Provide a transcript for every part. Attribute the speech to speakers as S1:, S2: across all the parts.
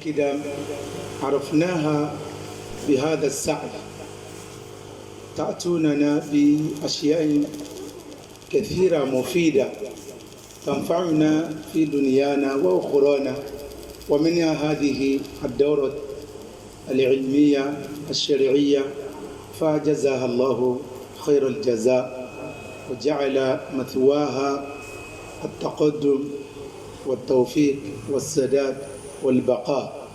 S1: كده عرفناها بهذا السعي تأتوننا بأشياء كثيرة مفيدة تنفعنا في دنيانا وأخرانا، ومنها هذه الدورة العلمية الشرعية، فجزاها الله خير الجزاء وجعل مثواها التقدم والتوفيق والسداد والبقاء.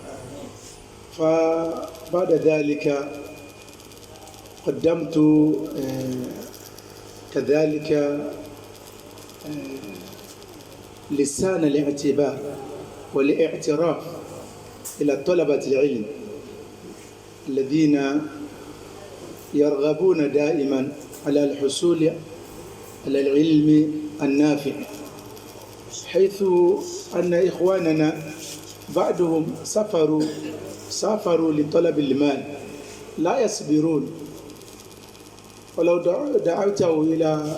S1: فبعد ذلك قدمت كذلك لسان الاعتبار والاعتراف إلى طلبة العلم الذين يرغبون دائما على الحصول على العلم النافع، حيث أن إخواننا بعضهم سافروا لطلب المال لا يصبرون، ولو دعوته إلى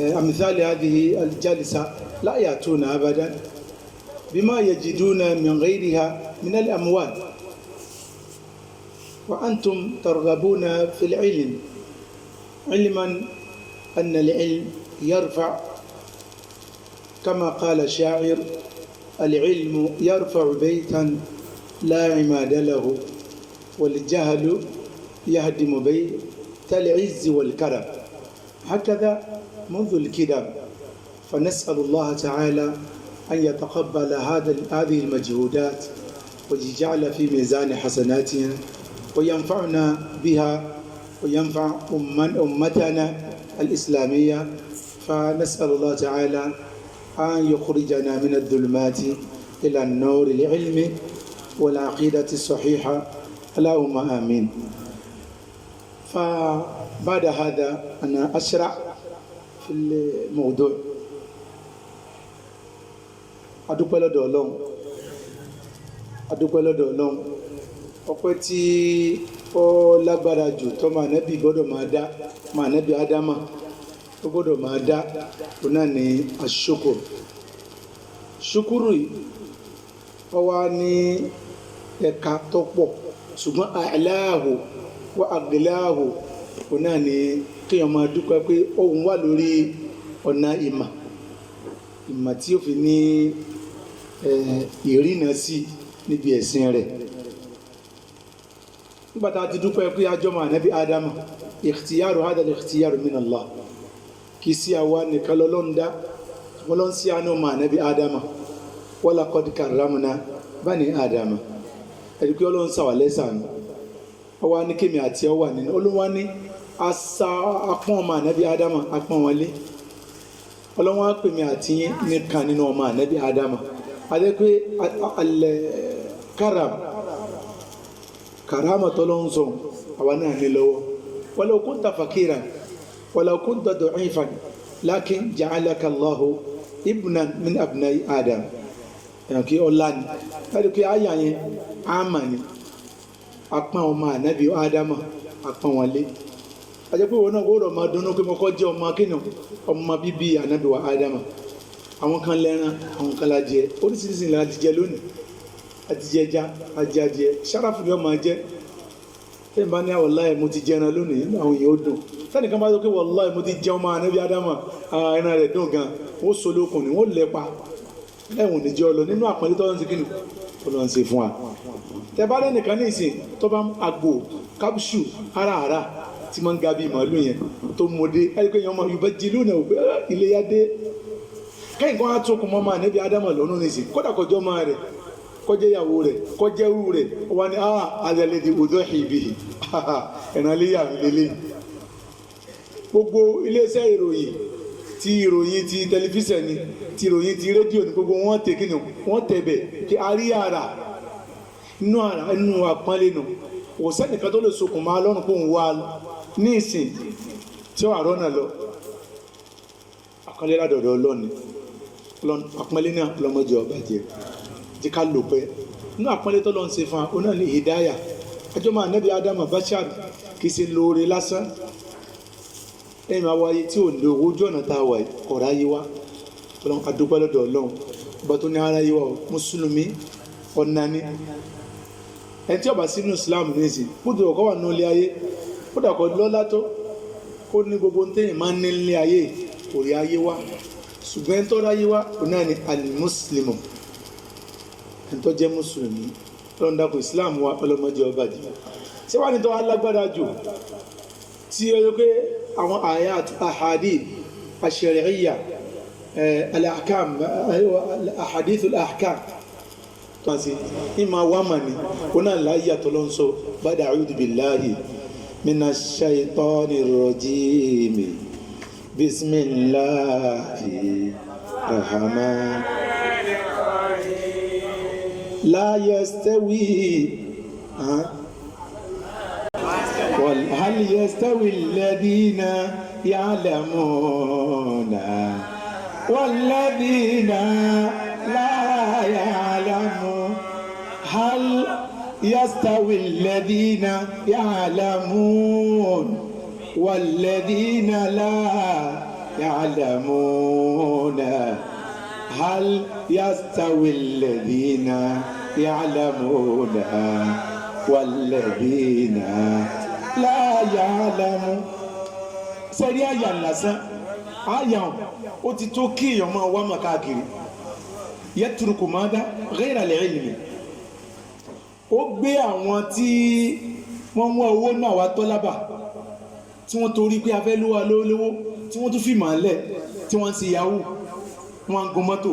S1: أمثال هذه الجلسة لا يأتون أبدا بما يجدون من غيرها من الأموال، وأنتم ترغبون في العلم، علما أن العلم يرفع، كما قال الشاعر: العلم يرفع بيتا لا عماد له، والجهل يهدم بيت العز والكرم. هكذا منذ الكدم، فنسأل الله تعالى أن يتقبل هذه المجهودات ويجعل في ميزان حسناتنا وينفعنا بها وينفع أمتنا الإسلامية. فنسأل الله تعالى أن يخرجنا من الظلمات إلى النور العلم والعقيدة الصحيحة، اللهم آمين. فبعد هذا أنا أشرع في الموضوع. adúpẹ́ lọ́dọ̀ Ọlọ́run ọpẹ́ tí ó lágbára jù tó máa nẹ́bí gbọ́dọ̀ máa dá, máa nẹ́bí ádámà ó gbọ́dọ̀ máa dá, ó náà ní aṣókòrò. ṣúkúrù yìí ó wá ní ẹ̀ka tó pọ̀, ṣùgbọ́n àìláàhù wà àgbéláàhù ó náà ní kéèyàn máa dúpẹ́ pé òun wà lórí ọ̀nà ìmọ̀ tí ó fi ní ìrìnà sí níbi ẹ̀sìn rẹ̀. nígbàtà ti dúpẹ́ pé ajọ́mọ̀ ànábì ádámà, ikhtiyaru hadha al-ikhtiyaru min Allah, kì í sí àwa nìkan lọ́lọ́run dá, wọ́n lọ́n sí àánú ọmọ ànábì ádámà, wa laqad karramna bani ádámà. ẹ̀rí pé ọlọ́run sàwà lẹ́sàn ọwá ní kémi àti ọwà nínú olúwa ní asá apọ́n ọmọ ànábì ádámà, apọ́n wọn lé. ọlọ́run á pè mí àti yín nìkan nínú ọmọ ànábì ádámà. adé pé karama tọ́lọ́run sọ àwa náà ní lọ́wọ́. walau kunta fakiran walau kunta da'ifan lakin ja'alaka Allahu ibnan min abnai Adam. kí ọlá ni adé pé àyà yẹn àmà ni apọ́n ọmọ ànábì ádámà, apọ́n wọn lé. ajẹ́ pé wọn náà gbọ́dọ̀ máa dunnú pé mo kọ́ jẹ́ ọmọ kínú ọmọ bíbí ànábì wa ádámà. àwọn kan lẹ́ran, àwọn kan lájẹ, oríṣiríṣi la ti jẹ lónìí, àtijẹja ajajẹ ṣáráfù ni wọ́n máa jẹ́. tẹ́yìn bá ní wallahi mo ti jẹran lónìí, àwọn èèyàn ó dùn. tẹ́nìkan bá tó pé wallahi mo ti jẹ ọmọ ànábì ádámà, ẹran rẹ̀ dùn gan, wọ́n so lókun ni wọ́n lẹ́pa ẹ̀wọ̀n ní jẹ́ ọ lọ nínú àpọ́nlé tó ń ṣe kínú tó lọ ń ṣe fún wa. tẹ́ bá lẹ́nìkan ní ìsìn tó bá àgbò kápṣù háràhárà tí máa ń ga bíi màálù yẹn tó mọdé, ẹni pé ọmọ yorùbá jí lónìí ò pé ilé yá dé. kẹ́yìn kan á tó kún mọ́mọ́ ànábì ádámà lọ́nà nìsín, kódà kọjọ́ máa rẹ̀, kọjá ìyàwó rẹ̀, kọjá ẹrú rẹ̀, wà ní àdàlẹ́ di òdò ìbí ẹ̀ràn léyà lélẹ̀. gbogbo iléeṣẹ́ ìròyìn ti tẹlifíṣàn ni, ti ìròyìn ti rédíò ni, gbogbo wọn tẹ kí ni wọn tẹ bẹ̀ kí a rí ara nínú àpọ́nlé nù. kò sẹ́nìkan tó lè sokùn máa lọ́rùn pé òun wá ní ìsìn tí ó àrọ́ náà lọ. àpọ́nlé ládọ̀dọ̀ ọlọ́ni, àpọ́nlé náà lọ́mọdé ọba jẹ́ ká lò pẹ́. nínú àpọ́nlé tó lọ́n ṣe fún wa, ó náà ní hidaya. ẹjọ́ máa nẹ́bí ádámà bashar kì í ṣe lóore lásán. ẹ̀yìn máa wáyé tí ò lè owó ojú ọ̀nà tá a wà kọ̀ọ̀rọ̀ ayé wa. ọlọ́run adúpẹ́ lọ́dọ̀ ọlọ́run ọba tó ní ara yé wa o. mùsùlùmí ọ̀nà ni ẹni tí ó bá sínú Islam nìsí kúndùn ọ̀kọ́ wà ní ilé ayé kódà kọ́ lọ́lá tó kó ní gbogbo téèyàn máa ń ní ilé ayé kò rí ayé wá ṣùgbọ́n ẹni tó ráyé wá òun náà ni alimuslimu ẹni tó jẹ́ mùsùlùmí lọ́ndàkùn Islam wa ọlọ́mọdé ọba jù ṣé wàá ní tó wá lágbára jù tí ó yẹ pé àwọn ayat ahadith ash-shar'iyya al-ahkam ahadith al-ahkam tọ́sí ìmọ̀ wàmàní òun náà láyé àtọ́lọ́nsọ ba'da a'udhu billahi minash shaytanir rajim bismillahir rahmanir rahim la yastawi هل يستوي الذين يعلمون والذين لا يعلمون هل يستوي الذين يعلمون والذين لا يعلمون هل يستوي الذين يعلمون والذين لا يعلمون sẹ́rí àyà lásán àyà ó ti tó kí èèyàn máa wá máa káàkiri yatruku mada ghayra al-ilmi ó gbé àwọn tí wọ́n mú owó náà wá tọ́lábà tí wọ́n torí pé afẹ́ lówó lówó tí wọ́n tún fi màálẹ̀ tí wọ́n ń ṣe yahoo wọ́n ń gun mọ́tò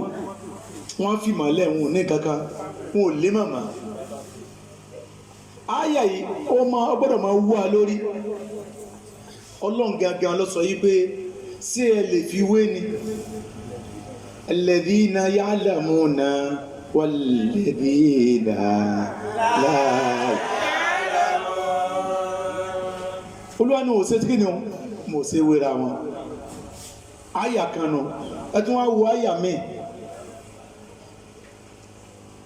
S1: wọ́n fi màálẹ̀ wọn ò ní kankan wọn ò lé màmá àyà yìí ó gbọ́dọ̀ máa wú wa lórí ọlọ́run gangan ló sọ yí pé sí ẹ lè fi wé ni alladhina ya'lamuna walladhina la ya'lamun. olúwa ni ò ṣe kí ni mo ṣe wéra wọn àyà kan nù ẹ tún wá wo àyà mi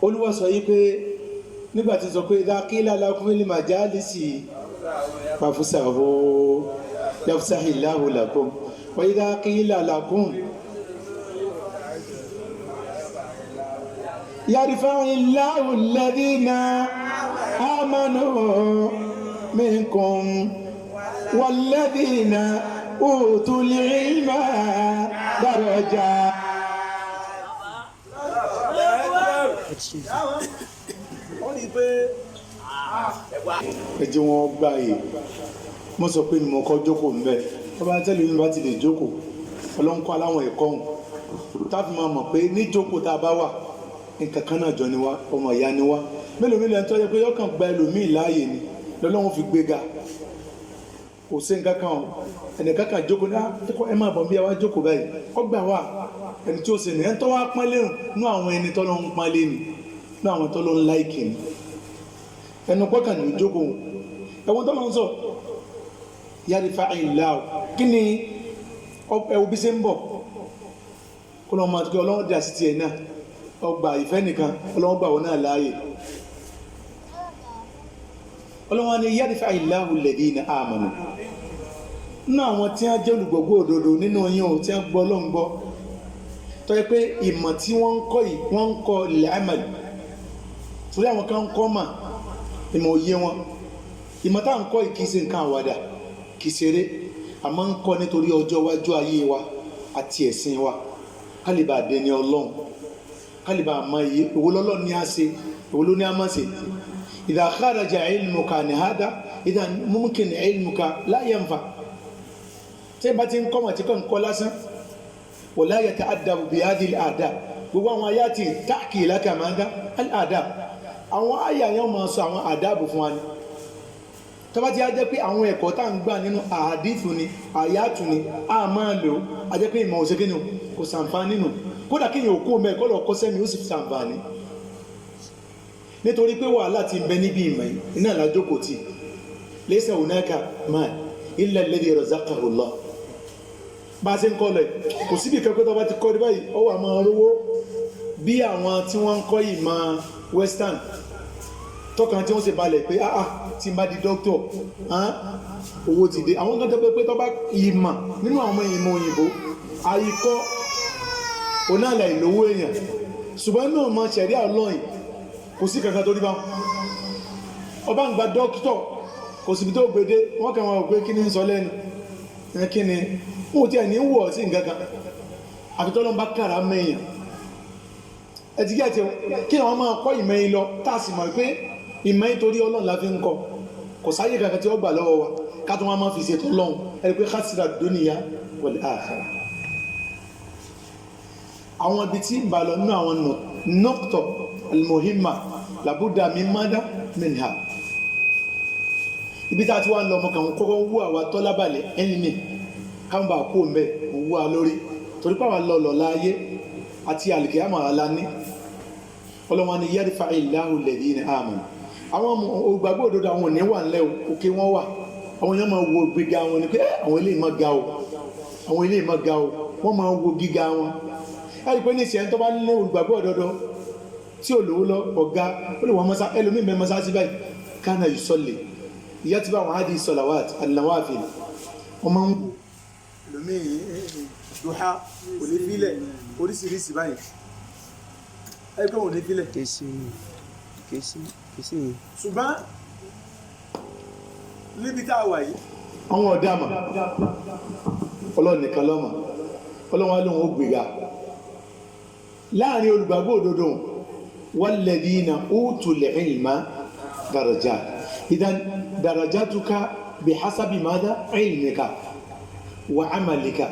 S1: olúwa sọ yí pé nígbà tí sọ pé idha qila lakum fil majalisi fafsahu يفسح الله لكم وإذا قيل لكم يرفع الله الذين آمنوا منكم والذين أوتوا العلم درجات ẹ jẹ́ wọn gbà yìí mo sọ pé ni mo kọ́ jókòó ń bẹ́ ọba tẹ́lẹ̀ mi bá ti lè jókòó ọlọ́nkọ́ aláwọn ẹ̀kọ́ hùn táàfin máa mọ̀ pé ní jókòó tá a bá wà nǹkan kan náà jọ ni wá ọmọ ìyá ni wá mélòó mélòó ẹni tó yẹ pé yọkàn gba ẹlòmíì láàyè ni lọ́lọ́wọ́n fi gbéga kò sí nǹkan kan ẹnìkan kan jókòó ní ẹ máa bọ̀ bí ẹ wá jókòó báyìí ọgbà wà ẹni tí ó sì ní ẹni tó wá pọ́nlé nú àwọn ẹni tó lọ ń pọ́nlé ni nú àwọn tó lọ ń láìkì ni ẹnu pọ́kàn ní jókòó ẹ̀wọ̀n tó lọ ń sọ yàrífà ìlàwò kí ni ẹwù bí ṣe ń bọ̀ kó lọ máa tukẹ́ ọlọ́wọ́ dà sí ti ẹ̀ náà ọgbà ìfẹ́ nìkan ọlọ́wọ́ gbà wọ́n náà láàyè ọlọ́wọ́ ni yàrífà ìlàwò alladhina amanu nínú àwọn tí wọ́n jẹ́ olùgbàgbọ́ òdodo nínú yín tí wọ́n gbọ́ lọ́n gbọ́ tó yẹ pé ìmọ̀ tí wọ́n ń kọ́ yìí wọ́n ń kọ́ lil-amal torí àwọn kan ń kọ́ mà ìmọ̀ òye wọn ìmọ̀ táwọn ń kọ́ yìí kì í ṣe nǹkan àwàdà kì í ṣeré a máa ń kọ́ nítorí ọjọ́ iwájú ayé wa àti ẹ̀sìn wa kálíbà dẹni ọlọ́run kálíbà àmọ́ iye èwo lọ́lọ́run ní a ṣe èwo ló ní a máa ṣe idha kharaja ilmuka an hada idha mumkin ilmuka la yanfa tí bá ti ń kọ́ màtí kọ́ ń kọ́ lásán wala yata'addabu bi hadhihi al-adab gbogbo àwọn ayati tahki laka madha al-adab àwọn àyà yẹn máa sọ àwọn àdáàbò fún wa ni tọ́bá ti á jẹ́ pé àwọn ẹ̀kọ́ tá ń gbà nínú àdífù ni àyàtù ni a máa lò á jẹ́ pé ìmọ̀ òṣèké nù kò sàǹfààní nù kódà kí yẹn ò kó mẹ́ kọ́ lọ kọ́ sẹ́mi ó sì sàǹfààní nítorí pé wàhálà ti ń bẹ níbi ìmọ̀ yìí iná ìlàjókòó tì laysa hunaka mal illa alladhi razaqahu Allah bá a ṣe ń kọ́ lẹ̀ kò síbi kankan tó bá ti kọ́ ní báyìí ọwọ́ àmọ́ rówó bí àwọn tí wọ́n ń kọ́ ìmọ̀ western tọ́kàn tí wọ́n ṣe balẹ̀ pé tí n bá di dókítọ̀ owó ti dé àwọn kan tẹ́ pé tọ́ bá ìmọ̀ nínú àwọn ìmọ̀ òyìnbó àyíkọ́ onáàlà ìlówó èèyàn ṣùgbọ́n náà mọ ṣẹ̀rí ọlọ́yìn kò sí kankan tó rí bá ọba ń gba dókítọ̀ kò síbi tó gbede wọ́n kàn wọ́n pé kí ní sọ lẹ́nu kí ni ó tí ẹ̀ ní wọ̀ sí nǹkan kan àfitọ́lọ́ bá kàrà mẹ́yìn ẹ̀tìkí àti kí wọ́n máa kọ́ ìmẹ́yìn lọ táàsì mọ̀ pé ìmẹ́yìn torí Ọlọ́run la fi ń kọ́ kò sáyé kankan tí ó gbà lọ́wọ́ wa ká tó wọ́n máa fi ṣètò Ọlọ́run ẹni pé khasira dunya wal akhirah àwọn ibi tí ń bà lọ nínú àwọn nọ́kítọ̀ al-muhimma làbúdà mímádá minha ibi tá a ti wá ń lọ ọmọ kan kọ́kọ́ wú àwa tọ́lábàlẹ̀ ẹnìmí káwọn bá kó mbẹ́ òwú wa lórí torí pàwọn lọ́lọ́ láyé àti àlìkìyàmọ̀ alání ọlọ́wọ́n ni yarfa illahu alladhina amanu àwọn olùgbàgbọ́ òdodo àwọn òní wà ńlẹ̀ òkè wọn wà àwọn èèyàn máa wo gbíga wọn ni pé àwọn eléyìí máa ga o àwọn eléyìí máa ga o wọ́n máa wo gíga wọn láti pé ní ìsìn tó bá nílé olùgbàgbọ́ òdodo tí ò lówó lọ ọ̀gá ó lè wọ́n mọ́sá ẹlòmíì mẹ́ mọ́sá sí báyìí kana yusalli ìyá tí bá wọn á di salawat an-nawafil wọ́n máa ń wò ẹlòmíì duha kò ní fílẹ̀ oríṣiríṣi báyìí ẹgbẹ́ wọn ní fílẹ̀
S2: kèsí
S1: ṣùgbọ́n níbi tá a wà yìí àwọn ọ̀dàmà Ọlọ́run nìkan lọ́mà Ọlọ́run wá lóhun ó gbéga láàrin olùgbàgbọ́ òdodo walladhina utul ilma darajat idan darajatuka bihasabi madha ilmika wa amalika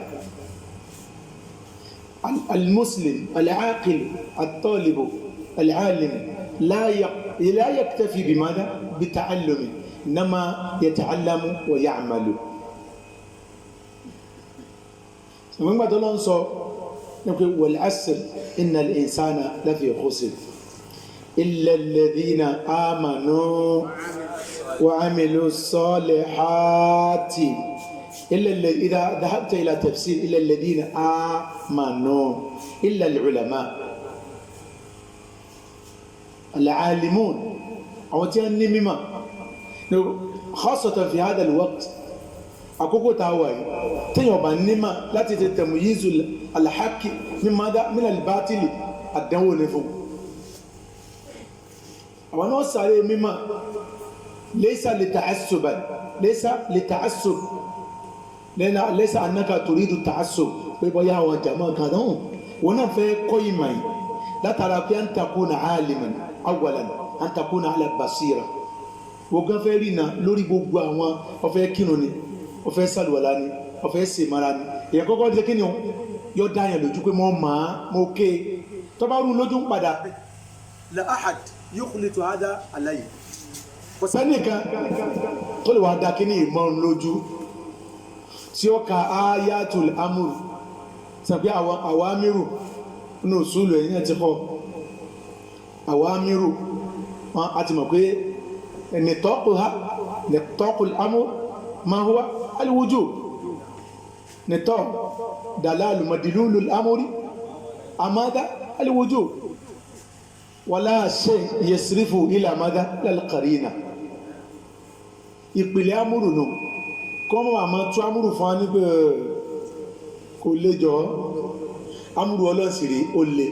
S1: المسلم العاقل الطالب العالم لا يكتفي بماذا بتعلم إنما يتعلم ويعمل ثم تلون صو نقول والعصر إن الإنسان لفي خسر إلا الذين آمنوا وعملوا الصالحات إلا إذا ذهبت إلى تفسير إلا الذين آمنوا إلا العلماء العالمون أو تياني مما خاصة في هذا الوقت أكوكو تاواي تيوبا نما لا تتمييز الحق من ماذا من الباطل الدو لفو وانا ساري مما ليس لتعصب ليس لتعصب لأن ليس أنك تريد التعصب بيبقى وجماعة كذا وانا في قيمة لا ترى أن تكون عالما أولا أن تكون على البصيرة وغفرنا لوري gbogbo àwọn ó fẹ́ kírun ni ó fẹ́ ṣàlùwàlá ni ó fẹ́ ṣe mara ni èyàn kọ́kọ́ jẹ́ kíni yóò dá yẹn lójú pé mo ké tó bá rú lójú ń padà la ahad yukhlitu hada alayhi kò sẹ́nìkan tó lè wá dá kíní ìmọ̀ lójú tí ó ka ayatul amur sàbí àwámírù ní òṣùlù ẹ̀yìn ti kọ́ àwámírù wọn a ti mọ̀ pé nìtọ́kùl amur ma huwa alwujub nìtọ́ dalalu madilulul amuri amada alwujub wala shay yasrifu ila mada lalqarina ìpìlẹ̀ amúrù náà kọ́mọ̀ àmọ́ tó amúrù fún wa ní pé kò lè jọ amúrù ọlọ́sìrí ó lè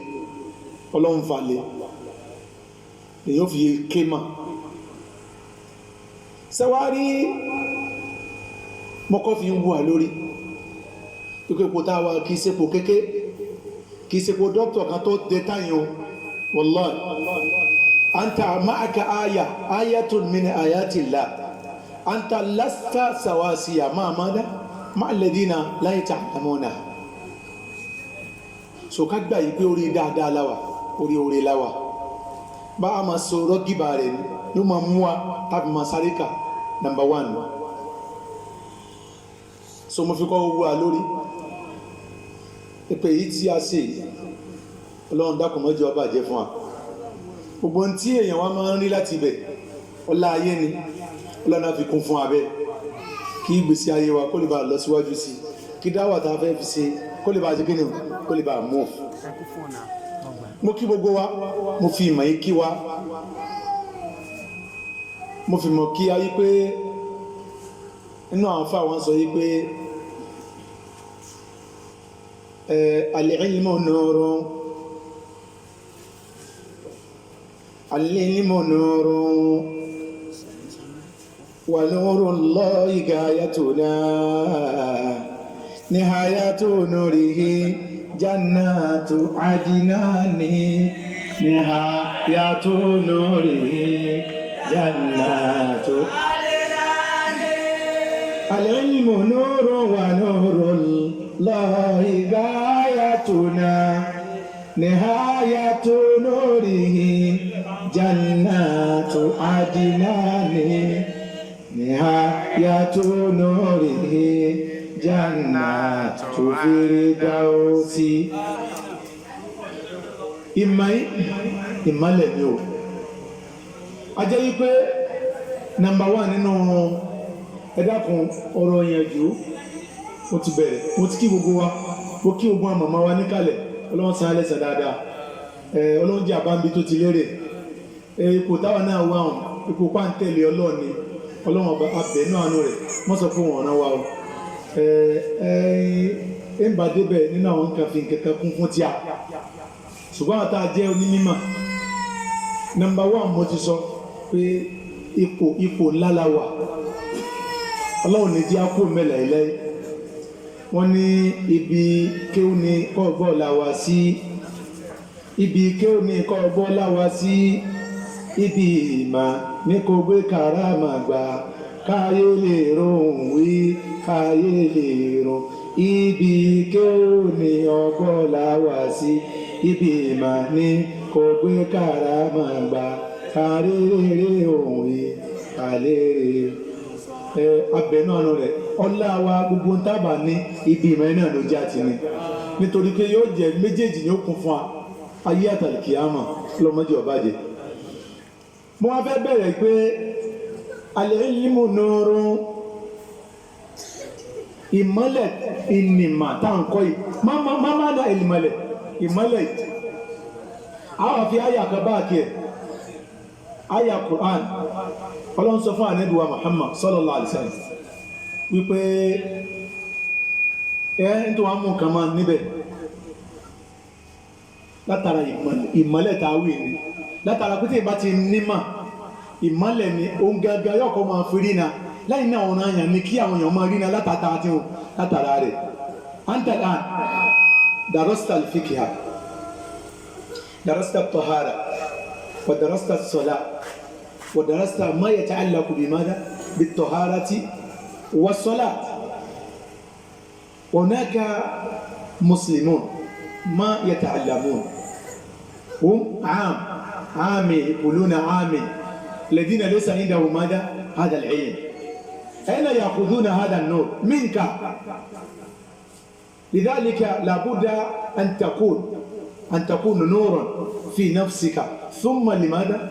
S1: ọlọ́nfàlẹ̀ èyàn fi kéma sẹ́wárí mọ́kọ́ fi ń wà lórí pípẹ́pọ̀ táwà kìí sépò kéké kìí sépò dókítà kan tó dé táyàn wallahi anta ma'aka ayatun min ayatillah أنت لست سواسيا مع ماذا؟ مع الذين لا يتعلمون so ká gbà yìí pé orí dáadáa láwà orí láwà bá a máa sọ̀rọ̀ gíba rẹ̀ ni yóò máa mú wa tàbí máa sáré kà number 1 so mo fi kọ́ owó a lórí ìpè yìí tí a ṣe Ọlọ́run dákun má jẹ́ ó bàjẹ́ fún wa gbogbo ohun tí èèyàn wa máa ń rí láti ibẹ̀ ọlá ayé ni Ọlọ́run fi kún fún abẹ́ kí ìgbésí ayé wa kó lè bá lọ síwájú sí kí dáwà tá a fẹ́ fi ṣe kó lè bá ṣe kí ni kó lè bá mú mo kí gbogbo wa mo fi ìmọ̀ yìí kí wa mo fi mọ̀ kí ayé pé inú àwọn fà wọ́n sọ yí pé al-ilmu nurun العلم نور ونور الله غايتنا نهاية نوره جنات عدنان نهاية نوره جنات عدنان العلم نور ونور الله غايتنا نهاية نوره جنات عدنان نهاية نوره جنات فردوس ìmọ̀lẹ̀ ni o a jẹ́ wípé number one nínú ẹ dákun ọ̀rọ̀ ìyànjú mo ti bẹ̀rẹ̀ mo ti kí gbogbo wa mo kí gbogbo àwọn màmá wa níkàlẹ̀ ọlọ́run san ẹlẹ́sẹ̀ dáadáa ọlọ́run jẹ́ àbámbi tó ti lérè ipò táwa náà wà hàn ipò pàǹtẹ̀lẹ̀ ọlọ́run ni ọlọ́run ọba abẹ́ náà nù rẹ̀ wọ́n sọ fún wọn ọ̀ràn wa o ń bá débẹ̀ nínú àwọn nǹkan fi nǹkan kún fún tíà ṣùgbọ́n àtà jẹ́ onímọ̀ number one mo ti sọ pé ipò ńlá la wà ọlọ́run ní jẹ́ àpò mẹ́lẹ̀ ilẹ̀ wọ́n ní ibi kéwù ní kọ́ọ̀bọ̀ la wá sí ibi kéwù ní kọ́ọ̀bọ̀ la wá sí ibi ìmọ̀ ní kò gbé kàrámà gbà káyé lè rohùn wí káyé lè rohùn ibi kéwù ní ọgbọ́ la wá sí ibi ìmọ̀ ní kò gbé kàrámà gbà káyé lè rohùn wí káyé lè abẹnú rẹ̀ ọlá wa gbogbo ń tábà ní ibi ìmọ̀ náà ló jẹ́ àti ní nítorí pé yóò jẹ́ méjèèjì ní ó kún fún ayé àtàlìkì àmà lọ́mọdé ọ̀bàjẹ́ mo wá fẹ́ bẹ̀rẹ̀ pé al-ilmu nurun ìmọ́lẹ̀ ìnìmà táǹkọ́ yìí máa dá ìmọ́lẹ̀ àwọn àfi àyà kan báàkì ẹ̀ àyà Qur'an ọlọ́run sọ fún ànábì wa Muhammad sallallahu alaihi wasallam wípé tó wá mú nǹkan máa níbẹ̀ látara ìmọ́lẹ̀ tàwí ni látara pété ìbá ti nímà ìmọ́lẹ̀ ni ohun gẹ́gẹ́ yọ́kọ́ máa fi rína lẹ́yìn náà ọ̀nà àyàn ní kí àwọn èèyàn máa rína látara rẹ̀ anta al'an darasta al-fiqha darasta at-tahara wa darasta as-salat ودرست ما يتعلق بماذا؟ بالطهارة والصلاة. هناك مسلمون ما يتعلمون هم عامي يقولون عامي الذين ليس عندهم ماذا؟ هذا العلم. أين يأخذون هذا النور؟ منك. لذلك لابد أن تكون نورا في نفسك ثم لماذا؟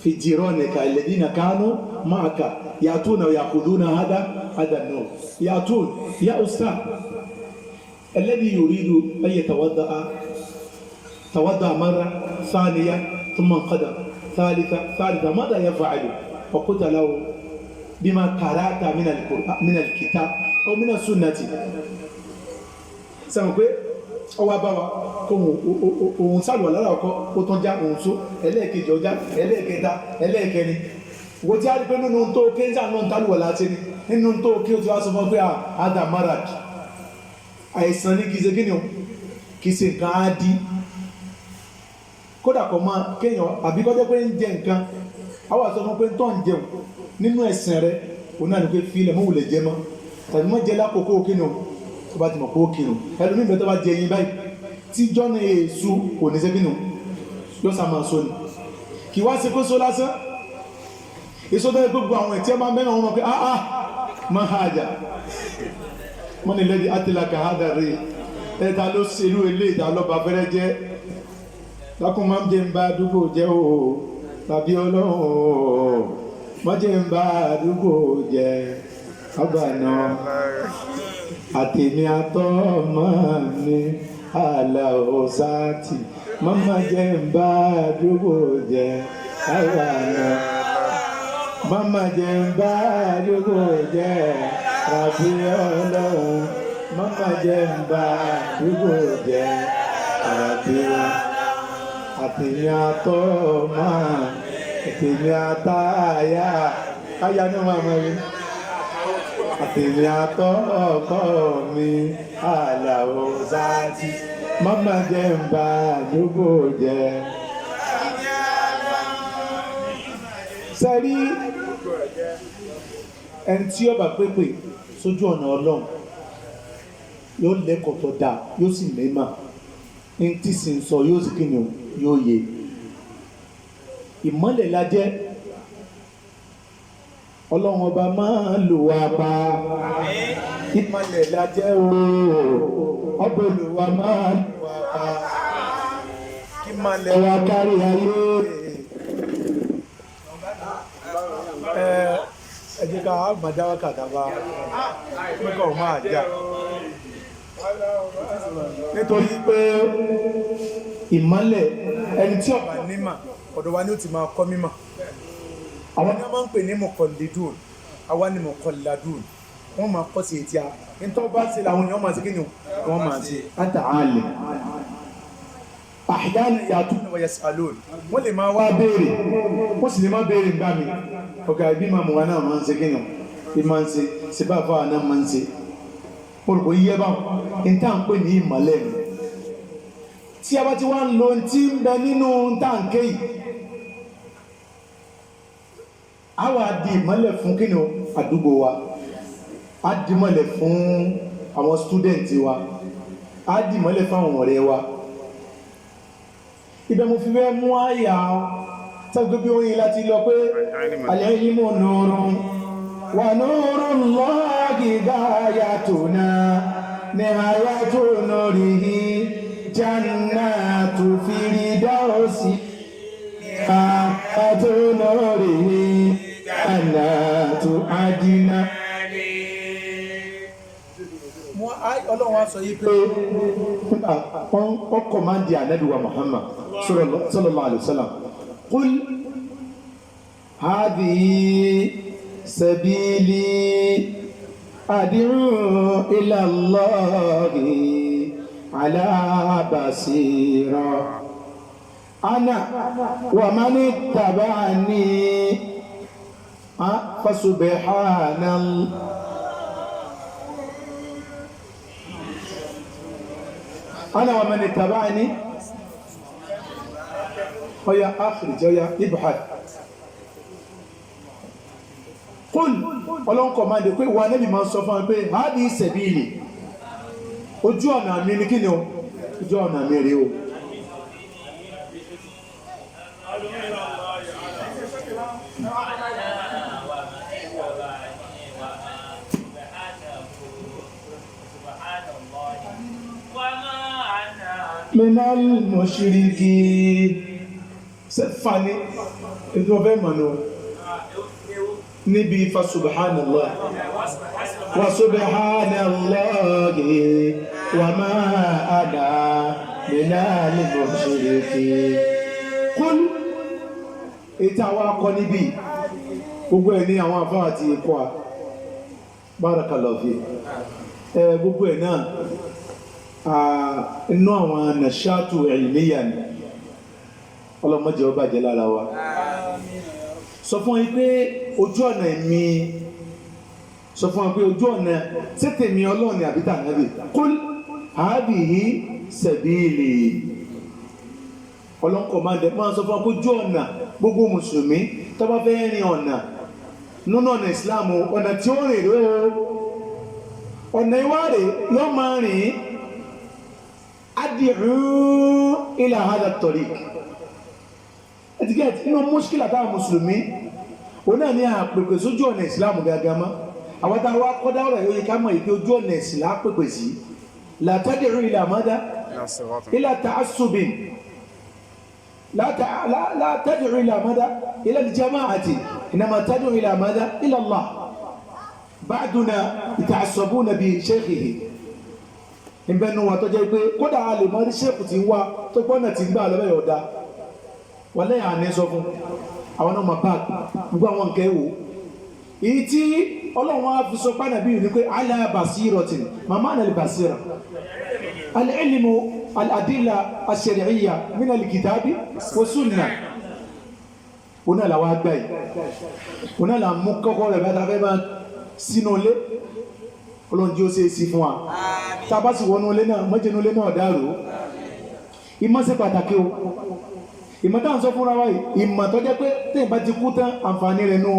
S1: في جيرانك الذين كانوا معك يأتون ويأخذون هذا النور يأتون يا أستاذ الذي يريد أن توضأ مرة ثانية ثم انقدر ثالثة ماذا يفعل؟ فقلت له بما قرأت من الكتاب أو من السنة سأقول ọwọ́ abáwa ohun sálùwà lára ọkọ̀ ó tán já ohun só ẹlẹ́ẹ̀kejì ọjá ẹlẹ́ẹ̀kẹta ẹlẹ́ẹ̀kẹni wo tí a rí pé nínú tó ké ń sàánú tálùwà láti rí nínú tó ké ó ti wá sọ fún pé adamarak àìsàn ní kìí ṣe kí ni o kìí ṣe nǹkan á dí kódà kọ̀ máa kéèyàn àbí kọ́jọ́ pé ń jẹ nǹkan àwọn àṣọ fún pé ń tọ́ ń jẹun nínú ẹ̀sìn rẹ òun náà ní pé fílẹ̀ mọ́ wùlẹ̀ jẹ mọ́ tàbí mọ́ jẹ lákòókò kí ni o tó bá ti mọ̀ kó kírun ẹlòmí ìbẹ̀ tó bá jẹ yín báyìí tí jọ́nà èsù kò ní sẹ́bínú yóò sá máa só ní kí wá sí kó só lásán èso tó yẹ gbogbo àwọn ẹ̀tí ọmọ mẹ́rin wọn pé máa ha àjà wọ́n ni lẹ́dí átìlákà hádà rí ẹ̀ta ló ṣerú ilé ìta lọ́ba fẹ́rẹ́ jẹ́ lákùn máa ń jẹ́ ń bá àdúgbò jẹ́ o tàbí ọlọ́run má jẹ́ ń bá àdúgbò jẹ́ ọgbàna àtèmi àtọ́mọ mi àlàósáàtì mọ́mọ́ jẹ́ ń bá àdúgbò jẹ́ ọgbàna mọ́mọ́ jẹ́ ń bá àdúgbò jẹ́ tàbí ọlọ́run mọ́mọ́ jẹ́ ń bá àdúgbò jẹ́ tàbí àtẹ̀mí àtọ́mà àtẹ̀mí àtàyà káyà ní ọmọ àmọ́ rí àtẹ̀mí àtọ́kọ́ mi àlàó sáàtì mọ́mọ́ jẹ́ ń bá àdúgbò jẹ́ sẹ́rí ẹni tí ó bá pépè sójú ọ̀nà Ọlọ́run yóò lẹ́kọ̀ọ́ tó dáa yóò sì mẹ́mà ní tí sì ń sọ yóò sì kí ni yóò yé ìmọ́lẹ̀ la jẹ́ Ọlọ́run ọba máa lò wá pa ìmọ́lẹ̀ la jẹ́ ọba olùwà máa lò wá pa kí ìmọ́lẹ̀ wa kárí ayé ẹ jẹ́ ká àgbàdáwà kàdàbà mẹ́kọ̀ máa jà nítorí pé ìmọ́lẹ̀ ẹni tí ó bá nímà ọ̀dọ̀ wa ni ó ti máa kọ́ mímọ̀ àwọn ni wọ́n máa ń pè ní mọ̀kànlélùn àwa ni mọ̀kànlélùn wọ́n máa kọ́ sí etí a nítorí bá ṣe làwọn èèyàn máa ṣe kí ni wọ́n máa ṣe àtàlẹ̀ àyàn yàtúnà wọ́n yẹsẹ̀ alóòn wọ́n lè máa wá béèrè wọ́n sì lè máa béèrè nígbà mi ọ̀gá ibi máa mọ̀ wá náà máa ń ṣe kí ni bí máa ń ṣe ṣe bá fáwọn náà máa ń ṣe olùkọ́ yíyẹ bá ń tà ń pè ní ìmọ̀lẹ̀ mi tí a bá ti wá ń lo tí ń bẹ nínú táǹkì yìí a wà di ìmọ̀lẹ̀ fún kí ni àdúgbò wa a di ìmọ̀lẹ̀ fún àwọn stúdẹ̀ntì wa a di ìmọ̀lẹ̀ fún àwọn ọ̀rẹ́ wa ibẹ̀ mo fi fẹ́ mú àyà tẹ́gbẹ́ bí oyin láti lọ pé al-ilmu nurun wa nurullahi ghayatuna nihayatu nurihi jannatu firdausi nihayatu nurihi jannatu adna. Ọlọ́run wá sọ yí pé ọkọ̀ máa ń di ànábì wa Muhammad sallallahu alaihi wasallam qul hadhihi sabili ad'u ila Allahi ala basira ana wa man ittaba'ani fa subhanallah أنا ومن اتبعني ويا أخرج ويا ابحث قل Ọlọ́run kọ̀ máa dé pé wà Nábì máa sọ fún ẹ pé hadi sabili ojú ọ̀nà mi ní kí ni o ojú ọ̀nà mi rí o minal mushrikin sẹ́fàní ètò ọ̀fẹ́ mọ̀nà níbi fa subhanallah wa subhanallahi wa ma ana minal mushrikin kúl ètò àwọn akọ níbi gbogbo ẹ̀ ní àwọn àfáà àti ikọ́ a barakallahu fi gbogbo ẹ̀ náà inú àwọn nàṣàtù ilmiya ni ọlọ́mọdé ọba jẹ́ lára wa sọ fún wọn pé ojú ọ̀nà mi sọ fún wọn pé ojú ọ̀nà sẹ́tẹ̀mí Ọlọ́run ni àbítà náàbì kul hadhihi sabili ọlọ́nkọ̀ máa sọ fún wọn pé ojú ọ̀nà gbogbo mùsùlùmí tó bá fẹ́ rìn ọ̀nà nínú ọ̀nà ìsìláàmù ọ̀nà tí ó rìn rẹ̀ ọ̀nà ìwárè yóò máa rìn ad'u ila hadha at-tariq ẹ̀tìkẹ́ inú mùṣkílà táwọn mùsùlùmí o náà ní àpèpè sójú ọ̀nà ìsìlámù gagama àwọn táwọn akọ́dá ọ̀rọ̀ yóò yí ká mọ̀ ìpé ojú ọ̀nà ìsìlámù pèpè sí la tad'u ila madha ila ta'assubin la tad'u ila madha ila al-jama'ati innama tad'u ila madha ila Allah ba'duna yata'assabuna bi shaykhihi ìbẹ̀nu wà tó jẹ́ pé kódà a lè mọ́ rí ṣéèkù tí ń wá tó gbọ́nà tí ń gbà lọ́bẹ̀ ọ̀dá wọ́n lẹ́yìn àní sọ fún àwọn ọmọ páàkì gbogbo àwọn nǹkan ẹ̀wò èyí tí Ọlọ́run á fi sọ pánà bí ní pé ala basiratin màmá nà lè basira al-ilmu al-adilla ash-shar'iyya min al-kitabi wa sunnah ona la wa gba yi ona la mú kọ́kọ́ rẹ̀ bá fẹ́ máa sínú ilé Ọlọ́run jí ó ṣe é sí fún wa tá a bá sì wọnú ilé náà mọ́jẹ́nu ilé náà dàrú ìmọ̀ ṣe pàtàkì o ìmọ̀ tá à ń sọ fúnra wa yìí ìmọ̀ tó jẹ́ pé tẹ́yìn bá ti kú tán àǹfààní rẹ̀ nù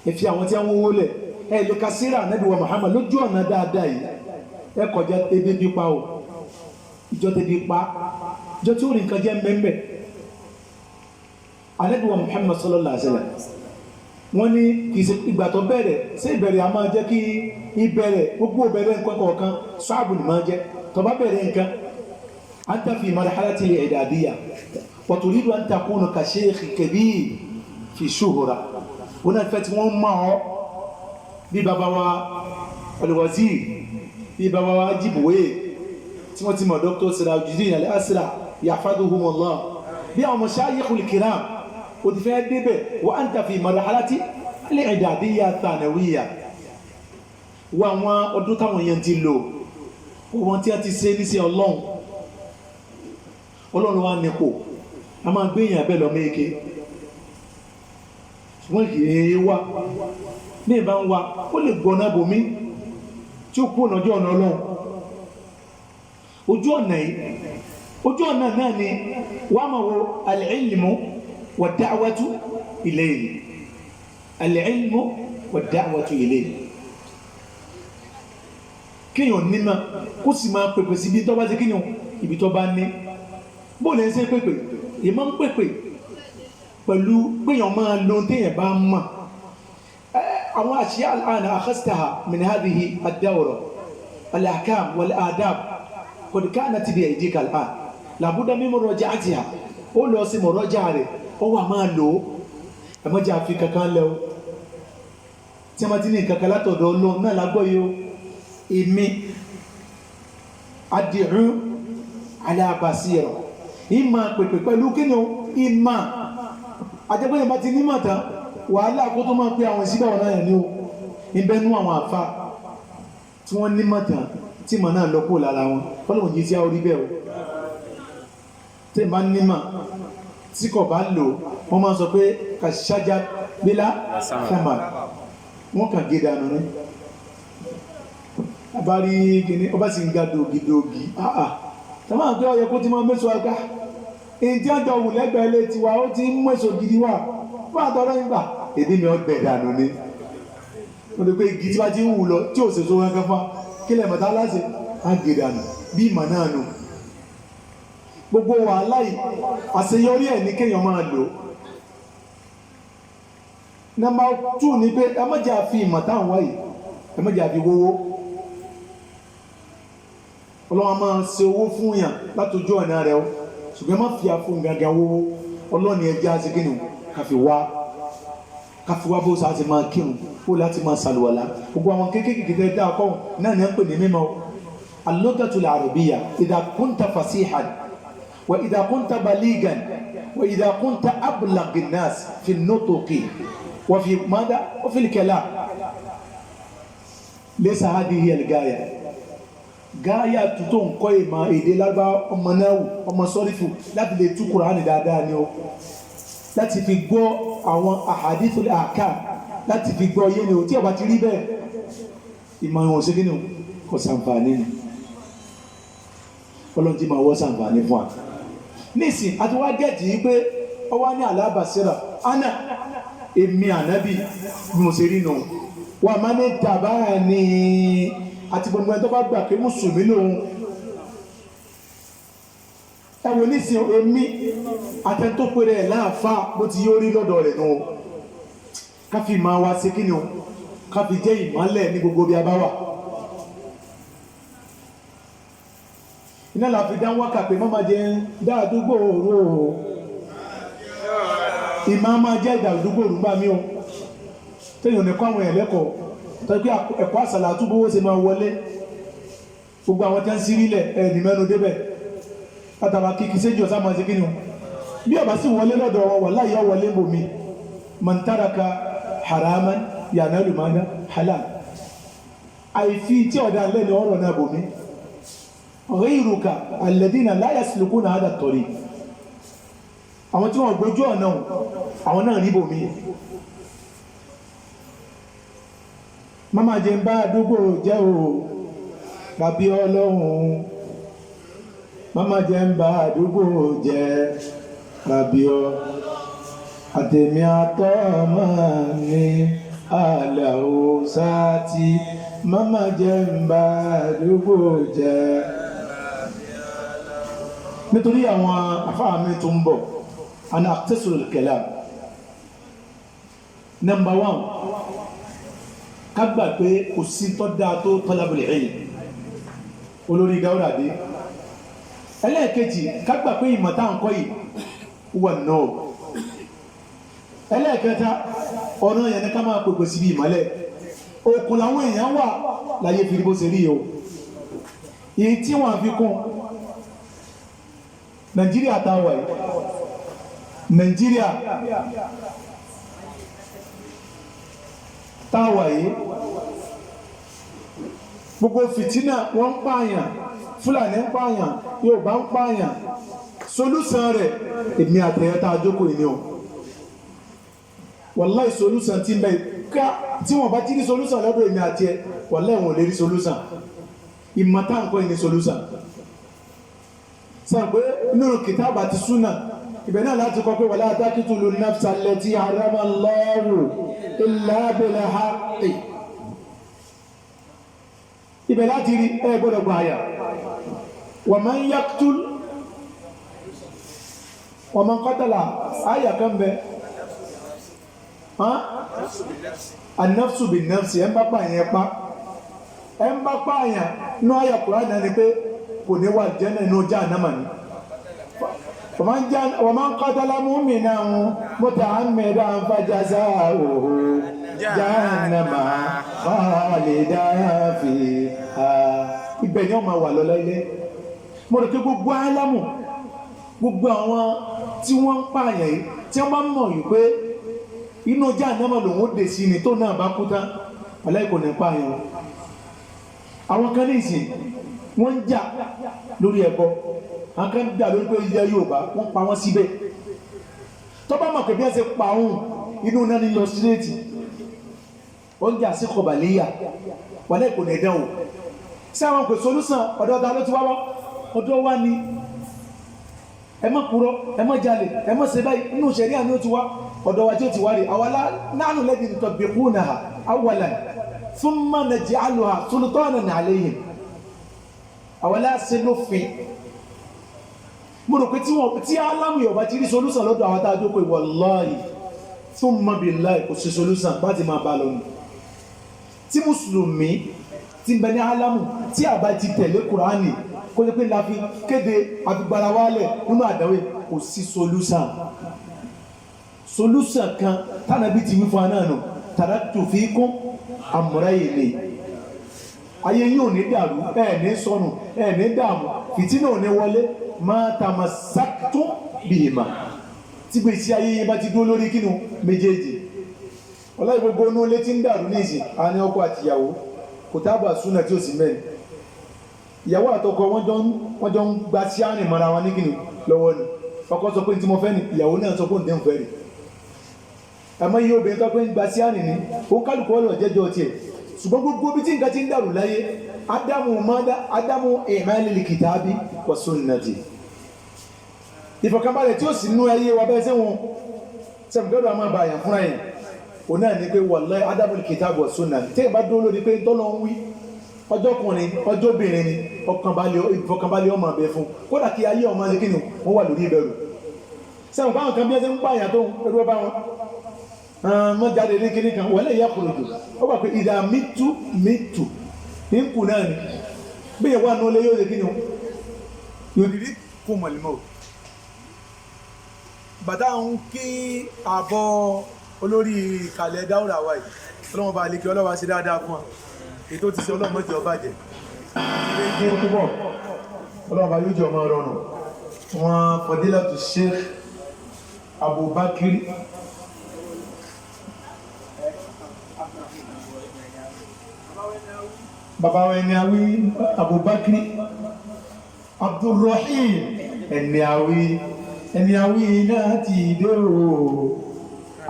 S1: ẹ fi àwọn tí wọ́n wówó lẹ̀ ẹ lè ka síra Ànábì wa Muhammad lójú ọ̀nà dáadáa yìí ẹ kọjá ebi bí pa o ìjọ tẹbi pa ìjọ tí ó rí nǹkan jẹ́ mbẹ́mbẹ́ Ànábì wa Muhammad sallallahu alaihi wasallam wọ́n ní kì í ṣe ìgbà tó bẹ̀rẹ̀ ṣé ìbẹ̀rẹ̀ a máa jẹ́ kí ìbẹ̀rẹ̀ gbogbo ìbẹ̀rẹ̀ nǹkan kọ̀ọ̀kan ṣáàbù ni máa jẹ́ tó bá bẹ̀rẹ̀ nǹkan anta fi marhalati al-i'dadiyya wa turidu an takuna ka shaykh kabir fi shuhra wọ́n náà fẹ́ tí wọ́n mọ̀ ọ́ bí bàbá wa al-wazir bí bàbá wa Ajiboye tí wọ́n ti mọ̀ Dr. Sirajuddin Al-Asra yahfaduhumullah bí àwọn mashayikhul kiram o ti fẹ́ débẹ̀ wa anta fi marhalati al-i'dadiyya thanawiyya wa àwọn ọdún táwọn yẹn ti lò wọ́n tí a ti ṣe níṣẹ́ Ọlọ́run wa nípò a máa gbé èèyàn bẹ́ẹ̀ lọ méèké wọ́n kì í wá ní ìbá ń wá ó lè gbọ́nà bòmí tí ó kú ọ̀nàjọ́ ọ̀nà Ọlọ́run ojú ọ̀nà náà ni wà máa wo al-ilmu wa da'watu ilayhi al-ilmu wa da'watu ilayhi kíyàn nímọ̀ kó sì máa pèpè sí ibi tó bá ti kíyàn ibi tó bá ní bóòlù ẹ̀ ń ṣe pèpè ìmọ̀ ń pèpè pẹ̀lú péyàn máa lo téèyàn bá mọ̀ àwọn àṣìyà al'ana akhadtaha min hadhihi ad-dawra al-ahkam wal-adab qad kanat bi aydika al'an labudda min muraja'atiha ó lọ sí muraja'a rẹ̀ ó wà máa lò ó ẹ̀mọ́jà fi kankan lẹ́ o tí a máa ti ní kankan látọ̀dọ̀ Ọlọ́run náà lágbọ́ yìí o èmi ad'u ala basira ìmọ̀ pèpè pẹ̀lú kí ni o ìmọ̀ àjẹ́gbẹ́ ìbá ti nímọ̀ tán wàhálà kó tó máa pé àwọn ìsíbà ọ̀nà ẹ̀ ní o ìbẹ́nú àwọn àfá tí wọ́n nímọ̀ tán tí mọ̀ náà lọ́pọ̀ lára wọn fọ́lọ̀wọ̀n yìí tí a orí bẹ́ẹ̀ o tí ìbá nímọ̀ tí kò bá lò wọ́n máa sọ pé kàṣájá bílá fẹ́mà wọ́n kàn gé dànù ní abárí gini ọba sì ń ga dògidògi tàbí àwọn pé ọyẹ kó ti máa mẹ́sọ agbá èyí tí a jọ wù lẹ́gbẹ̀ẹ́ ilé tiwa ó ti ń mẹ́sọ gidi wà fún àtọ́rọ ìgbà èdè mi ọgbẹ̀ dànù ni ó lè pé igi tí wá ti ń wù lọ tí ò sì so wọn kẹfà kí lẹ mọ̀tá láti á gé dànù bí ìmọ̀ náà nù gbogbo wàhálà yìí àṣeyọrí ẹ̀ ní kéèyàn máa lò nọ́mbà 2 ni pé ẹ má jẹ́ àfi ìmọ̀ táwọn wáyìí ẹ má jẹ́ àfi wówó Ọlọ́run máa ṣe owó fún yàn látojú ọ̀nà rẹ̀ o ṣùgbọ́n má fi àfún gangan owó Ọlọ́run ẹja ṣe kí ni káfí wá bó sáà ti máa kírun bó láti máa ṣàlùwàlá gbogbo àwọn kéékèèké tẹ́ dá akọ́ náà ní ẹ̀ ń pè ní mímọ́ al-lughatul arabiyya idha kunta fasihan wa idha kunta baligan wa idha kunta ablagha an-nas fi an-nutqi wa fi madha wa fi al-kalam laysa hadhihi al-ghaya gáyà tuntun nǹkan ìmọ̀ èdè lágbà ọmọ náà ọmọ sọ́rífù láti lè tú Kùránì dáadáa ni ó láti fi gbọ́ àwọn ahadithul ahkam láti fi gbọ́ yé ni ó tí ọba ti rí bẹ́ẹ̀ ìmọ̀ ìwọ̀n sí gínú kò sàǹfààní ni ọlọ́njí máa wọ́ sàǹfààní fún wa nísìn àti wá gẹ̀ẹ́jì yí pé ọwá ní alábàṣírà ánà èmi ànábì bí mo ṣe rí nù wà má ní tàbáà ní àti gbogbo ẹni tó bá gbà pé mùsùlùmí lòun ẹwọ nísìn èmi àtẹntópé rẹ̀ láàfá bó ti yóò rí lọ́dọ̀ rẹ̀ náà káfí máa wá sí kíni o káfí jẹ́ ìmọ́lẹ̀ ní gbogbo bí a bá wà iná láfi dá wákà pé má máa jẹ dáadúgbò òru ìmá máa jẹ́ ìdàdúgbò òru gbá mí o tẹ́yìn ò ní kọ́ àwọn ẹ̀lẹ́kọ̀ọ́ tọ́jú ẹ̀kọ́ àsàlà àtúbówó ṣe máa wọlé gbogbo àwọn tí a ń sí rílẹ̀ ẹni mẹ́nu débẹ̀ látara kíkí séjì ọ̀sá máa ṣe kí ni o bí ọba sì wọlé lọ́dọ̀ wọn wà láyé wọlé bòmí man taraka haraman yanalu mana halal àìfi tí ọ̀dá lẹ́ni ọ̀rọ̀ náà bòmí ghayruka alladhina la yaslukuna hadha at-tariq àwọn tí wọ́n gbójú ọ̀nà àwọn náà rí bòmí mama jẹ́ ń bá àdúgbò jẹ́ o bàbí ọlọ́run mama jẹ́ ń bá àdúgbò jẹ́ bàbí ọ àtẹ̀mí àtọ́mọ́ ní àlàó sáàtì mama jẹ́ ń bá àdúgbò jẹ́ nítorí àwọn afáàmì tó ń bọ̀ ana akhtasar al-kalam. Number 1 ká gbà pé kò sí tó dáa tó talabul ilm olórí Dáúdà dé ẹlẹ́ẹ̀kejì ká gbà pé ìmọ̀ tá à ń kọ́ yìí wà náà ẹlẹ́ẹ̀kẹta ọ̀nà yẹn ni ká máa pèpè síbi ìmọ̀lẹ̀ òkun làwọn èèyàn wà láyé fi bó ṣe rí o èyí tí wọ́n fi kún Nàìjíríà táwà yìí Nàìjíríà táwà yìí gbogbo fìtínà wọ́n ń pààyàn Fúlàní ń pààyàn Yorùbá ń pààyàn solúsàn rẹ̀ èmi àtẹ̀yẹta àjókò ìní o wàláì solúsàn tí ń bẹ ká tí wọ́n bá ti rí solúsàn lọ́dọ̀ èmi àti ẹ wàláì wọn ò lè rí solúsàn ìmọ̀tàǹkọ́ ìní solúsàn sàn pé nínú kìtàbà ti súnà ibẹ̀ náà láti kọ́ pé wala taqtulu an-nafsa allati harrama Allahu illa bil haqqi ibẹ̀ láti rí ẹ gbọ́dọ̀ gba àyà wa man yaqtul wa man qatala àyà kan bẹ an-nafsu bin-nafsi ẹ̀ ń bá pààyàn pa ẹ̀ ń bá pààyàn ní àyà Kùránì náà ni pé kò ní wà jẹ́nà inú Jahannama ni ومن قتل مؤمنا متعمدا فجزاؤه جهنم خالدا فيها ibẹ̀ ni ó máa wà lọ láyé mo rò pé gbogbo alámù gbogbo àwọn tí wọ́n ń pààyàn yìí tí wọ́n bá mọ̀ yìí pé inú Jahannama lòun ó dé sí ni tó náà bá kú tán aláìkò ní pààyàn àwọn kan ní ìsìn wọ́n ń jà lórí ẹbọ àwọn kan ń jà lórí pé ilẹ̀ Yorùbá wọ́n pa wọ́n síbẹ̀ tó bá mọ̀ pé bí wọ́n ṣe pa òun inú náà ní lọ síréètì wọ́n ń jà sí kọ̀bàléyà wọ́n lẹ́kọ̀ọ́ ní ẹ̀dánwò sí àwọn kò solúsàn ọ̀dọ̀ ọ̀dọ̀ ló ti wá ọ̀dọ̀ wa ni ẹ má purọ́ ẹ má jalè ẹ má ṣe báyìí inú ìṣẹ̀rí àní ó ti wá ọ̀dọ̀ wa tí ó ti wá rè àwọlá nahnu alladhina nutabbiqunaha awwalan thumma naj'aluha sultanan 'alayhim àwọn aláṣẹ lófin mo rò pé tí alámù Yorùbá ti rí solúsàn lọ́dọ̀ àwọn tá a jókòó wallahi thumma billahi kò sí solúsàn bá ti máa bá lọ nù tí mùsùlùmí ti bẹ ní alámù tí àbá ti tẹ̀lé Kùránì kó jẹ́ pé la fi kéde àfigbára wálẹ̀ nínú àdáwé kò sí solúsàn kan tánàbí ti wí fún anáà nù taraktu fikum amrayni ayé yóò ní dàrú ẹ̀ ní sọnù ẹ̀ ní dààmú fìtínà ò ní wọlé máa tamassaktum bihima tí gbèsè ayé yẹn bá ti dúró lórí kínú méjèèjì ọláì gbogbo onú ilé tí ń dàrú ní ìsìn àní ọkọ àtìyàwó kò tábà súnà tí ó sì mẹ́rin ìyàwó àtọkọ wọ́n jọ ń gba sí àrìn mọ́ra wọn ní kínú lọ́wọ́ ni ọkọ sọ pé tí mo fẹ́ ni ìyàwó náà sọ pé òǹdẹ́ ń fẹ́ rè àmọ́ iye obìnrin tó pé ń gba sí àrìn ní òun kálukú ọlọ́ jẹ́jọ́ tiẹ̀ ṣùgbọ́n gbogbo bí tí nǹkan ti ń dàrú láyé ádámù ìmálìlì kìtàbí wa sunnati ìfọ̀kànbalẹ̀ tí ó sì nú ayé wa bẹ́ẹ̀ sẹ́wọ̀n sẹ́mùgọ́dọ̀ àmọ́ bá àyàn fúnra yẹn òun náà ní pé wallahi ádámù kìtàbí wa sunnati tí ìbá dúró lórí pé tọ́lọ́ ń wí ọjọ́kùnrin ọjọ́bìnrin ni ìfọ̀kànbalẹ̀ ọmọ abẹ fún kódà kí ayé ọmọ ẹni kínú wọ́n wà lórí ìbẹ̀rù sẹ́wọ̀n báwọn kan bí ẹ ti ń pààyàn tó ẹrú bá wọn mọ́ jáde ní kíní kan wọlé ìyá kòròdò ó gbà pé ìdá mítú ní kù náà ni bí ìyẹ̀wò àná olè yóò lè kíní yóò dìrí kó mọ̀lẹ́mọ́ bàtà ń kí àbọ̀ olórí ìkàlẹ̀ Dáúdà wáyé ọlọ́wọ́n bá lè kí ọlọ́wà sí dáadáa fún wa ètò ti ṣe ọlọ́mọ jẹ́ ọba jẹ́ ọlọ́wọ́n bá yóò jẹ́ ọmọ rọrùn wọn Fadilatu Sheikh Abubakar bàbá wa ẹni awí Abubakar Abdulrahim ẹni àwí náà ti dé o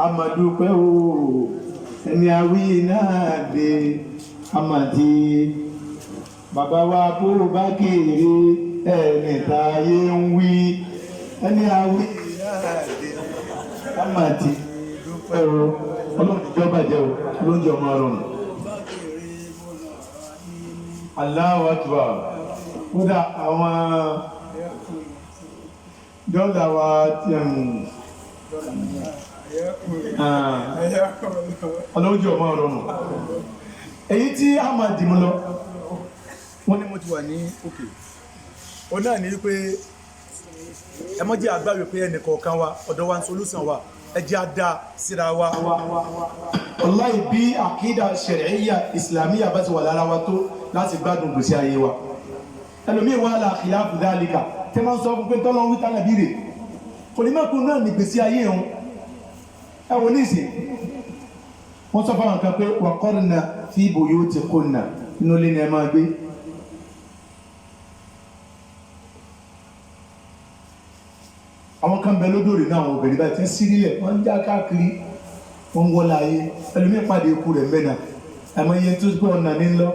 S1: amadupẹ́ o ẹni àwí náà dé amadi bàbá wa bó bá kéré ẹni táyé ń wí ẹni àwí náà dé amadi dúpẹ́ o ọlọ́run ìjọba jẹ́ o lóúnjẹ ọmọ ọrùn Allahu Akbar kódà àwọn dọ́là wa ọlọ́jọ́ ọmọ ọ̀rọ̀ nù èyí tí a máa dìmú lọ wọ́n ní mo ti wà ní òkè o náà ní wípé ẹ má jẹ́ àgbà wípé ẹnìkọ̀ọ̀kan wa ọ̀dọ̀ wa ń solúsàn wa ẹ jẹ́ àdá síra wa wallahi bí àkídà ṣẹ̀ríyà ìsìlámíyà bá ti wà lára wa tó láti gbádùn gbèsè ayé wa ẹlòmí wà lá khilafu dhalika tẹ́ máa ń sọ fún pé tọ́lọ́ wí tánà bí rè kò ní mẹ́kùn náà ní gbèsè ayé ẹ̀hún ẹwọ ní ìsìn wọ́n sọ fáwọn kan pé wa qarna fi buyutikunna inú ilé ni ẹ máa gbé àwọn kan bẹ lódòrè náà àwọn obìnrin báyìí tí ń sírílẹ̀ wọ́n ń já káàkiri wọ́n ń wọ́lá ayé ẹlòmí pàdé ikú rẹ̀ mẹ́nà àmọ́ iye tó gbọ́ ọ̀nà ní lọ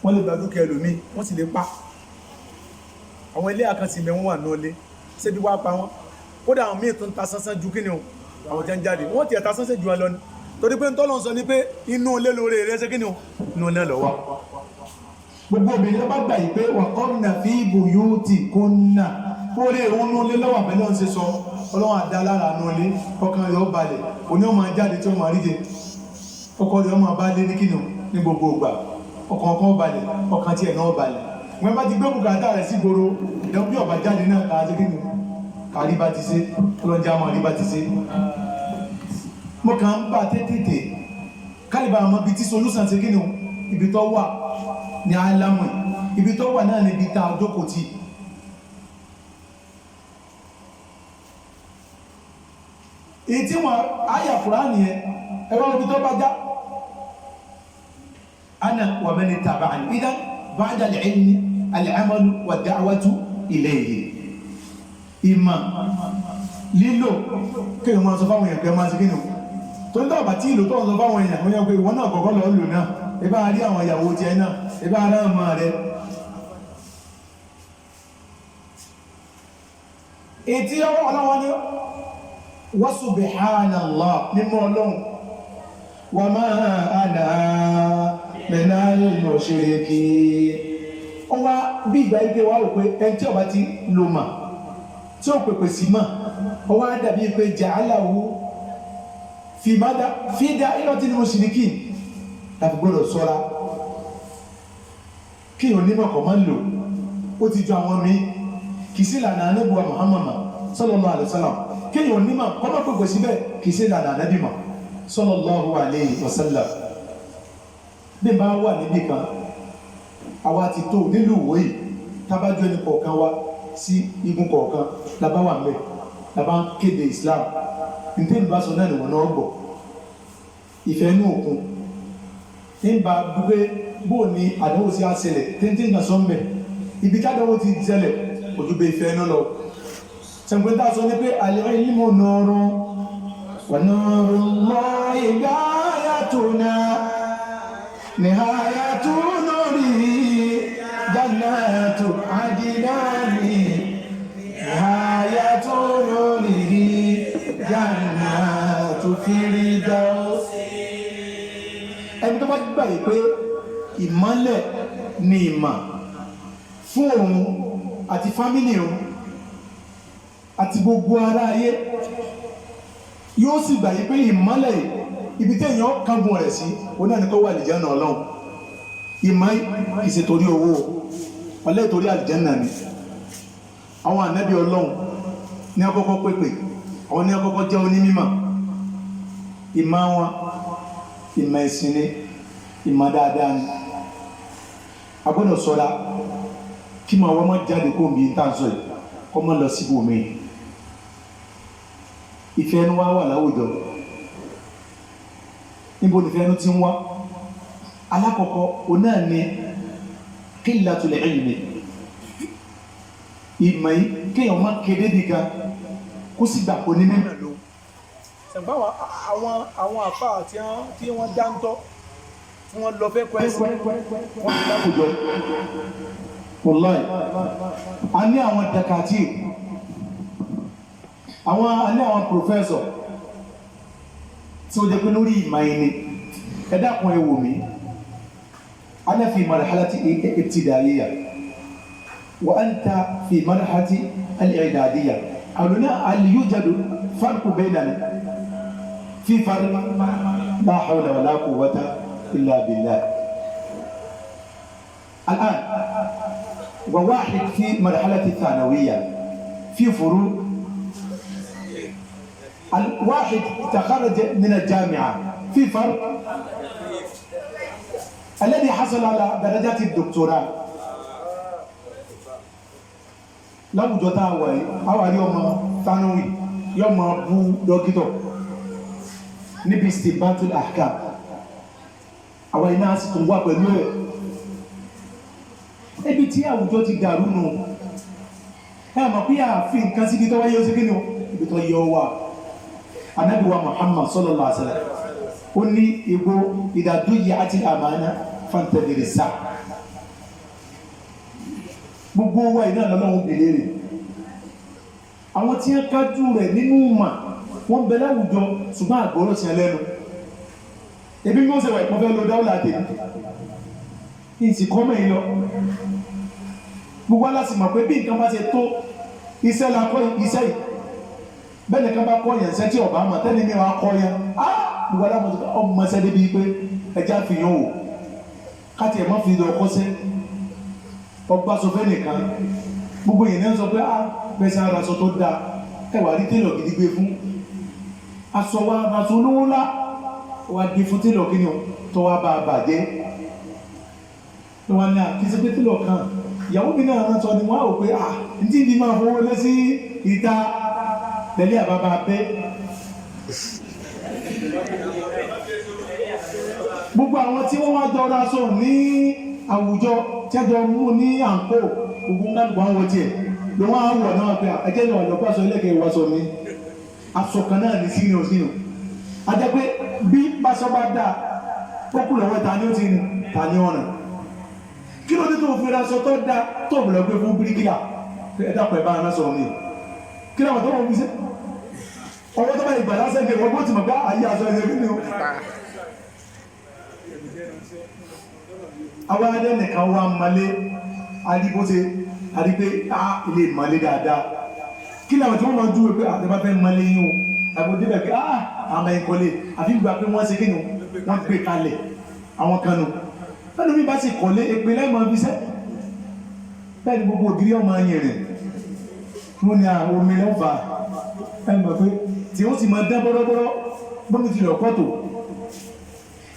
S1: wọ́n lè gbàdúkẹ ẹlòmí wọ́n sì lè pa àwọn ilé àkànsì mẹ́wọ́n wà náà lé ṣébi wá pa wọ́n kódà àwọn míì tó ń ta sánsán ju kí ni o àwọn jẹ́ ń jáde wọ́n ti ẹ̀ta sánsán ju wọn lọ ni torí pé ń tọ́lọ̀ sọ ní pé inú ilé lóore rẹ̀ ṣe kí ni o inú ilé lọ wá gbogbo obìnrin bá gbà yìí pé wa qarna fi buyutikunna orí òun ní ilé lọ́wọ́ àbẹ́lẹ́ ń ṣe sọ ọlọ́wọ́n àdá lára ní ilé ọkàn rẹ̀ ó balẹ̀ òní ọmọ jáde tí ó máa ríje ọkọ rẹ̀ ọmọ bá lé ní kí ní gbogbo ìgbà ọkàn ọkàn balẹ̀ ọkàn tí ẹ̀ náà balẹ̀ wọ́n bá ti gbé bùkátà rẹ̀ sí gbòòrò ìdán bí ọba jáde náà káàdé kí ni kárí bá ti ṣe ọlọ́jà máa rí bá ti ṣe mo kàn ń bá tètè kálíbà àmọ́ ibi tí solúsàn ṣe kí ni ibi tó wà ní alámù ibi tó wà náà níbi tá a jókòó tì èyí tí wọ́n áyà Kùránì yẹn ẹ̀rọ ibi tó bá já ana wa man ittaba'ani idan ba'da al-'ilmi al-'amalu wad-da'watu ilayhi ìmọ̀ lílò kí o máa sọ fáwọn èèyàn pé máa sí kí ni o tó ń tàbà tí ìlò tó ń sọ fáwọn èèyàn wọ́n yá pé ìwọ́n náà kọ̀kọ́ lọ lò náà ibá rí àwọn ìyàwó ti ẹ náà ibá rá ọmọ rẹ ètí ọlọ́wọ́ ni wa subhanallah mímọ́ ọlọ́run wa ma ana minal mushrikin wọ́n wá bí ìgbà ike wá rò pé ẹni tí ọba ti lò mà tí ó pèpè sí mà ó wá dàbí pé ja'alahu fi da'iratil mushrikin láti gbọ́dọ̀ sọ́ra kí onímọ̀ kọ̀ máa ń lò ó ti jọ àwọn mi kì í sí ìlànà anábùwà Muhammad sallallahu alaihi wasallam kí onímọ̀ kọ́ máa pèpè síbẹ̀ kì í sí ìlànà anábìmọ̀ sallallahu alaihi wasallam bí bá wà níbì kan àwa ti tó nílùú wòye tábájú ẹni kọ̀ọ̀kan wá sí igun kọ̀ọ̀kan labá wà mẹ́ labá ń kéde Islam nítorí ìbá sọ náà nìwọ̀n náà gbọ̀ ìfẹ́ inú òkun nígbà gbogbo bóò ní àdánwò sí àṣẹlẹ̀ téńté ìgbà sọ mẹ́ ibi tádánwò ti ṣẹlẹ̀ ojúbẹ ìfẹ́ inú lọ sẹ̀gbẹ́ntà sọ ní pé al-ilmu nurun wa nurullahi ghayatuna nihayatu nurihi jannatu adnani nihayatu nurihi jannatu firdaus ẹni tó bá gbà yìí pé ìmọ́lẹ̀ ni ìmọ̀ fún òun àti fámílì òun àti gbogbo ará ayé yóò sì gbà yìí pé ìmọ́lẹ̀ ibi tí èèyàn kángun rẹ̀ sí oní ẹnikọ́ wà àlìjánà ọlọ́run ìmọ̀ ìṣe torí owó ọlẹ́ torí àlìjánà ni àwọn ànábì ọlọ́run ní àkọ́kọ́ pépè àwọn ní àkọ́kọ́ jẹ́ onímímọ̀ ìmọ̀ wọn ìmọ̀ ìsìn ni ìmọ̀ dáadáa ni a gbọ́dọ̀ ṣọ́ra kí ma wọ́n mọ́ jáde kó mi tàǹsọ̀ yìí kọ́ mọ́ lọ síbò mi ìfẹ́ ẹnu wá wà láwùjọ níbo nìfẹ́ ẹnu ti ń wá alákọ̀ọ́kọ́ o náà ni qillatul ilmi ìmọ̀ yìí kéèyàn má kéde nìkan kó sì gbà kó ní mímọ̀ lò.
S3: ṣùgbọ́n àwọn àfáà tí wọ́n dáńtọ́ tí wọ́n lọ fẹ́ kọ́ ẹ̀sìn
S1: wọ́n ti láwùjọ. Wallahi a ní àwọn dàkàtì a ní àwọn pòfẹ́sọ̀ tí ó jẹ́ pé lórí ìmọ̀ yìí ni ẹ dákun ẹ wò mí. أنا في مرحلة ابتدائية وأنت في مرحلة الإعدادية. هنا هل يوجد فرق بيننا؟ في فرق؟ لا حول ولا قوة إلا بالله. الآن وواحد في مرحلة الثانوية في فروق. الواحد تخرج من الجامعة في فرق. الذي حصل على درجات الدكتوراه láwùjọ tá a wà yìí àwọn àrí ọmọ tánúwì yóò máa bú dókítọ̀ níbi istibatul ahkam àwọn iná sì tún wà pẹ̀lú ẹ̀. Ebi tí àwùjọ ti dàrú nù ẹ mọ̀ pé ààfin nǹkan síbi tó wáyé ó sí kí ni ibi tó yẹ ọ wà. Ànábì wa Muhammad sallallahu alaihi wasallam ó ní igbó ìdádúyẹ àti àmàna fantadiri sá. Gbogbo wa iná lọ́lọ́run bèèrè rẹ̀. Àwọn tí wọ́n kájú rẹ̀ nínú mà wọ́n bẹ láwùjọ ṣùgbọ́n àgbọ̀rọ̀ sí ẹlẹ́nu. Ebi mọ́ sẹ̀wà ìpọ́fẹ́ lọ dáwọ́lá tèmi. Ìsì kọ́mọ̀ yìí lọ. Gbogbo aláṣì mọ̀ pé bí nǹkan bá ṣe tó iṣẹ́ la kọ́ iṣẹ́ yìí. Bẹ́ẹ̀ nìkan bá kọ́ yẹn ṣẹ́ tí ọ̀bá mà tẹ́lẹ̀ mi wàá kọ́ yẹn. Gbogbo aláṣì ọmọ ṣẹ́ débi pé ẹja fi yàn wò. Káti ẹ̀ mọ́ fi lọ kọ́ṣẹ́. Ọgbà sọ fẹ́ nìkan. Gbogbo yẹn náà sọ pé pẹ̀sẹ̀ ara sọ tó dáa. Ẹwà rí télọ̀ gidi gbé fún. Aṣọ wa aṣọ olówó lá. Wà gbé fún télọ̀ kí ni tó wá bá a bàjẹ́. Wọ́n ní àkíyèsí pé télọ̀ kan. Ìyàwó mi náà rántọ́ ni wọ́n á wò pé ǹtí ìdí máa fowó lé sí ìta tẹ̀lé àbábá bẹ́. Gbogbo àwọn tí wọ́n wá jọ ra sọ ní àwùjọ tí a jọ mú ní àǹkó ogun kálùkù àwọn tí ẹ̀ ló wọ́n á wọ̀ náà pé ẹjẹ́ lọ lọ́pọ̀ aṣọ ilẹ̀kẹ̀ ìwàsọ mi aṣọ kan náà ní sínú a jẹ́ pé bí báṣọ bá dáa pọ́kù lọ́wọ́ ta ní ó ti rìn ta ní ọ̀nà kí ló dé tó fi ra aṣọ tó dáa tó bùrọ̀ pé fún bíríkìlà ẹ̀dá pẹ̀ bá aná sọ̀rọ̀ mi kí làwọn tó wọ́n fi ṣe ọwọ́ tó bá ìgbà lásẹ̀ kí wọ́n ti mọ̀ pé ayé aṣọ ẹ̀ṣẹ̀ kí àwọn adé nìkan wá malé adìbóse adìpé ilé malé dáadáa kí làwọn tí wọ́n máa dúró pé àtẹ́bá fẹ́ malé yín o àbòdé bẹ̀ pé àmà ìkọlé àfi gbà pé wọ́n ṣe kí ni wọ́n gbé kalẹ̀ àwọn kanu lẹ́nu bí bá sì kọ̀lé èpè lẹ́mọ̀ bí sẹ́ bẹ́ẹ̀ ni gbogbo ògiri ọmọ yẹn rẹ̀ wọ́n ní omi lọ́fà ẹgbẹ̀ pé tí ó sì máa dán bọ́rọ́bọ́rọ́ bọ́mí ti lọ kọ́tò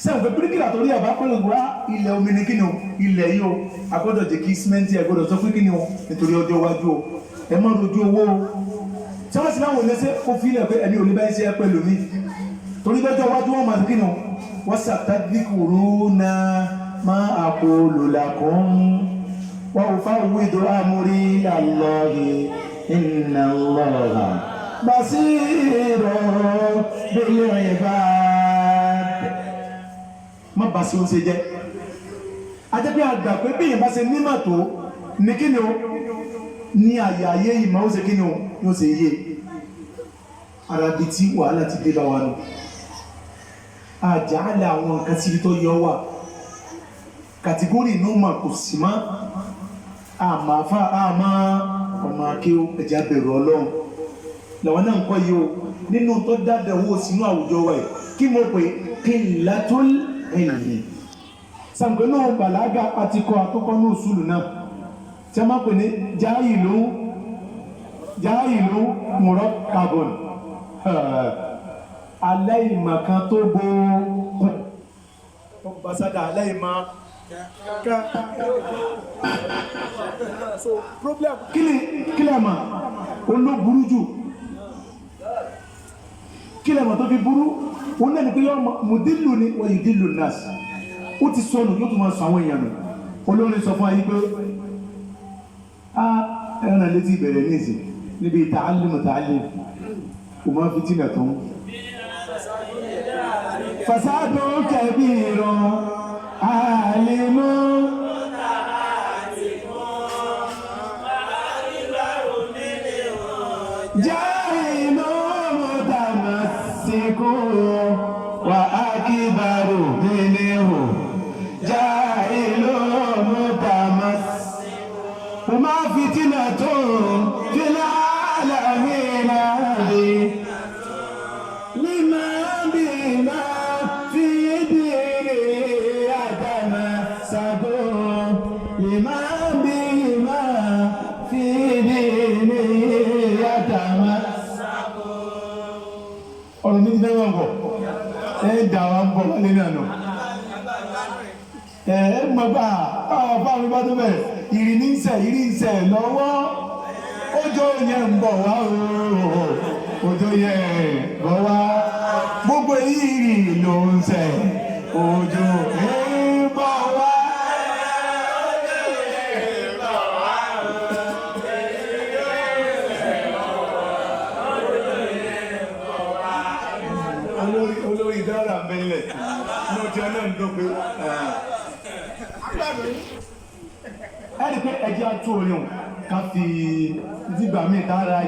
S1: sẹ́wọ̀n pé píríkìlà torí àbá pẹ̀lú wá ilẹ̀ omi ní kíni o ilẹ̀ yìí o agbọ́dọ̀ jẹ́ kí símẹ́ntì agbọ́dọ̀ sọ pé kíni o nítorí ọjọ́ iwájú o ẹ má rojú owó o tí wọ́n sì láwọn olẹ́sẹ̀ kó fi ilẹ̀ pé ẹni ò ní bá ṣe pẹ̀lú mi torí lọ́jọ́ iwájú wọn máa kíni o wọ́n satadhkuruna ma aqulu lakum wa ufawwidu amri ilallahi inna Allaha basirun bil ibad. Má bá sí oúnjẹ jẹ́. A jẹ́ pé àgbà pé bí ìyẹn bá ṣe nímọ̀ tó ní kí ni o ní àyàyé ìmọ̀ ó ṣe kí ni o ní ó ṣe yé. Arabi tí wàhálà ti dé bá wa nù. Àjàálẹ̀ àwọn nǹkan síbi tó yọ wà. Kàtígórì inú mà kò sí mọ́. Àmàfà àmà ọmọ akéwò ẹ̀jẹ̀ abẹ̀rù Ọlọ́run. Làwọn náà ń kọ́ yìí o nínú tó dáadáa owó sínú àwùjọ wa yìí kí mo pè qillatul ilmi. Sàǹgbẹ́ náà bàlágà àti kọ́ àtọ́kọ́ ní òṣùlù náà tí a máa pè ní jáìlú murakkabun aláìmọ̀kan tó gbóòkùn ọgbàsádà aláìmọ̀ ká so problem kílẹ̀ mà olóburú jù kílẹ̀ mà tó fi burú òun náà ni pé yọ mùdílù ni wọ́n yìí dìlù nas ó ti sọnù yóò tún máa sọ àwọn èèyàn nù olórin sọ fún ayé pé ẹran létí ìbẹ̀rẹ̀ ní ìsìn níbi ta'allum kò máa fi tínà tó ń. fasadun kabirun alimun jahilun mutamassikun wa akbaru minhu jahilun mutamassikun wa ma fitnatun fil alamin lima bima fi dini yatamassikun lima bima fi dini ọ̀rọ̀ mi ti fẹ́ wọ́n bọ̀ dà wá ń bọ̀ wálé náà nù mọ̀ bá àwọn bá mi bá tó bẹ̀rẹ̀ ìrì ń sẹ̀ lọ́wọ́ ọjọ́ yẹn ń bọ̀ wá ọjọ́ yẹn bọ̀ wá gbogbo ìrì ló ń sẹ̀ ọjọ́ yẹn bọ̀ wá. olórí dára mẹ́lẹ̀ ní ọjọ́ náà ń dọ́gbé ẹni pé ẹjẹ́ àtú orin ká fi dígbà míì tààrà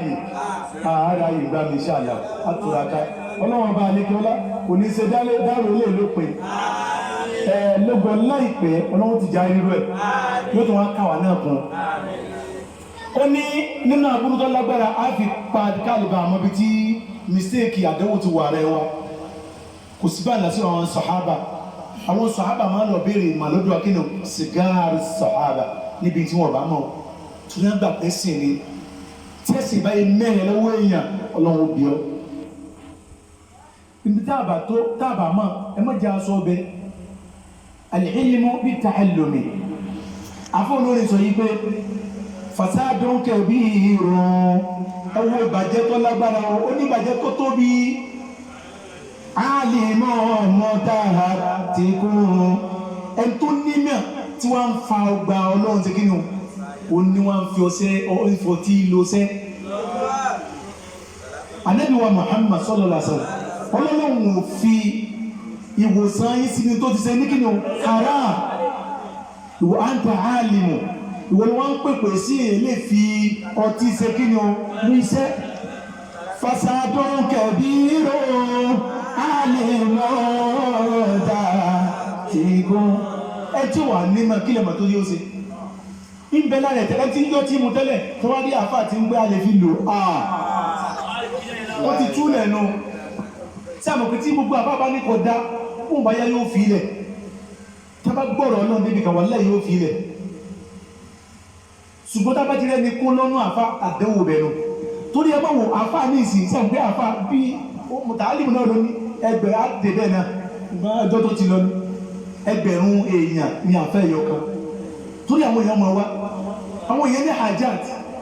S1: yìí gbà mí ṣàlà àtúraká ọlọ́wọ́n bá alékiọlá kò ní ṣe dárò ilé lópin lógbọ́n láìpẹ́ ọlọ́wọ́n ti já irú ẹ̀ yóò tún wá káwà náà kan ó ní nínú àbúrú tó lágbára á fi pa kálíbà àmọ́bí tí mistake àdánwò ti wà rẹ̀ wa kò sí báyìí lásìkò àwọn sọ̀hábà máa ń lọ béèrè màlúdù akínú sìgáàrì sọ̀hábà níbi tí wọ́n bá mọ̀ tó ní àgbà pẹ́sìn ni tẹ́sìn báyìí mẹ́rin lọ́wọ́ èèyàn ọlọ́run bí ọ́ ibi táàbà mọ̀ ẹ má jẹ́ aṣọ ọbẹ̀ al-ilmu bit-ta'allumi àfọ̀nùrin sọ yìí pé fasadun kabirun ẹwọ́ ìbàjẹ́ tó lágbára ó ní ìbàjẹ́ tó tóbi alìmọ̀ mọ́tàrà ti kún ẹn tó nímọ̀ tí wọ́n ń fa ọgbà ọlọ́run ti kínú o ní wọ́n fi ọ̀sẹ́ tí ló sẹ́ Ànábì wa Muhammad sallallahu alaihi wasallam ọlọ́run ò fi ìwòsàn yìí sí ní tó ti sẹ́ ní kínú haram ìwò anta alimu ìwò ni wọ́n ń pèpè sí èlé fi ọtí ṣe kínú ní iṣẹ́ fasadun kabirun alìmọ́ọ̀dá tí gún ẹjọ́ wà nímọ̀ kílẹ̀ mọ̀ tó yóò ṣe ń bẹ lára ẹ̀tẹ̀lẹ́ tí ń yọ́ tí mú tẹ́lẹ̀ tó wá rí àfáà tí ń gbé alẹ́ fi lò ó ti túlẹ̀ nù tí a mọ̀ pé tí gbogbo àfáà bá ní kọ̀ dá fún báyá yóò fi ilẹ̀ tí a bá gbọ́rọ̀ náà débi kan wà lẹ́ yóò fi ilẹ̀ ṣùgbọ́n tá bá ti rẹ́ ni kó lọ́nà àfáà àdẹ́wò bẹ̀rù torí ẹ bá wò àfáà ní ìsìn sẹ́m pé àfáà bí mùtàálìmù náà ló ní ẹgbẹ̀rún àdèbẹ̀ náà ọjọ́ tó ti lọ ní ẹgbẹ̀rún èèyàn ní àfẹ́ ẹ̀yọ kan torí àwọn èèyàn mọ̀ wá àwọn èèyàn ní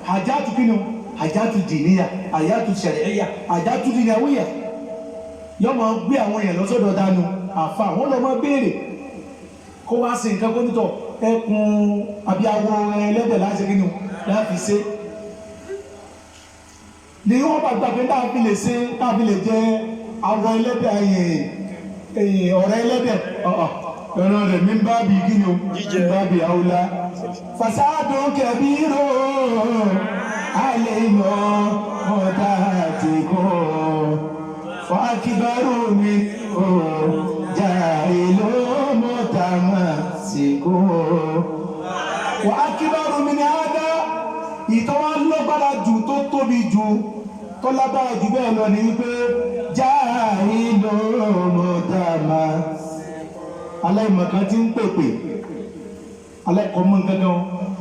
S1: hajjátù kínú hajjátù dìníyà hajjátù ṣẹ̀ríyà hajjátù dìníyàwóyà yọ́ ma gbé àwọn èèyàn lọ́sọ́dọ̀ dánú àfà wọ́n lọ máa béèrè kó wá sí nǹkan gómìtọ̀ ẹkùn àbí awọ ẹlẹ́dẹ̀ láti kínú láti ṣe ni wọ́n bá gbà pé táàbí lè ṣe táàbí lè jẹ́ awọ ẹlẹ́dẹ̀ ọ̀rẹ́ ẹlẹ́dẹ̀ ẹ̀rọ rẹ̀ mi bá bí kí ni o bá bí àwùlá fasadun kabirun alìmọ̀ ọ̀tá àti kọ́ fọ́ akíbárò mi jahilun mutamassikun wọ́n akíbárò mi ní àádá ìtọ́wà lọ́gbàrá jù tó tóbi jù tó lágbára jù bẹ́ẹ̀ lọ ní wípé jahilun mutamassikun aláìmọ̀kan tí ń pèpè aláìkọ̀ọ́mọ́ gẹ́gẹ́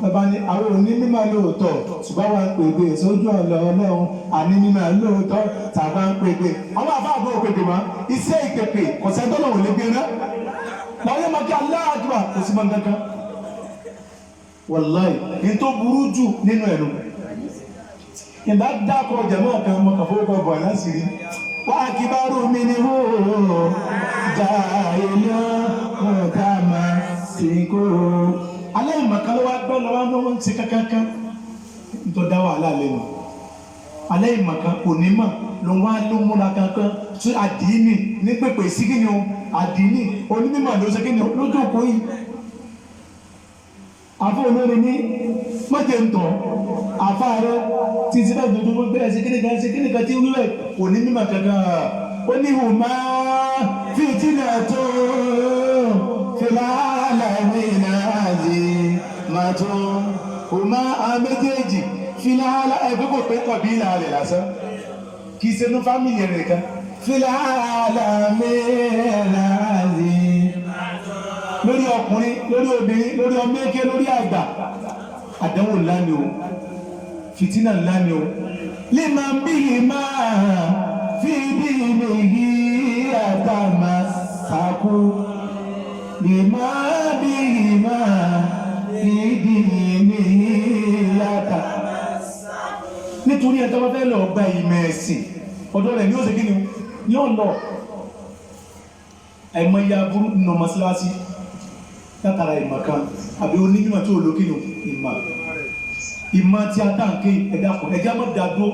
S1: ẹbá ní àwọn onímọ̀ lóòótọ́ ṣùgbọ́n wà ń pèpè sójú ọ̀lọ́ ọlọ́run ànímọ̀ lóòótọ́ tàbá ń pèpè àwọn àfáàbọ̀ òpèpè mọ́ iṣẹ́ ìpèpè kọ̀sẹ́tọ́lọ̀ ò lè gbé rẹ́ láwọn yóò máa kí aláàdúrà kò sí mọ́ gẹ́gẹ́ wàláì ní tó burú jù nínú ẹ̀rù ìbá dákọ̀ jẹ̀mọ́ kan mọ́ kàfọ́kọ̀ bọ̀ láti rí wá kí bá rú mi ní hó jahilun mutamassikun aláìmọ̀kan ló wá gbọ́ lọ́wọ́ mọ́ ti kankan nítorí dá wàhálà lẹ́nu alẹ́ ìmọ̀kan onímọ̀ ló wá ló múra kankan tí àdínì ní pèpè sí kí ni o àdínì onímọ̀ ló ṣe kí ni o lójú òkú yìí àfọ olórin ní mọ́tẹ̀ ń tọ̀ àfa rẹ títí bá dúdú gbé ẹsẹ̀ kíni kan tí wíwẹ̀ kò ní mímọ̀ kankan ó ní hùmá fìtínà tó fìlàlà mìíràn máa tó hùmá àméjèèjì fìlàlà ẹgbẹ́ kò pé kọ̀ bí ìlà rẹ̀ lásán kì í ṣe ní fámìlì rẹ̀ kan fìlàlà mìíràn lórí ọkùnrin lórí obìnrin lórí ọmọ eke lórí àgbà àdánwò ńlá ni o fìtínà ńlá ni o lè máa bí i máa fi bí i méjì àtàmà sàkó lè máa bí i máa fi bí i méjì àtàmà sàkó. nítorí ẹ̀tọ́ bá fẹ́ lọ gba ìmọ̀ ẹ̀sìn ọ̀dọ̀ rẹ̀ ní ó ṣe kí ni ní ọ̀nà ẹ̀mọ ìyá burú nínú mọ́sálásí látara ìmọ̀ kan àbí onímọ̀ tí ó lókínú ìmọ̀ tí a tàn ké ẹ̀dàkùn ẹjá mọ́ dàdó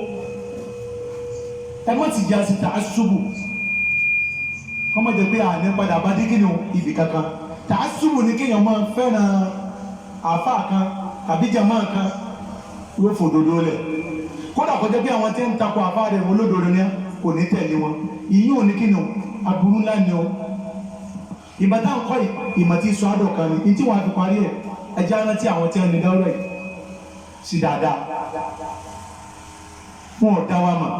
S1: ẹmọ́ ti jẹ́ àsìta aṣùbù ọmọ jẹ́ pé àní padà bá dé kínú ibì kankan tààṣùbù ní kíyàn mọ́ fẹ́ràn àfá kan àbí jàmáà kan ló fòdòdó lẹ̀ kódà kó jẹ́ pé àwọn tí ń takò àfá rẹ̀ olódòdó ní kò ní tẹ̀lé wọn ìyí ò ní kínú aburú ńlá ni ó ìbátá ń kọ́ ìmọ̀ tí sọ àdọ̀ kan ní tí wọ́n á fi parí ẹ̀ ẹjá rántí àwọn tí wọ́n ní dáwọ́ ẹ̀ sí dáadáa wọn ò dá wa mọ̀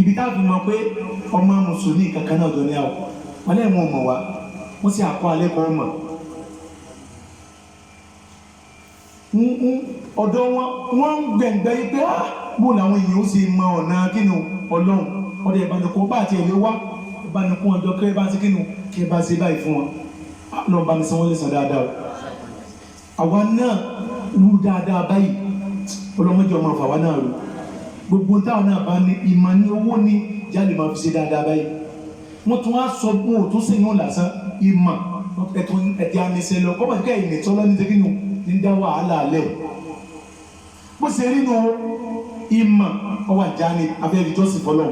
S1: ibi tá a fi mọ̀ pé ọmọ mùsùlùmí kankan náà tó ní àwọ̀ wọn lẹ́yìn wọn mọ̀ wá wọ́n sì àkọ́ alẹ́ kan mọ̀ ọ̀dọ̀ wọn ń gbẹ̀ngbẹ́ yìí pé bó làwọn èèyàn ó ṣe mọ ọ̀nà kínú ọlọ́run ọdẹ ìbánikọ́ bá àti ẹ̀lẹ́ wá ìbánikọ́ ọjọ́ kẹ́ bá sí kínú kí bá ṣe báyìí fún wọn lọ bá mi sanwó lẹ́sàn dáadáa àwa náà rú dáadáa báyìí ọlọ́mọdé ọmọ àfàwà náà rú gbogbo táwọn náà bá ní ìmọ̀ ní owó ní jáde máa fi ṣe dáadáa báyìí wọ́n tún wá sọ fún òtún sí ìyún lásán ìmọ̀ ẹ̀tì àmìṣẹ́ lọ kọ́mọ̀ kẹ́ ìmì tọ́lọ́ ní tẹ́kínú ní dá wàhálà alẹ́ bó ṣe rí nu ìmọ̀ ọwà jáde afẹ́rí jọ́sìn fọlọ́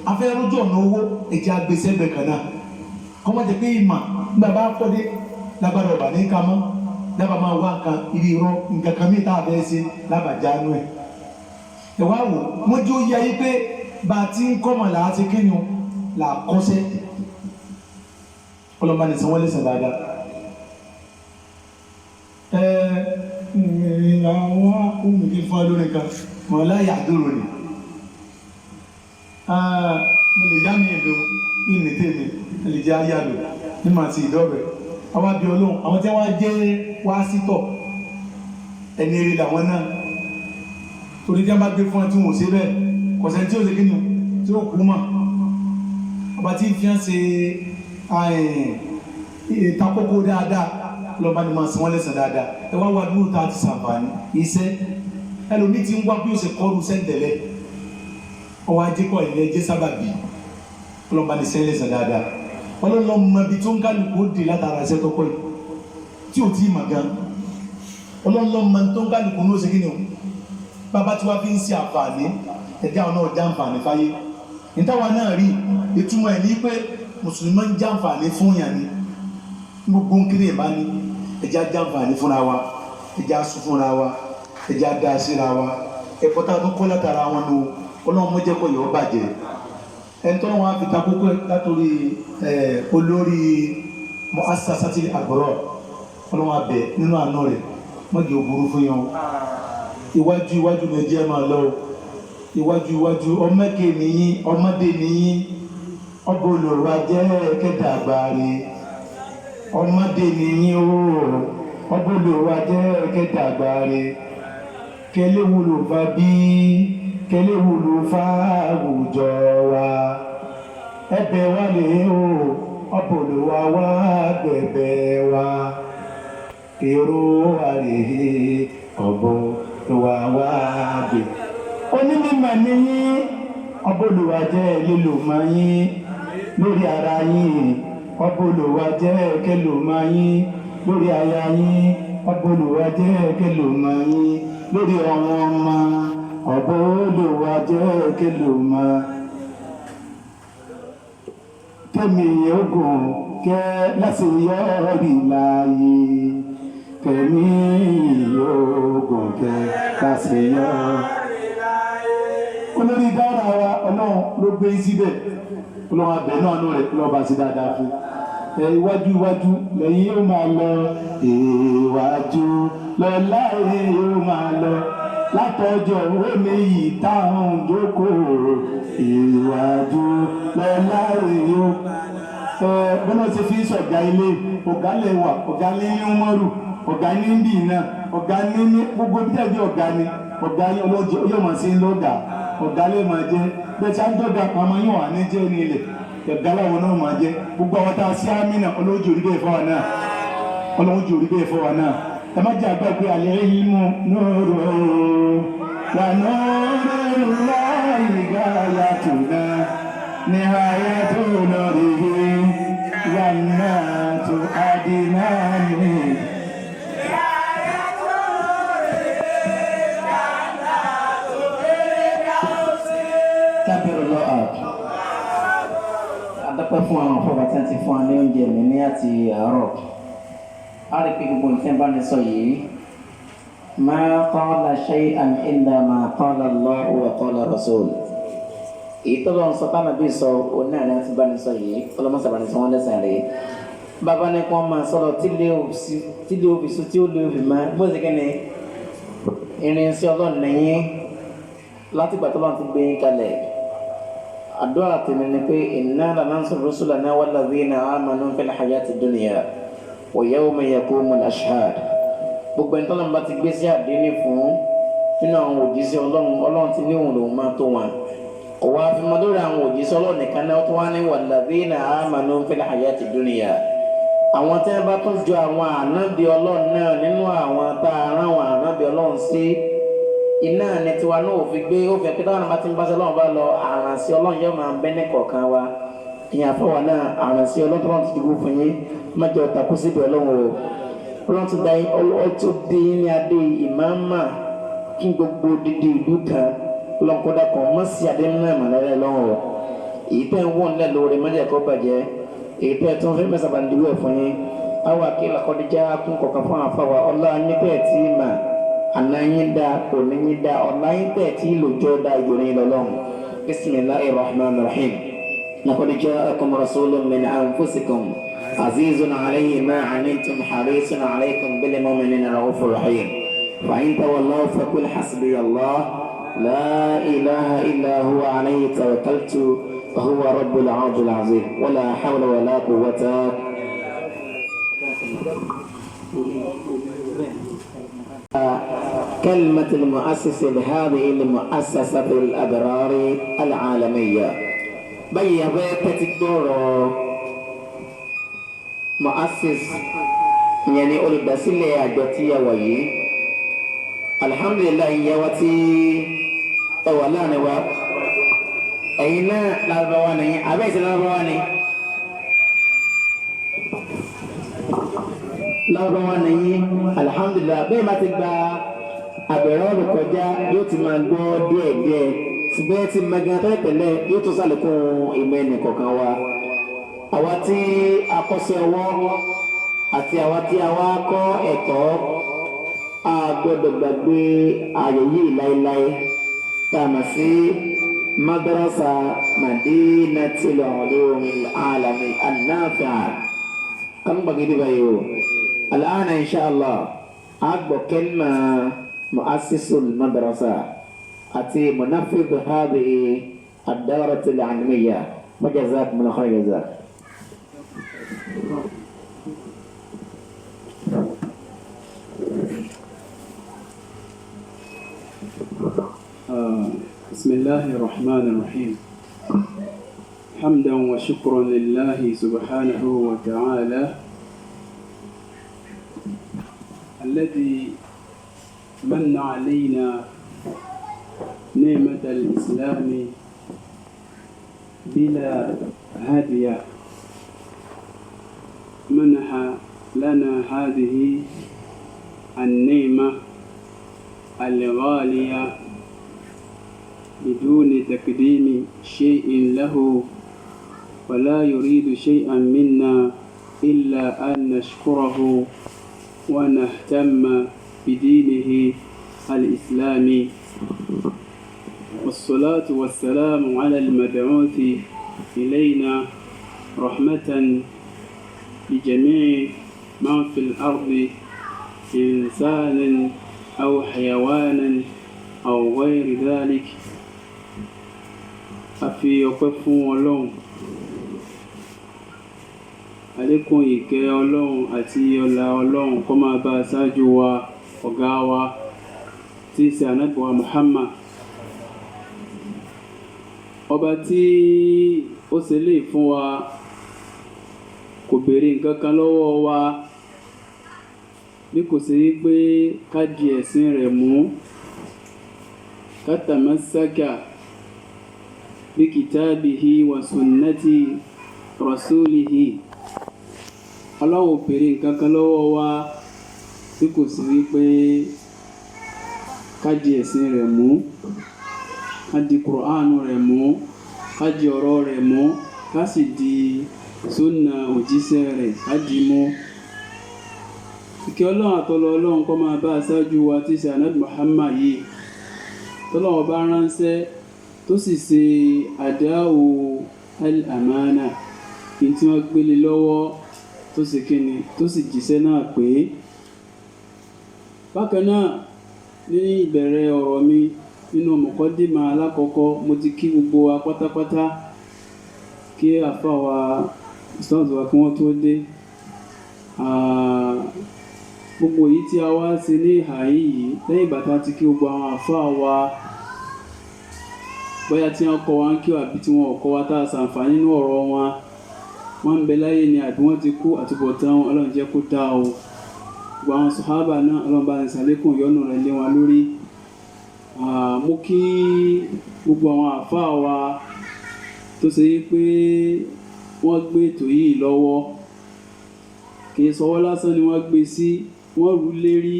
S1: afẹ́rí ojú ọ̀nà owó ẹ̀jẹ̀ agbésẹ́gbẹ̀ kan náà kọ́mọ̀ jẹ́ pé ìmọ̀ nígbà bá kọ́dé lágbára ọ̀bà ní kamọ́ lábà máa wá nǹkan ibi irọ́ nǹkan kan mìíràn àbẹ́ ṣe lábàjánú ẹ̀ ẹ̀wá wò wọ́n jó yẹ yí pé bá a ti ń kọ́mọ̀ là á ti kíni là á kọ́sẹ́ ọlọ́mọba nìsan wọ́n lè sàn dáadáa àwọn ohun kí fún ọdún nìkan mọ̀ láyà dúró ni mo lè yá mi èlò ní ìnìtèmi lè jẹ́ ayálò ní màá ti ìdọ́bẹ̀ àwọn abẹ́ olóhùn àwọn tí wọ́n jẹ́ wá sítọ̀ ẹni eré làwọn náà torí tí wọ́n bá gbé fún ẹ tí wọ́n ṣe bẹ́ẹ̀ kọ̀sẹ̀ tí ó ṣe kíni tí ó kú mọ̀ ọba tí fi hàn ṣe ìtakókó dáadáa lọ́ba ni máa san wọ́n lẹ́sàn dáadáa ẹ wá wá dúró tá a ti ṣàǹfààní iṣẹ́ ẹlòmí ti ń wá bí ó ṣe kọ́rù sẹ́ńtẹ̀lẹ̀ ọwọ́ ajẹ́kọ̀ ilẹ̀ jẹ́ sábàbí lọ́ba ni sẹ́ń lẹ́sàn dáadáa ọlọ́lọ́ mọ ibi tó ń kálukú ó di látara ẹsẹ̀ tọ́kọ́ yìí tí ò tí ì mà gan ọlọ́lọ́ mọ tó ń kálukú ní ó ṣe kí ni o bàbá tí wàá fi ń ṣe àǹfààní ẹ̀jẹ̀ àwọn náà já àǹfààní fáyé ìtawà náà rí ìtumọ̀ ẹ̀ ní pé mùsùlùmí máa ń já àǹfààní fún yàn ni gbogbo ń kiri ìbá ní ẹ̀jẹ̀ já àǹfààní fúnra wa ẹ̀jẹ̀ á sún fúnra wa ẹ̀jẹ̀ á dá síra wa ẹ̀kọ́ tá a tún kọ́ látara wọn lò ọlọ́run mọ́jẹ́ kọ́ yọ̀ ọ́ bàjẹ́ ẹnitọ́ wọn á fi ta kókó látòrí olórí mu'assasatil Abrar ọlọ́wọ́n abẹ nínú àánú rẹ̀ mọ́gì òbúrú fún yàn iwájú iwájú ní ẹjẹ́ máa lọ iwájú iwájú ọmọdé nìyí ọmọdé nìyí ọba olùrà jẹ́ kẹta àgbáre ọmọdé nìyí o ọba olùrà jẹ́ kẹta àgbáre kẹlẹ́ wúlò fa bíi kẹlẹ́ wúlò fa àwùjọ wa ẹ̀bẹ̀ wa lè o ọbọlùwà wa bẹ̀bẹ̀ wa èrò àrèhè ọbọlùwà wa bẹ. onímọ̀ níyí ọbọlùwà jẹ́ lílo máa yín lórí ara yín ọbọlùwà jẹ́ kẹlò máa yín lórí aya yín Olúwa jẹ́ kí ló mọ̀ yín lórí àwọn ọmọ ọ̀bọ̀ Olúwa jẹ́ kí ló mọ̀ kẹ́mi ogun kẹ́ láti yọrí láàyè kẹ́mi ogun kẹ́ láti yọrí láàyè. Olórí dára wa Ọlọ́run ló gbé síbẹ̀ Ọlọ́run abẹ náà nù rẹ̀ lọ́ba sí dáadáa fún iwájú iwájú lẹ́yìn yóò máa lọ iwájú lọ́la yóò máa lọ látọjọ́ omi yìí táwọn jókòó iwájú lọ́la yóò bọ́lá ti fi sọ̀gá ilé ọ̀gá lẹ́wà ọ̀gá ní Umaru ọ̀gá ní bí náà ọ̀gá ní gbogbo bí ẹ̀bí ọ̀gá ni ọ̀gá ọlọ́jọ́ yóò máa sí lọ́gà ọ̀gá lè máa jẹ́ bẹ́ẹ̀ tí a ń dọ́gà pamọ́ yóò wà ní jẹ́ ní ilẹ̀ ọ̀gá láwọn náà máa jẹ́ gbogbo àwọn tá a sí àmìnà ọlọ́jọ́ orí bẹ́ẹ̀ fọwọ́ náà ọlọ́jọ́ orí bẹ́ẹ̀ fọwọ́ náà ẹ má jẹ́ àgbà pé àlẹ́ yìí mú nùrù lànà rẹ̀ láì gáyà tó náà ní àyà tó lọ rèé lànà tó àdínà ní.
S4: Adapẹ́ fún àwọn afọ́bà tí wọ́n ti fún wa ní oúnjẹ mi ní àti àárọ̀. A rí pé gbogbo nǹkan bá ní sọ yìí. Ma qala shay'an illa ma qala Allahu wa qala Rasul. Èyí tó lọ́n sọ táwọn bí sọ òun náà ní àti bá ní sọ yìí. Ọlọ́mọ sábà ní sọ wọ́n lẹ́sẹ̀ rẹ̀. Bàbá ní kí wọ́n máa sọ̀rọ̀ tí lé òbí sùn tí ó lé òbí máa bó ṣe kẹ́ni irinṣẹ́ Ọlọ́run nìyí láti gbà tó lọ́n ti gbé yín kalẹ̀. Àdúrà tèmi ni pé inna lanansuru rusulana walladhina amanu fil hayati dunya wa yawma yaqumul ashhad. Gbogbo ẹni tọ́lọ́mù bá ti gbé sí àdéhùn fún nínú àwọn òjíṣẹ́ Ọlọ́run ti ní òun lòun máa tó wọn. Kò wá fi mọ́ lórí àwọn òjíṣẹ́ Ọlọ́run nìkan náà tó wá ní walladhina amanu fil hayati dunya. Àwọn tí wọ́n bá tún jọ àwọn ànábì Ọlọ́run náà nínú àwọn tá a rán àwọn ànábì Ọlọ́run sí iná ni tiwa náà ò fi gbé ó fi ẹ̀pẹ́ táwọn àti ń bá sọ́lọ́run bá lọ àràǹsí Ọlọ́run yóò máa bẹ́ ní kọ̀ọ̀kan wa ìyẹn àfọwọ́ náà àràǹsí Ọlọ́run tó wọ́n ti dìbò fún yín májọ takú síbi Ọlọ́run o Ọlọ́run ti da ọtí dé ní adé ìmáàmà kí gbogbo dídí ìlú kan Ọlọ́run kódà kan mọ́ sí adé náà mọ̀lẹ́rẹ́ lọ́wọ́ o èyí tẹ́ ń wọ́n nílẹ̀ lórí mọ́jẹ̀ kó bàjẹ́ èyí tẹ́ tó ń fẹ́ mẹ́sàbà ń dìbò fún yín àwọn akéèlà kọ́díjà kún kọ̀ọ̀kan fún àfàwà Ọlọ́run ní pẹ́ẹ́ tí mà anayinda oniyinda ọ̀nàyìntẹ̀ tí lójó dá ìjòyìn lọ́lọ́run bismillahir rahmanir rahim laqad ja'akum rasulun min anfusikum azizun alayhi ma anittum harisun alaykum bil mu'minina ra'ufur rahim fa in tawallaw faqul hasbiyallah la ilaha illa huwa alayhi tawakkaltu wa huwa rabbul arshil azim wa la hawla wa la quwwata كلمة المؤسس لهذه المؤسسة الأبرار العالمية بيا بيت الدور مؤسس يعني أولد سلة أجوتية وي الحمد لله يوتي أولا نوا أين الأربواني أبيت الأربواني lọ́wọ́ nìyí alihamudulilayi bẹ́ẹ̀ bá ti gba àbẹ̀rẹ̀ ọ̀rọ̀ kọjá yóò ti máa gbọ́ díẹ̀díẹ̀ ṣùgbọ́n ti mẹ́gàn tẹ́lẹ̀ yóò tún sàlékún ìmọ̀ ẹnì kọ̀ọ̀kan wa. àwa tí a kọ́ṣẹ́ ọwọ́ àti àwa tí a wá kọ́ ẹ̀kọ́ a gbọ́dọ̀ gbàgbé ààyè yìí láéláé tá a mọ̀ sí madrasa madinatil ulumil alami an-nafi'a kan gbàgede báyìí o. الآن إن شاء الله أكبر كلمة مؤسس المدرسة أتي منفذ هذه الدورة العلمية وجزاكم الله خير جزاك.
S2: بسم الله الرحمن الرحيم حمدا وشكرا لله سبحانه وتعالى الذي من علينا نعمة الإسلام بلا هادية منح لنا هذه النعمة الغالية بدون تقديم شيء له، ولا يريد شيئا منا إلا أن نشكره ونهتم بدينه الإسلامي. والصلاة والسلام على المبعوث إلينا رحمة لجميع من في الأرض، إنسان أو حيوان أو غير ذلك. أفي يقفون ولون عليكم ìkẹ́ Ọlọ́run àti ọlá Ọlọ́run kó máa bá aṣáájú wa, ọ̀gá wa tí í ṣe Ànábì wa Muhammad. Ọba tí ó ṣe lè fún wa kò béèrè nǹkan kan lọ́wọ́ wa bí kò ṣe pé ká di ẹ̀sìn rẹ̀ mú, ká tamassaka bi kitabihi wa sunnati rasulihi. Ọlọ́run béèrè nǹkan kan lọ́wọ́ wa bí kò sí wípé ká di ẹ̀sìn rẹ̀ mú, ká di Kùránù rẹ̀ mú, ká di ọ̀rọ̀ rẹ̀ mú, ká sì di sunna òjíṣẹ́ rẹ̀ ká di mú. Ìkẹ́ Ọlọ́run àtọlọ Ọlọ́run kó máa bá aṣáájú wa tí ṣe Ànábì Muhammad yìí, tọ́lọ́run bá ránṣẹ́ tó sì ṣe àdáwò al-amana, kí n tí wọ́n gbélé lọ́wọ́ tó sì kíni tó sì jíṣẹ́ náà pé. Bákan náà ní ìbẹ̀rẹ̀ ọ̀rọ̀ mi nínú muqaddima alákọ̀ọ́kọ́, mo ti kí gbogbo wa pátápátá kí àfáà wa ustaz wa kí wọ́n tó dé. Gbogbo èyí tí a wá sí ní ìhà yìí lẹ́yìn bàtà ti kí gbogbo àwọn àfáà wa, bóyá tí wọ́n kọ́ wa ń kí àbí tí wọ́n kọ́ wa tá a ṣàǹfààní nínú ọ̀rọ̀ wọn, wọ́n ń bẹ láyé ni àbí wọ́n ti kú, àtúbọ̀tán Ọlọ́run jẹ́ kó dáa o. Gbogbo àwọn sàhábà náà Ọlọ́run bá ní ṣàlékún ìyọ́nú rẹ̀ lé wọn lórí. Mo kí gbogbo àwọn àfáà wa tó ṣe pé wọ́n gbé ètò yìí lọ́wọ́, kì í sọwọ́ lásán ni wọ́n gbé sí, wọ́n rú lérí,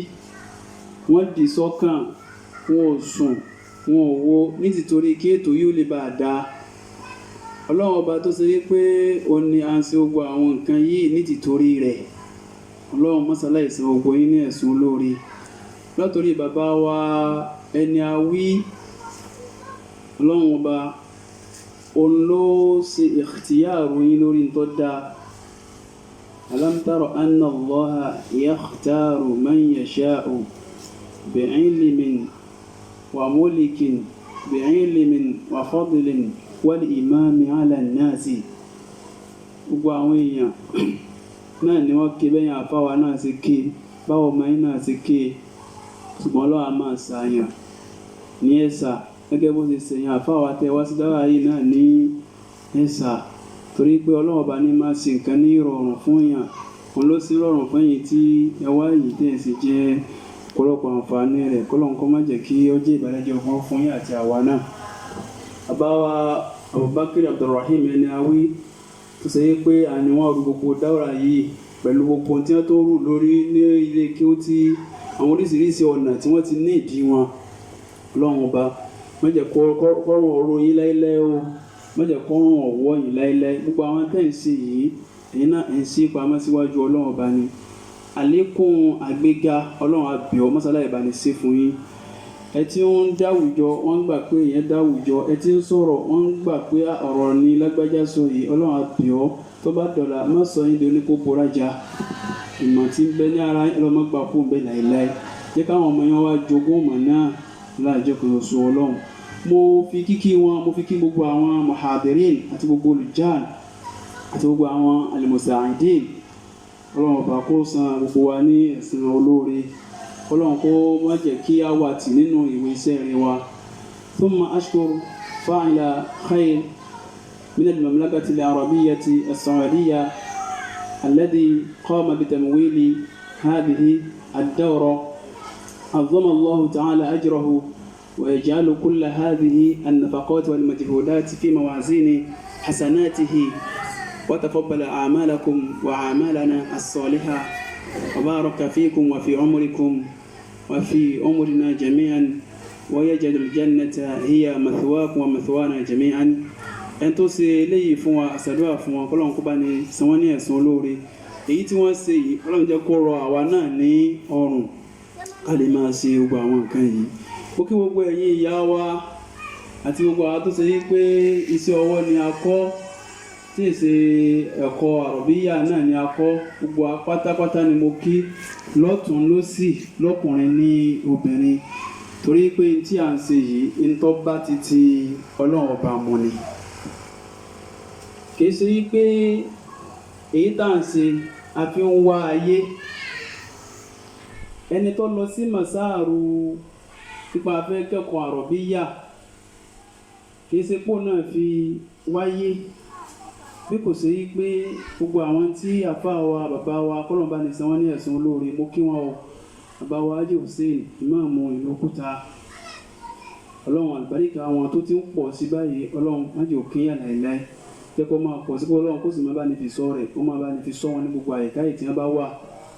S2: wọ́n dì sọ́kàn, wọn ò sùn, wọn ò wo nítorí kí ètò yìí ó lè bá a dáa. Ọlọ́run ọba tó ṣe pé ó ní à ń ṣe gbogbo àwọn nǹkan yìí nítorí rẹ̀. Ọlọ́run mọ́sálá ìsìn gbogbo yín ní ẹ̀sùn olóore. Látòrí bàbá wa ẹni àwí, Ọlọ́run ọba òun ló ṣe ikhtiyāru yín lórí tó dáa. Alam tara anna Allaha yakhtāru man yashā'u bi'ilmin wa mulkin bi'ilmin wa fadlin wal imami 'ala an-nasi. Gbogbo àwọn èèyàn náà ni wọ́n ké bẹ́yìn àfáwà náà sí ké, báwo ọmọ yín náà sí ké, ṣùgbọ́n Ọlọ́run a máa ṣàyàn ní ẹ̀sà gẹ́gẹ́ bó ṣe ṣèyàn àfáwà tẹ wá sí dáwà yìí náà ní ẹ̀sà, torí pé Ọlọ́run ọba ní máa ṣe nǹkan ní ìrọ̀rùn fún èèyàn. Òun ló sí rọrùn fún ẹ̀yin tí ẹ wá yìí tẹ̀ sí jẹ́ ọ̀pọ̀lọpọ̀ àǹfààní rẹ̀. Kọ́lọ́run kó má jẹ́ kí ó jẹ́ ìbàlẹ́jọ́ ọgbọ́n fún yín àti àwa náà. Àbáwa Abubakar Abdulrahim ẹni àwí tó ṣe pé àní wọ́n rú gbogbo dáwà yìí pẹ̀lú gbogbo tí wọ́n tó rù lórí ní ilé kí ó ti àwọn oríṣiríṣi ọ̀nà tí wọ́n ti ní ìdí wọn. Ọlọ́run ọba má jẹ́ kọ́rùn ọ̀rọ̀ yín láíláí o, má jẹ́ kọ́rùn ọ̀wọ́ yín láíláí. Gbogbo àwọn tẹ́ ń ṣe yìí èyí náà ń ṣe pamọ́ síwájú Ọlọ́run ọba ni. Àlékún àgbéga Ọlọ́run àbíọ́ mọ́sálá ìbáni ṣe fún yín. Ẹ tí ń dáwùjọ wọ́n gbà pé èèyàn dáwùjọ, ẹ tí ń sọ̀rọ̀ wọ́n gbà pé ọ̀rọ̀ ni lágbájá sọ yìí. Ọlọ́run àbíọ́ tó bá dọ̀la má sọ yín di oníkókó rájà. Ìmọ̀ tí ń bẹ ní ara ọlọ́mọ gbà kó ń bẹ láíláí. Jẹ́ káwọn ọmọ yẹn wá jogún ìmọ̀ náà láàjọ kan oṣù Ọlọ́run. Mo fi kíkí wọn, mo fi kí gbogbo àwọn muhadirin àti gbogbo olùjáàn àti gbogbo àwọn alimusa'idin. Ọlọ́run ọba kó san gbogbo wa ní ẹ̀san olóore. Ọlọ́run kó má jẹ́ kí á wà tì nínú ìwé iṣẹ́ rere wa. Thumma ashkuru fa'ila khair min al-mamlakati al-arabiyyati as-saudiyyah alladhi qama bitamwili hadhihi ad-dawra. عظم الله تعالى أجره ويجعل كل هذه النفقات والمجهودات في موازين حسناته وتقبل أعمالكم وأعمالنا الصالحة وبارك فيكم وفي عمركم وفي عمرنا جميعا ويجعل الجنة هي مثواكم ومثوانا جميعا. ẹni tó ṣe eléyìí fún wa àṣàdúrà fún wa kọ́lọ́run kó bá ní san wọ́n ní ẹ̀san olóore èyí tí wọ́n ṣe yìí Ọlọ́run jẹ́ kó rọ àwa náà ní ọrùn ká lè máa ṣe gbogbo àwọn nǹkan yìí. ó kí gbogbo ẹ̀yin ìyá wa àti gbogbo àwọn tó ṣe yí pé iṣẹ́ ọwọ́ ni a kọ́ tí èsè ẹ̀kọ́ àrọ̀bíyà náà ni a kọ́ gbogbo pátápátá ni mo kí lọ́tún lósì lọ́kùnrin ní obìnrin torí pé tí à ń ṣe yìí ń tọ́ bá ti Ọlọ́run ọba mu ni. kìí ṣe yí pé èyí tá à ń ṣe a fi ń wá ayé. ẹni tó lọ sí màsáàrù nípa afẹ́ kẹ́kọ̀ọ́ àrọ̀bíyà kìí ṣe pò náà fi wáyé bí kò ṣe yí pé gbogbo àwọn tí àfáà wa bàbá wa kọ́lọ̀mbá ní san wọ́n ní ẹ̀san olóore mo kí wọn o. bàbá wa Haji Hussein ìmáàmù ìlú Òkúta Ọlọ́run àlùbáríkà wọn tó ti ń pọ̀ sí báyìí Ọlọ́run májè òkèèyàn láìláì jẹ́ kó máa pọ̀ sí pé Ọlọ́run kó sì máa bá ní fi sọ rẹ̀ kó máa bá ní fi sọ wọn ní gbogbo àyíká yìí tí wọ́n bá wà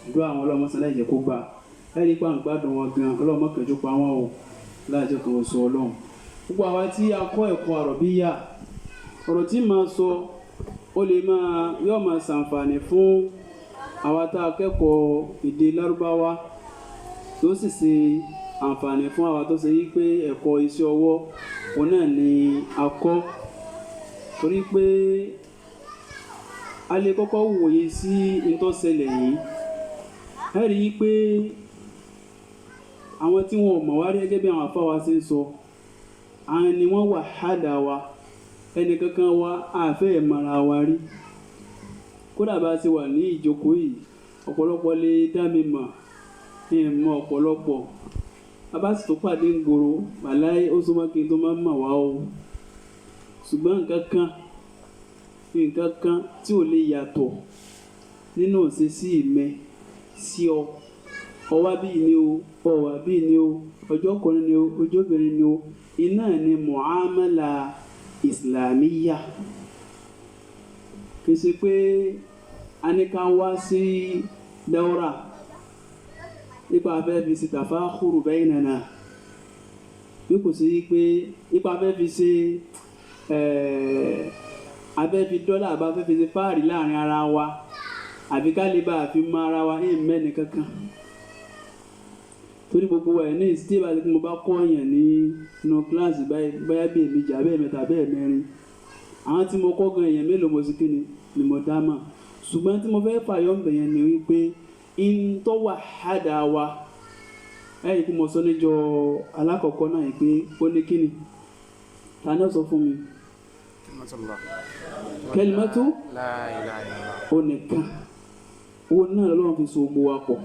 S2: ìdúrà àwọn Ọlọ́run mọ́sálá ìjẹ́ kó gbà láì pa àgbàdùn wọn gan Ọlọ́run mọ́kànjú pa wọn o láàjọ kan oṣù Ọlọ́run. gbogbo àwa tí a kọ́ ẹ̀kọ́ àrọ̀bíyà ọ̀rọ̀ tí màá sọ ó lè yóò máa ṣàǹfààní fún àwa tá a kẹ́kọ̀ọ́ èdè Lárúbáwá tó sì ṣe àǹfààní fún àwa tó ṣe yí pé ẹ̀kọ́ iṣẹ́ ọwọ́ òun náà ni a kọ́ torí pé a lè kọ́kọ́ wòye sí ìtọ́sẹ̀lẹ̀ yìí ẹ rí i pé àwọn tí wọn ò mọ̀ wá rí gẹ́gẹ́ bí àwọn afáwa ṣe ń sọ àwọn ni wọ́n wà hádà wa ẹnì kankan wa àfẹ́ ìmọ̀ra wa rí kódà bá ti wà ní ìjókòó yìí ọ̀pọ̀lọpọ̀ lè dá mi mọ̀ ní ìmọ̀ ọ̀pọ̀lọpọ̀ abá sì tó pàdé ń gbòòrò wàláì ó súnmọ́ kí n tó máa ń mọ̀ wá o ṣùgbọ́n nǹkan kan tí ò lè yàtọ̀ nínú òṣèṣì ìmẹ̀ sí ọ ọwá bíi ni o ọwà bíi ni o ọjọ́ ọkùnrin ni o ọjọ́ obìnrin ni o iná ni muamala islamiyya kì í ṣe pé a ní ká wá sí dáwọ́rà nípa afẹ́ fi ṣe tafakhuru baynana bí kò sí pé nípa afẹ́ fi ṣe abẹ́ fi dọ́là àbá fẹ́ fi ṣe fáàrí láàrin ara wa àbí ká lè bá àfi mọ ara wa ní mẹ́ni kankan torí gbogbo wa ní ìsítí ìbáṣe tí mo bá kọ́ èèyàn nínú kíláàsì báyá bí èmi jà bẹ́ẹ̀ mẹ́ta bẹ́ẹ̀ mẹ́rin àwọn tí mo kọ́ gan èèyàn mélòó mo sì kíni ni mo dá mà ṣùgbọ́n tí mo fẹ́ fàyọ́ bẹ̀yẹn ni wípé in tó wà hádà wa ẹ̀yìn kí mo sọ níjọ́ alákọ̀ọ́kọ́ náà pé ó ní kíni ta ni ó sọ fún mi kalimatu la ilaha illallah ó nìkan owó náà lọ́wọ́ fi so gbogbo wa pọ̀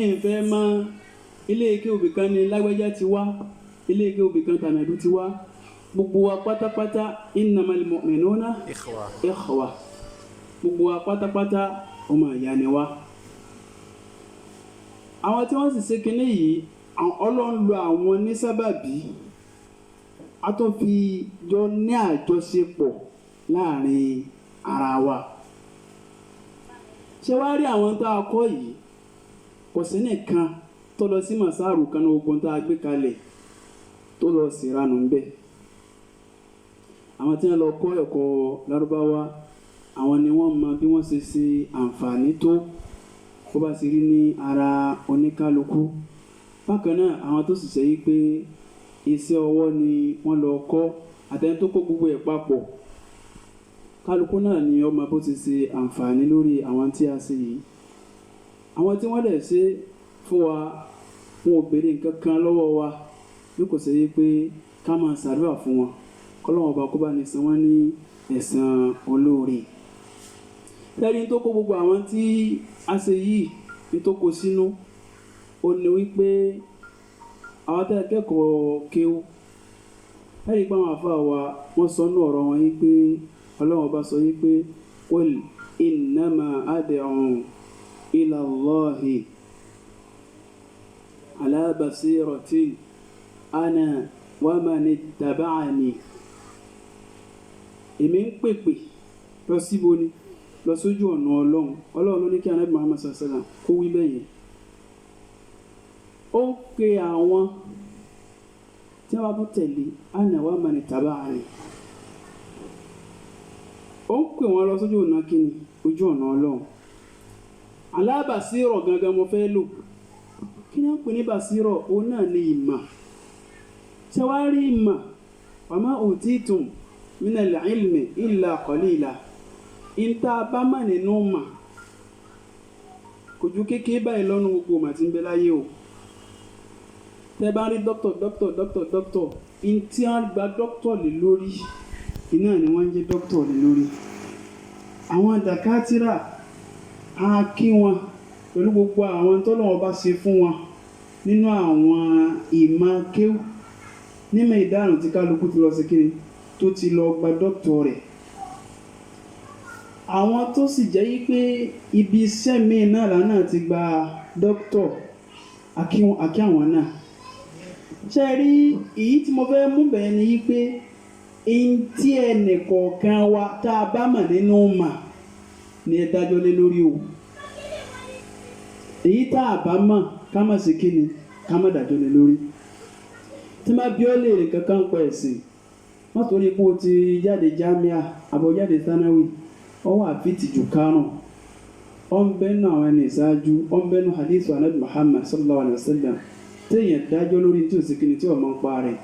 S2: ìfẹ́ máa ilé ike òbí kan ní lágbájá ti wá ilé ike òbí kan tàmẹ̀dú ti wá gbogbo wa pátápátá innamal mu'minuna ikhwa gbogbo wa pátápátá ọmọ ìyá ni wá. àwọn tí wọ́n sì ṣe kinní yìí Ọlọ́run lo àwọn ní sábàbí a tún fi jọ ní àjọṣepọ̀ láàrin ara wa. ṣé wàá rí àwọn tá a kọ́ yìí kò sí nìkan tó lọ sí màsáàrù kan ní ogun tá a gbé kalẹ̀ tó lọ sí ìranù ńbẹ. àwọn tí wọ́n lọ kọ́ ẹ̀kọ́ Lárúbáwá àwọn ni wọ́n mọ bí wọ́n ṣe ṣe àǹfààní tó kó bá sì rí ní ara oníkálukú. bákan náà àwọn tó sì ṣe yí pé iṣẹ́ ọwọ́ ni wọ́n lọ kọ́ àtẹni tó kó gbogbo ẹ̀ papọ̀ kálukú náà ni ọmọ bó ti ṣe àǹfààní lórí àwọn tí a ṣe yìí. àwọn tí wọ́n dẹ̀ ṣe fún wa wọn ò béèrè nǹkan kan lọ́wọ́ wa bí kò ṣe yí pé ká máa ṣàdúrà fún wọn kọ́lọ́wọ́n ọba kó bá ní san wọ́n ní ẹ̀san olóore. lẹ́yìn tó kó gbogbo àwọn tí a ṣe yìí ní tó kó sínú ó ní wípé àwọn tẹ́ kẹ́kọ̀ọ́ kéwú ẹ̀rí pé àwọn àfáà wa wọ́n sọ ní ọ̀rọ̀ wọn yìí pé Ọlọ́run bá sọ yìí pé qul innama ad'u ila Allahi ala basiratin ana wa man ittaba'ani èmi ń pèpè lọ síbo ni lọ sójú ọ̀nà Ọlọ́run ló ní kí Ànábì Muhammad sallallahu alaihi wasallam kó wí bẹ́ẹ̀ yẹn. Ó pe àwọn tí wọ́n bá tẹ̀lé ana wa man taba'ani. Ó pè wọ́n lọ sójú ọ̀nà kíni ojú ọ̀nà Ọlọ́run. Alábàsírọ̀ gangan mo fẹ́ lò. Kí ni wọ́n pè ní bàsírọ̀? Òun náà ni ìmọ̀. Ṣé wàá rí ìmọ̀? Wa ma utitum minal ilmi illa qalila. Ìta bá mà nínú mà. Kò ju kékeré báyìí lọ́nu gbogbo mà tí ń bẹ láyé o. Tẹ́ bá rí dókítọ̀. Ìtí wọ́n gba dókítọ̀ lé lórí. Iná ni wọ́n ń jẹ́ dókítọ̀ lé lórí. Àwọn dàkátírà á kí wọn pẹ̀lú gbogbo àwọn tọ́lọ́wọ́ bá ṣe fún wọn nínú àwọn ìmọ̀ kéwù nímọ̀ ìdáhùn tí kálukú ti lọ sí kíni tó ti lọ gba dókítọ̀ rẹ̀. Àwọn tó sì jẹ́ yí pé ibi iṣẹ́ míì náà lánàá ti gba dókítọ̀ àkí àwọn náà. Ṣé rí èyí tí mo fẹ́ mú bẹ̀rẹ̀ ni yí pé èyí tí ẹnì kọ̀ọ̀kan wa tá a bá mọ̀ nínú mà ni ẹ dájọ́ lé lórí o. Èyí tá a bá mọ̀ ká má ṣe kíni ká má dájọ́ lé lórí. Tí má bí ó lè rìn kankan pa ẹ̀sìn wọ́n torí pé o ti jáde jámíà àbọ̀ jáde sánáwì ọ wà fìtì jù kárùn ọ ń bẹ́nu àwọn ẹni ìṣáájú ọ ń bẹ́nu hadith Ànábì Muhammad sallallahu alaihi wasallam téèyàn dájọ́ lórí tí ò sí kíni tí ò mọ̀ ń pa rẹ̀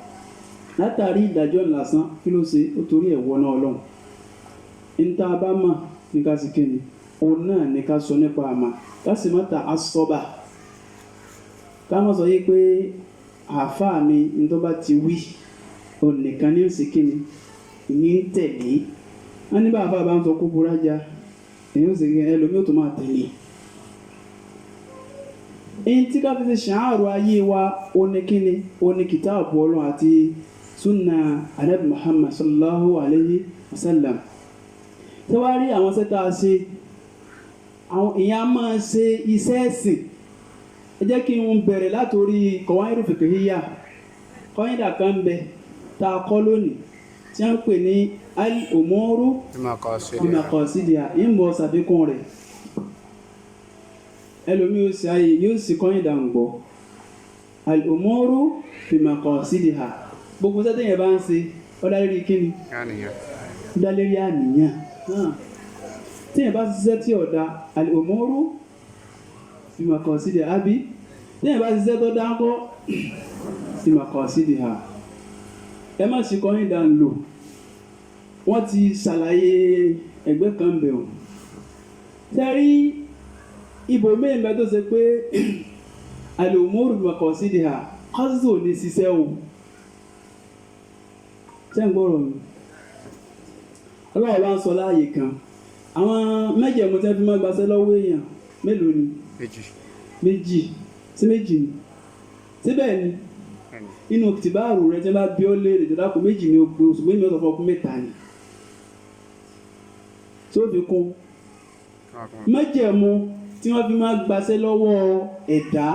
S2: látàrí ìdájọ́ lásán kí ló ṣe ó torí ẹ̀wọ́ náà Ọlọ́run. Níta bá mọ̀ ní ká sì kíni òun náà ní ká sọ nípa àmà ká sì má ta asọ́bà ká má sọ yí pé àáfàá mi ní tó bá ti wí òun nìkan ní òsì kíni ní ń tẹ̀lé. Wọ́n ní bá àáfàá bá ń sọ kó buraja èyí ó sì kí ẹlòmíì ó tó máa tẹ̀lé. Èyí tí ká fi ṣe ṣàárò ayé wa òní kíni òní kìtáàbù Ọlọ́run àti sunna Ànábì Muhammad sallallahu alayhi wa sallam. Tí wàá rí àwọn sẹ́ta ṣe àwọn èèyàn máa ṣe iṣẹ́ ẹ̀sìn. Ẹ jẹ́ kí n bẹ̀rẹ̀ látòrí kọ̀wáìrù fìkìhíyà kọ́yìndà kan ń bẹ tá a kọ́ lónìí tí wọ́n ń pè ní al-umuru bimaqasidiha ń bọ̀ ṣàfikún rẹ̀. Ẹlòmíì ó sì ayé yóò sì kọ́yìndà ń gbọ́ al-umuru bimaqasidiha. Gbogbo sẹ́tẹ̀ yẹn bá ń ṣe ó dá lérí kíni? Ó dá lérí àníyàn. Tí yẹn bá ṣiṣẹ́ tí ọ̀dà al-umuru bimaqasidiha àbí tí yẹn bá ṣiṣẹ́ tó dáńkọ́ bimaqasidiha. Ẹ má ṣe kọ́yìn dà ń lò. Wọ́n ti ṣàlàyé ẹgbẹ́ kan bẹ̀ wọ́n. Tẹ́rí ibò mẹ́rin tó ṣe pé al-umuru bimaqasidiha kọ́sìtò ní ṣiṣẹ́ o. Ṣé ń gbọ́rọ̀ mi? Ọlọ́run bá ń sọ láàyè kan. Àwọn mẹ́jẹ̀mú tẹ́ fi máa gbaṣẹ́ lọ́wọ́ èèyàn mélòó ni? Méjì. Sí méjì ni. Síbẹ̀ ni inú tìbáàrù rẹ tí wọ́n bá bí ó léèrè tó dákun méjì ni o pé oṣù méjì ọ̀sán fún ọkùn mẹ́ta ni. Tí ó fi kún. Mẹ́jẹ̀mú tí wọ́n fi máa gbaṣẹ́ lọ́wọ́ ẹ̀dá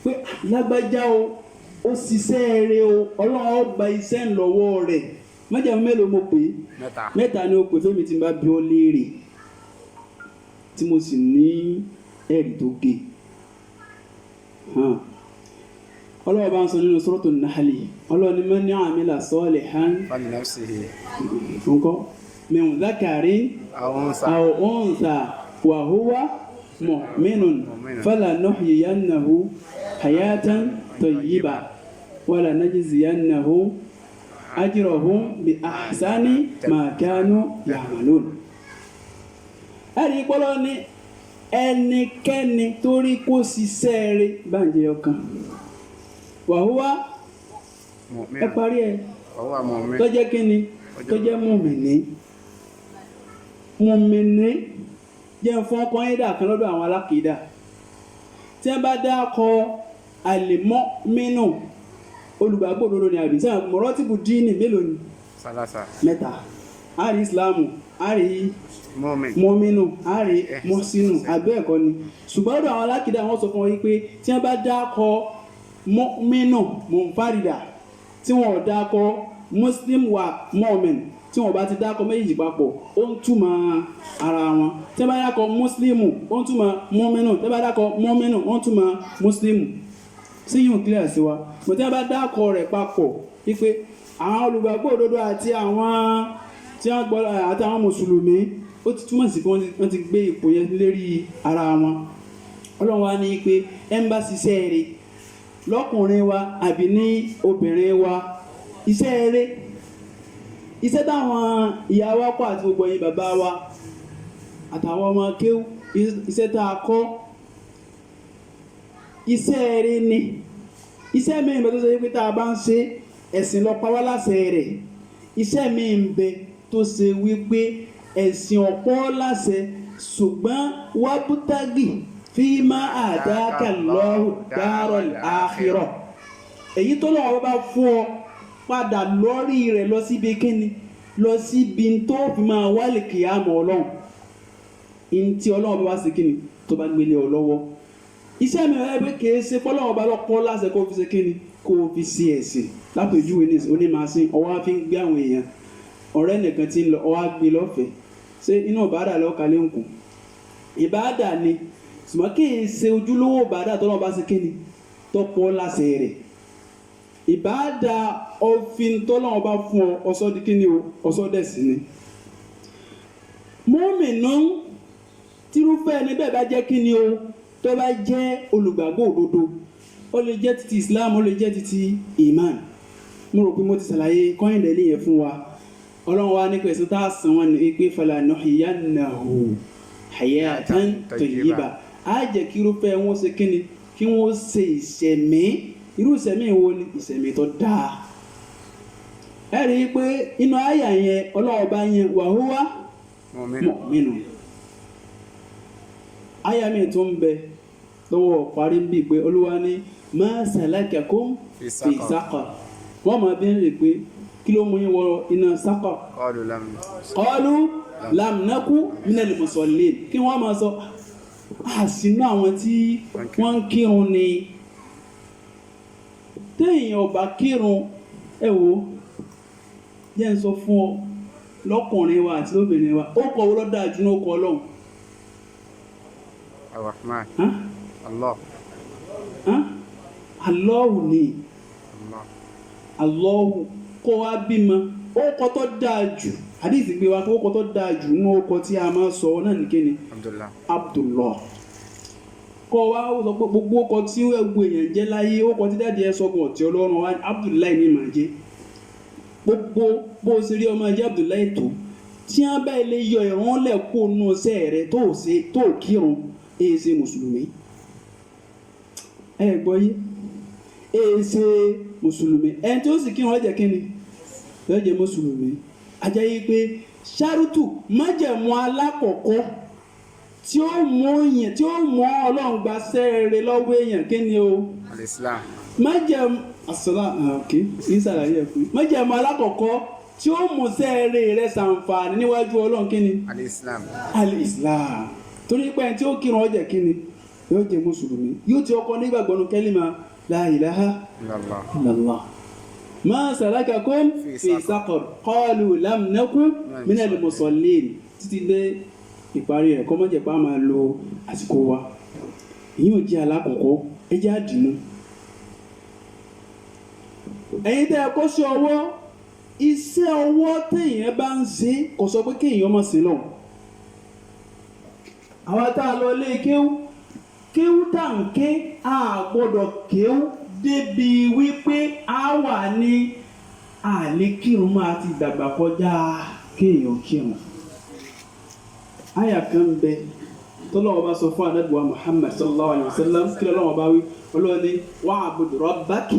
S2: pé lágbájá o ó ṣiṣẹ́ rẹ o Ọlọ́run ó gba iṣẹ́ ńlọ́wọ́ rẹ̀. Mẹ́jẹ̀mú mélòó mo pè é? Mẹ́ta ni o pè fẹ́mi tí n bá bí ó léèrè tí mo sì ní ẹ̀rí tó gé. Ọlọ́run bá ń sọ nínú Suratul Nahl. Ọlọ́run ní man amila salihan nǹkan min dhakarin aw untha wa huwa mu'minun falanuhyiyannahu hayatan tayyibah wa lanajziyannahum ajrahum bi ahsani ma kanu ya'malun. Ẹ̀rí pọ́lọ́ ní ẹnikẹ́ni torí kó ṣiṣẹ́ rẹ̀ báńjẹ́ ọkàn wàhúwá ẹ parí ẹ tó jẹ́ kíni tó jẹ́ mùmìnì jẹ́ fún ọkọ̀ ẹ̀dà kan lọ́dọ̀ àwọn alákìídà tí wọ́n bá dákọ̀ àlèmọ́mínú olùgbàgbọ́ òdodo ni àbí sáà mọ̀rọ́tìbù díìnì mélòó ni? Mẹ́ta. Àrí ìsìláàmù àrí mọ́mínú àrí mọ́sínú àbẹ́ ẹ̀kọ́ ni. Ṣùgbọ́n ọ̀dọ̀ àwọn alákìídà wọ́n sọ fún wọn wípé tí wọ́n bá dákọ̀ mọ́mínú mọ̀nfàrídà tí wọ́n dákọ̀ muslim wa mọ́mìn tí wọ́n bá ti dákọ̀ méjì papọ̀ ó ń túmọ̀ ara wọn tí wọ́n bá dákọ̀ mùsùlùmù ó ń túmọ̀ mọ́mínù tí wọ́n bá dákọ̀ mọ́mínù ó ń túmọ̀ mùsùlùmù sí yìí ń clear sí wa mo tí wọ́n bá dákọ̀ rẹ̀ papọ̀ wípé àwọn olùgbàgbọ́ òdodo àti àwọn tí wọ́n gbọ́ àti àwọn mùsùlùmí ó ti túmọ̀ sí pé wọ́n ti gbé ipò yẹn lérí ara wọn ọlọ́run wa ní pé ẹ́mbásí iṣẹ́ rẹ̀ lọ́kùnrin wa àbí ní obìnrin wa iṣẹ́ rẹ̀ iṣẹ́ táwọn ìyá wa kọ́ àti gbogbo ẹ̀yin bàbá wa àtàwọn ọmọ kéwú iṣẹ́ tá a kọ́ iṣẹ́ rẹ̀ ni iṣẹ́ mi ń bẹ tó ṣe pé tá a bá ń ṣe ẹ̀sìn lọ pa wá láṣẹ rẹ̀ iṣẹ́ mi ń bẹ tó ṣe wípé ẹ̀sìn ọ̀pọ̀ láṣẹ ṣùgbọ́n wábútágì fi máa àdáàkà lọ́rùn dárọ̀ àkhírà èyí tó lọ́wọ́ bá fún ọ padà lórí rẹ̀ lọ síbi kíni lọ síbi tó fi máa wálé kìámọ̀ ọlọ́run ntí ọlọ́run bá wá sí kíni tó bá gbélé ọ lọ́wọ́ iṣẹ́ mi rẹ̀ pé kìí ṣe fọlọ́run bá lọ́pọ̀ láṣẹ kó fi ṣe kíni kó fi ṣe ẹ̀sìn lápèjúwe ní onímàásìn ọwọ́ á fi ń gbé àwọn èèyàn ọ̀rẹ́ nìkan tí ń lọ ọwọ́ á gbé lọ́fẹ̀ẹ́ ṣé inú ìbáàdà lọ́kàlẹ́ òkun ìbáàdà ni ṣùgbọ́n kìí ṣe ojúlówó ìbáàdà tọ́lọ́ bá ṣe kíni tọ́pọ̀ láṣẹ rẹ̀ ìbáàdà òfin tọ́lọ́ bá fún ọ ọ̀sọ́ di kíni o ọ̀sọ́ dẹ̀ sí ni mọ́mìnà tírúfẹ́ ẹni bẹ́ẹ̀ bá jẹ́ kíni o tó bá jẹ́ olùgbàgbọ́ òdodo ó lè jẹ́ títí Islam ó lè jẹ́ títí iman mo rò pé mo ti ṣàlàyé kọ́yìndẹ̀lì yẹn fún wa ọlọ́run wa ní pẹ̀sẹ̀ tá a sàn wọn ní pé falanuhyiyannahu hayatan tayyiba á jẹ́ kí irúfẹ́ wọn ṣe kíni kí wọ́n ṣe ìṣẹ̀mí irú ìṣẹ̀mí wo ni ìṣẹ̀mí tó dáa ẹ rí i pé inú àyà yẹn ọlọ́run bá yẹn wa huwa mu'minun àyà mi tó ń bẹ lọ́wọ́ parí ń bì pé olúwa ní ma salakakum fi saqar wọ́n máa bí ń rè pé kí ló mú yín wọ iná saqar qalu lam naku minal musallin kí wọ́n máa sọ àsínú àwọn tí wọ́n ń kírun ni téèyàn ò bá kírun ẹ wò jẹ́ ń sọ fún ọ lọ́kùnrin wa àti lóbìnrin wa ó kọ̀ wọ́n dáa jù ní ó kọ̀ ọlọ́run
S5: Ar-Rahman Allah
S2: Allahu ni Allahu kọ́ wa bímọ ó kọ́ tó dáa jù àdìsí gbé wa kó kọ́ tó dáa jù ní ó kọ́ tí a máa sọ náà ní kíni Abdullah kọ́ wa ó sọ pé gbogbo ọkọ̀ tí ẹgbẹ́ èèyàn jẹ́ láyé ó kọ́ tí dáàdi ẹ sọ́gun ọ̀tí ọlọ́run wa Abdullahi ní màá jẹ́ gbogbo bó ṣe rí ọmọ ẹjẹ́ Abdullahi tó tí wọ́n bá ilé yọ ìrànlẹ̀ kó nù sẹ́ rẹ̀ tó kírun èyí ṣe mùsùlùmí ẹ gbọ́ yé èyí ṣe mùsùlùmí ẹni tí ó sì kírun ọ̀jẹ̀ kínni lọ́jẹ̀ mùsùlùmí ajá yí pé ṣáàrùtù májẹ̀mú alákọ̀ọ́kọ́ tí ó mú ọlọ́run gba sẹ́ẹ̀rẹ̀ lọ́wọ́ èèyàn kínni o májẹ̀mú asọ́lá ok ìsàlàyé ẹ̀ fún májẹ̀mú alákọ̀ọ́kọ́ tí ó mú sẹ́ẹ̀rẹ̀ rẹ̀ ṣàǹfààní níwájú ọlọ́run kínni al-Islam torí pé ẹni tí ó kírun ọ̀jẹ̀ kínni yóò jẹ́ mùsùlùmí yóò ti ọkọ nígbàgbọ́nù kẹ́límà la ilaha illallah ma salakakum fi saqar qalu lam naku minal musallin títí dé ìparí rẹ̀ kọ́ mọ́jẹ̀ pa máa lo àsìkò wa èyí ò jẹ́ alákọ̀ọ́kọ́ ẹ jẹ́ àdìmú ẹ̀yin tẹ́ ẹ kó sí ọwọ́ iṣẹ́ ọwọ́ téèyàn bá ń ṣe kò sọ pé kéèyàn mọ̀ sí lọ àwọn tá a lọ lé kéwú tá ń ké a gbọ́dọ̀ kéwú débi wípé a wà ní àlè kírun máa ti dàgbà kọjá kéèyàn kírun àyà kan bẹ tọ́lọ́wọ́ bá sọ fún ànábì wa Muhammad sallallahu alayhi wa sallam kí lọ́wọ́ bá wí ọlọ́ni wa'bud rabbaka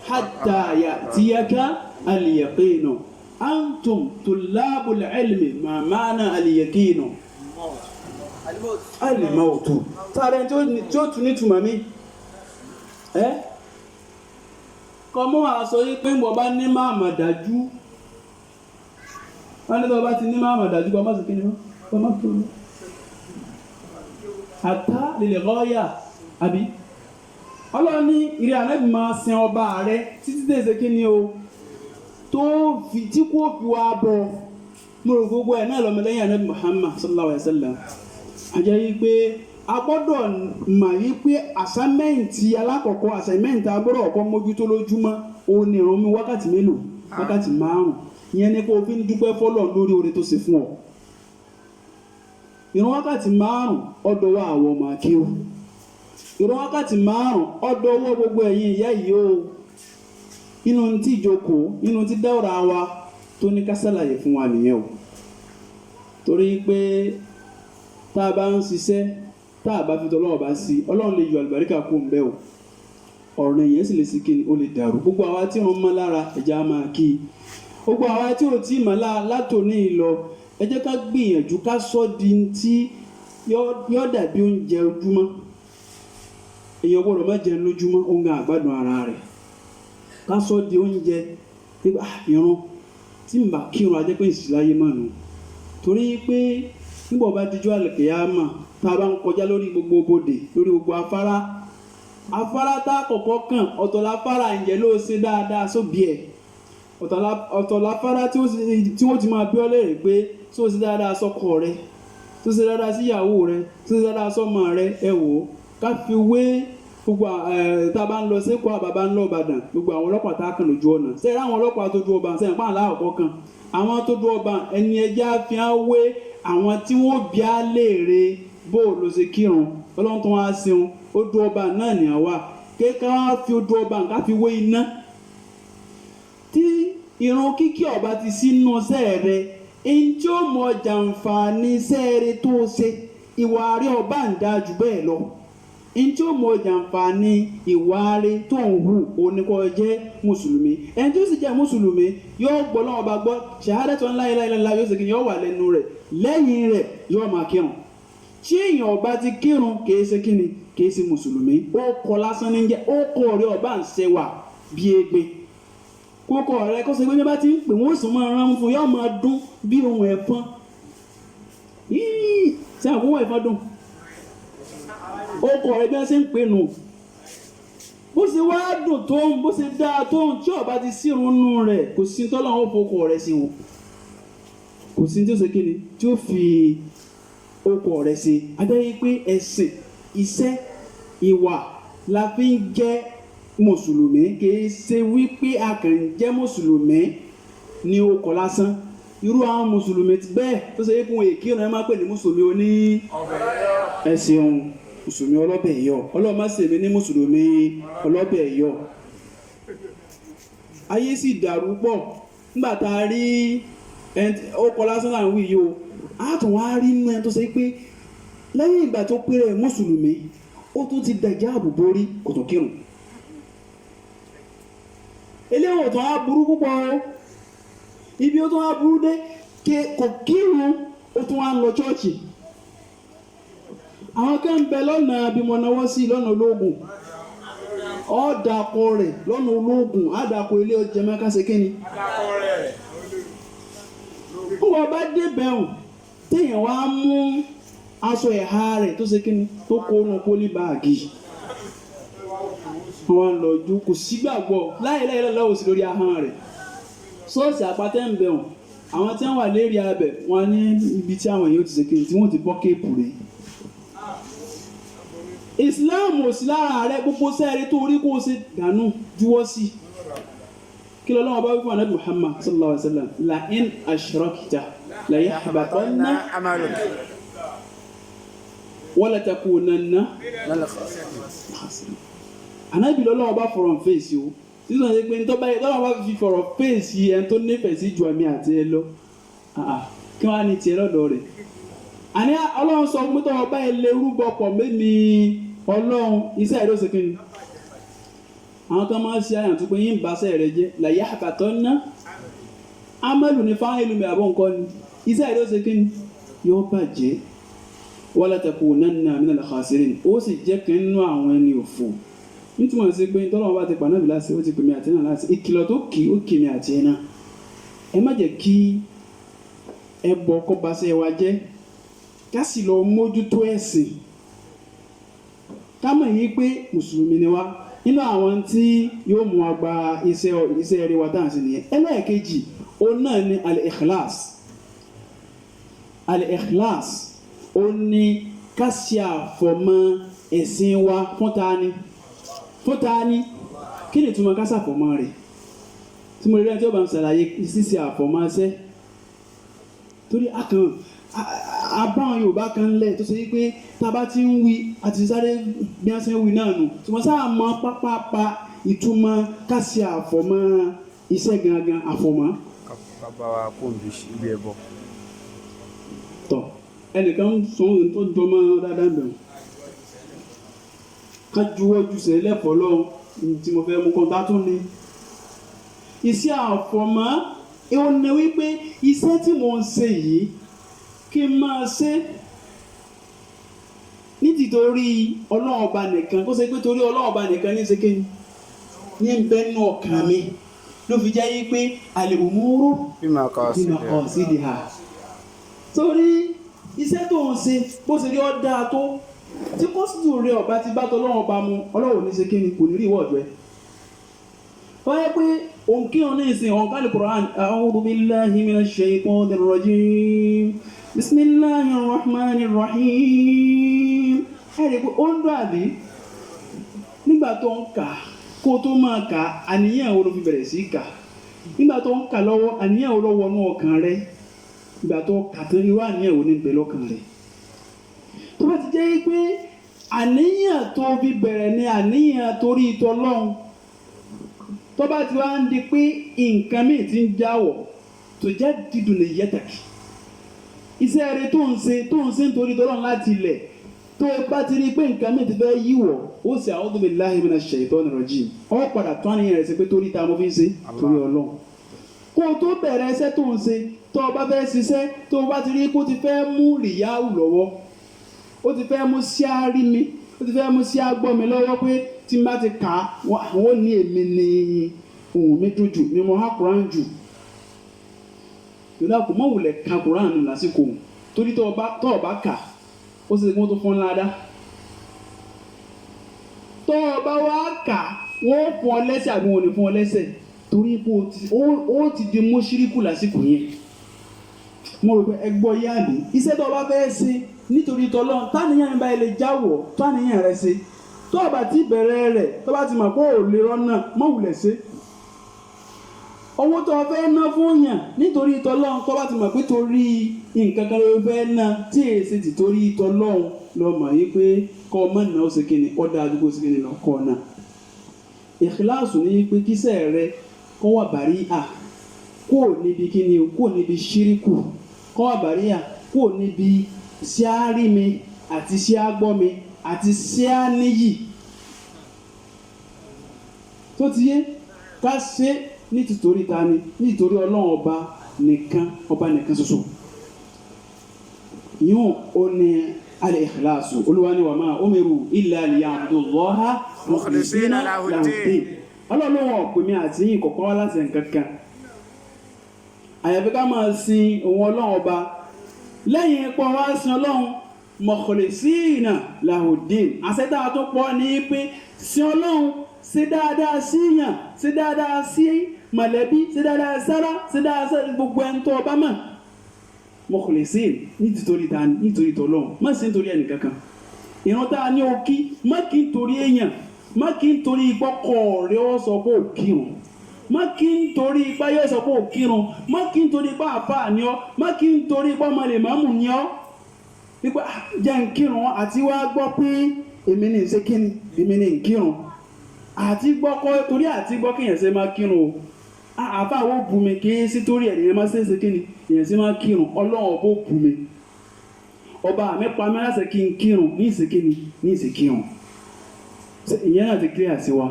S2: hatta ya'tiyaka al-yaqinu antum tullabul ilmi ma ma'na al-yaqinu al-mawtu sáré tí ó tún ní túmọ̀ mi kọmọ́ àṣọ yí pé wọ́n bá ní máa mà dájú wọ́n ní tó bá ti ní máa mà dájú kọmọ́ sí kí ni wọ́n tó ní àtà lè rọ́yà àbí ọlọ́run ní ìrẹ́ ànábì máa sin ọba rẹ títí dé ṣe kí ni o tí kò fi wá bọ̀ mo rò gbogbo ẹ̀ náà lọ́mọlẹ́yìn Ànábì Muhammad sallallahu alaihi wasallam àjẹ́ yí pé a gbọ́dọ̀ mà yí pé àsámẹ́ǹtì alákọ̀ọ́kọ́ àsámẹ́ǹtì agbọ́dọ̀ ọ̀kọ́ mójútó lójúmọ́ òun ni ìrun mi wákàtí mélòó wákàtí 5 ìyẹn ni kó o fi ń dúpẹ́ fọ́lọ́run lórí oore tó ṣe fún ọ. ìrun wákàtí 5 ọ̀dọ̀ wa àwọn ọmọ akéwù, ìrun wákàtí 5 ọ̀dọ̀ owó gbogbo ẹ̀yin ìyá yìí o, inú tí ìjókòó inú tí dáwọ̀rà wa tó ní ká ṣàlàyé fún wa nìyẹn o. torí pé tá a bá ń ṣiṣẹ́ tá a bá fi tọ́lọ́wọ́ bá sí Ọlọ́run lè yọ àlùbáríkà kó ń bẹ́ o, ọ̀rọ̀ yẹn sì lè sí kí ni ó lè dàrú. gbogbo àwa tí wọ́n mọ́ lára ẹ̀já máa kí i, gbogbo àwa tí ò tí mọ́ lára látòní lọ ẹ jẹ́ ká gbìyànjú ká sọ́ di tí yọ́ dàbí oúnjẹ ojúmọ́. èèyàn gbọ́dọ̀ má jẹun lójúmọ́ ó ń ga àgbàdùn ara rẹ̀, ká sọ́ di oúnjẹ pé ìrun tí n bá kírun ajẹ́ pé ìsìláyé mọ̀ nù. torí pé nígbà bá dijọ́ àlùkìyámà tá a bá ń kọjá lórí gbogbo bodè lórí gbogbo afárá tá a kọ́kọ́ kàn ọ̀tọ̀ láfárá ǹjẹ́ ló ṣe dáadáa sóbì ẹ̀, ọ̀tọ̀ láfárá tí wọ́n ti máa bí ọ léèrè pé tó ṣe dáadáa sọ́kọ rẹ, tó ṣe dáadáa síyàwó rẹ, tó ṣe dáadáa sọ́mọ rẹ. ẹ wò ó ká fi wé gbogbo tá a bá ń lọ sí Èkó àbá ń lọ Ìbàdàn gbogbo àwọn ọlọ́pàá tá a kàn lójú ọ̀nà sẹ́yìn àwọn ọlọ́pàá tó dúró ọba sẹ́yìn pààlà àkọ́kọ́ kan àwọn tó dúró ọba ẹni ẹja fi hàn wé àwọn tí wọ́n bí á léèrè bó ló ṣe kírun Ọlọ́run tó wá ṣeun ó dúró ọba náà ní àwa kéka wá fi ó dúró ọba nǹkan fi wé iná. tí ìrun kíkí ọba ti sínú sẹ́ẹ̀rẹ̀ èyí tí ó mọ jàǹfààní sẹ́ẹ̀rẹ̀ tó ṣe ìwà rí ọba ń dáa jù bẹ́ẹ̀ lọ. ẹni tí ó mọ jàǹfààní ìwà rẹ̀ tó ń hù oníkọ́ jẹ́ mùsùlùmí. ẹni tí ó sì jẹ́ mùsùlùmí yóò gbọ́ lọ́wọ́ bá gbọ́ ṣahadatu la ilaha illallah yóò sì kí yóò wà lẹ́nu rẹ̀ lẹ́yìn rẹ̀ yóò máa kírun. tí èèyàn ọba ti kírun kìí ṣe kíni kìí ṣe mùsùlùmí ó kọ lásán ní jẹ́ ó kọ rẹ̀ ọba ń ṣe wà bí egbe kókó rẹ̀ kó ṣe pé bá ti ń pè wọ́n sùn máa rán fún yóò máa dún bí ohun ẹ̀fọn yìí ṣe àkókò ẹ̀fọn dùn ó kọ rẹ̀ bí wọ́n ṣe ń pè nù bó ṣe wá dùn tó ń bó ṣe dáa tó ń tí ọba ti sírun nù rẹ̀ kò sí tọ́lọ́wọ́ fokọ rẹ̀ sí wọn kò sí tí ó ṣe kíni tí ó fi okò rẹ̀ ṣe adáyé pé ẹ̀sìn iṣẹ́ ìwà la fi ń jẹ́ mùsùlùmí kìí ṣe wípé a kàn ń jẹ́ mùsùlùmí ní okò lásán irú àwọn mùsùlùmí bẹ́ẹ̀ tó ṣe fún èkí ọ̀nà ẹ máa pè ní mùsùlùmí oní ẹ̀sìn ohun mùsùlùmí ọlọ́bẹ̀ yọ ọlọ́run má ṣe mí ní mùsùlùmí ọlọ́bẹ̀ yọ. ayé sì dàrú pọ̀ nígbà tá a rí okò lásán là ń wí yìí o a tún wá rí inú ẹni tó ṣe pé lẹ́yìn ìgbà tó péré mùsùlùmí ó tún ti dẹ̀já àbùbó rí kò tó kírun. eléwọ̀n tó á burú púpọ̀ o ibi ó tún á burú dé kò kírun ó tún á lọ chọ́ọ̀chì. àwọn kan ń bẹ lọ́nà abimọ̀náwọ́ sí lọ́nà ológun ọ̀dàkọ rẹ̀ lọ́nà ológun àdàkọ ilé ọjà mẹ́ka ṣe kíni. wọ́n bá dé bẹ̀rùn téèyàn wá mú aṣọ ẹ̀há rẹ̀ tó ṣe kíni tó kó nu pólí báàgì wọn lọ ju kò sígbàgbọ́ láìláìlá lọ́wọ́ sí lórí ahọ́n rẹ̀ ṣọ́ọ̀ṣì àpátẹ́ ń bẹ̀rùn àwọn tí wọ́n wà lérí abẹ wọn ní ibi tí àwọn èèyàn ti ṣe kíni tí wọ́n ti bọ́ kéèpù rẹ̀. Islam ò sí lára rẹ̀ gbogbo sẹ́ẹ̀rẹ́ tó rí kó o ṣe dànù juwọ́ sí kí lọ́wọ́ bá wí fún Ànábì Muhammad sallallahu alaihi wasallam la in ashrakta la yahbatanna
S5: amaluka
S2: wala takunanna Ànábì lọ́wọ́ bá fọ̀rọ̀ fèsì o sísọ ṣe pé tó báyìí lọ́wọ́ bá fi fọ̀rọ̀ fèsì ẹni tó nífẹ̀ẹ́ sí ju àmì àti ẹ lọ kí wọ́n á ní tiẹ̀ lọ́dọ̀ rẹ̀ àní Ọlọ́run sọ pé tọ́wọ́ báyìí lè rúbọ pọ̀ mẹ́ni Ọlọ́run iṣẹ́ ìlú ṣèkìn ni àwọn kan máa ń ṣe àyàn tó pé yín bá ṣẹ́ rẹ̀ jẹ́ la yahbatanna amalu ní fáwọn ìlú mi àbọ̀ nǹkan ni iṣẹ́ ìlú ṣèkìn ni yóò bàjẹ́ wala takunanna minal khasirin ó sì jẹ́ kan nínú àwọn ẹni òfò nítorí sí pé tọ́lọ́wọ́ bá ti pa náà bí láti ó ti pè mí àti náà láti ìkìlọ̀ tó kì ó kì mí àti ẹ̀ náà ẹ má jẹ́ kí ẹbọ kó ba ṣe wa jẹ́ ká sì lọ mójútó ẹ̀sìn ká mọ̀ yí pé mùsùlùmí ni wá nínú àwọn tí yóò mú wa gba iṣẹ́ rere wa dáhùn sí nìyẹn. ẹlẹ́ẹ̀kejì òun náà ni al-ikhlas al-ikhlas ó ní ká ṣe àfọ̀mọ́ ẹ̀sìn wa fún ta ni kí ni ìtumọ̀ ká ṣàfọ̀mọ́ rẹ̀ tí mo rí rẹ́ tí ó bá ń ṣàlàyé ṣíṣe àfọ̀mọ́ṣẹ́ torí àbáwọn Yorùbá kan lẹ̀ tó ṣe wípé tá a bá ti ń wí àti sáré bí wọ́n ṣe ń wí náà nù ṣùgbọ́n sáà mọ pápápá ìtumọ̀ ká ṣe àfọ̀mọ́ iṣẹ́ gangan àfọ̀mọ́.
S5: bàbá wa kò ń bí ibi ẹbọ.
S2: tọ ẹnìkan sọ ohun tó jọmọ dáadáa bẹ̀rù ká juwọ́ jùsẹ̀ lẹ́fọ̀ọ́ lọ́wọ́ tí mo fẹ́ mú kọ́ńtà tún ní. iṣẹ́ àfọ̀mọ́ ó ní wípé iṣẹ́ tí mo ń ṣe yìí kí n máa ṣe nítorí Ọlọ́run ọba nìkan kó ṣe pé torí Ọlọ́run ọba nìkan ní ṣe kéyìn ní bẹ́ẹ̀nù ọkàn mi ló fi jẹ́ yí pé al-umuru bima qasidiha torí iṣẹ́ tó ń ṣe bó ṣe rí ọ́ dáa tó tí kọ́sìtù rẹ̀ ọba ti bá tọ́lọ́run ọba mu Ọlọ́run ní ṣe kéyìn kò ní rí ìwọ́ọ̀dù ẹ̀ wọ́n yẹ pé òun kí wọn ní ìsìn ọ̀n kálí Qur'an a'udhu billahi minash shaytanir rajim bismillahir rahmanir rahim ẹ̀rí pé ó ń dùn àbí nígbà tó ń kà kó tó máa kà àníyàn wo ló fi bẹ̀rẹ̀ sí kà nígbà tó ń kà lọ́wọ́ àníyàn wo ló wọnú ọkàn rẹ nígbà tó kà tán irú àníyàn wo ní bẹ lọ́kàn rẹ tó bá ti jẹ́ pé àníyàn tó fi bẹ̀rẹ̀ ní àníyàn torí t'Ọlọ́run tó bá ti wá ń di pé nǹkan míì ti ń jáwọ̀ tó jẹ́ dídùn lè yẹ́tàkì iṣẹ́ rẹ tó ń ṣe nítorí t'Ọlọ́run láti ilẹ̀ tó bá ti rí pé nǹkan míì ti fẹ́ yíwọ̀ ó sì a'udhu billahi minash shaitonir rajim ó padà tán àníyàn rẹ̀ sí pé torí ta mo fi ń ṣe torí Ọlọ́run kó o tó bẹ̀rẹ̀ iṣẹ́ tó ń ṣe tó o bá fẹ́ ṣiṣẹ́ tó o bá ti rí kó ti fẹ́ mú rìyáwù lọ́wọ́ ó ti fẹ́ mú síárí mi ó ti fẹ́ mú síágbọ́ mi lọ́wọ́ pé tí n bá ti kà á wọ́n ní èmi ní ohun mi dùn jù ni mo há Quran jù yòlá kò mọ̀ wulẹ̀ ka Quran nù lásìkò torí tó o bá kà ó sì kó tó fọ́n ládá tó o bá wá kà wọ́n fún ọ lẹ́sẹ̀ àbí wọn ò ní fún ọ lẹ́sẹ̀ torí pé ó ti di mọ́ṣíríkù lásìkò yẹn mo rò pé ẹgbọ́ yá mi iṣẹ́ tó o bá fẹ́ ṣe nítorí t'Ọlọ́run táníyàn bá ilé jáwọ̀ táníyàn rẹ ṣe tó o bá ti bẹ̀rẹ̀ rẹ̀ tó bá ti mọ̀ pé ò lè rọ́nà mọ́ wulẹ̀ ṣe owó tó o fẹ́ ná fún yàn nítorí t'Ọlọ́run tó bá ti mọ̀ pé torí nǹkan kan ló fẹ́ ná tí èsì ti torí t'Ọlọ́run lọ mọ̀ yí pé kọ́ ọmọ náà ó ṣe kíni ọ̀dà àdúgbò ṣe kíni lọ kọ́ náà ìkíláàsù ní pé kíṣẹ́ rẹ kọ́ wà bàrí à kó níbi kíni kó níbi ṣíríkù kọ́ wà bàrí à kó níbi ṣíárí mi àti ṣíágbọ́ mi àti ṣíáníyì tó ti yé ká ṣe nítorí ta ni nítorí Ọlọ́run ọba nìkan ṣoṣo yóò ó ní al-ikhlasu Olúwa ní wa ma umiru illa liya'budullaha mukhlisina lahu-d-din Ọlọ́run ọ̀pẹ̀ mi àti yìí kọ̀kọ́ wá láti nǹkan kan àyàfi ká máa sin òun Ọlọ́run ọba lẹ́yìn ipò wá sin Ọlọ́run mukhlisina lahu-d-din àṣẹ́dá tó pọ̀ ní pé sin Ọlọ́run ṣe dáadáa sí yàn ṣe dáadáa sí mọ̀lẹ́bí ṣe dáadáa sára ṣe dáadáa sí gbogbo ẹni tó ọba mọ̀ mukhlisin nítorí ta nítorí t'Ọlọ́run má sí nítorí ẹnì kankan ìran tá a ní o kí má kí nítorí èèyàn má kí nítorí ìpọ́kọ̀ rẹ̀ ó sọ pé ò kírun má kí nítorí ipá yóò sọ pé ò kírun má kí nítorí ipá àfáà ní ọ má kí nítorí ipá ọmọ lè máàmù ní ọ nípa jẹ́ ń kírun àti wá gbọ́ pé èmi ní ṣe kíni èmi ní ń kírun àti gbọ́ kọ́ torí àti gbọ́ kí èèyàn ṣe máa kírun o àfáà wọ́n bù mí kí sí torí ẹ̀ nìyẹn máa ṣe kíni èèyàn ṣe máa kírun Ọlọ́run bó bù mí ọba àmì pa mí láṣẹ kí n kírun ní ìṣe kíni ní ìṣe kírun ìyẹn náà ti clear sí wa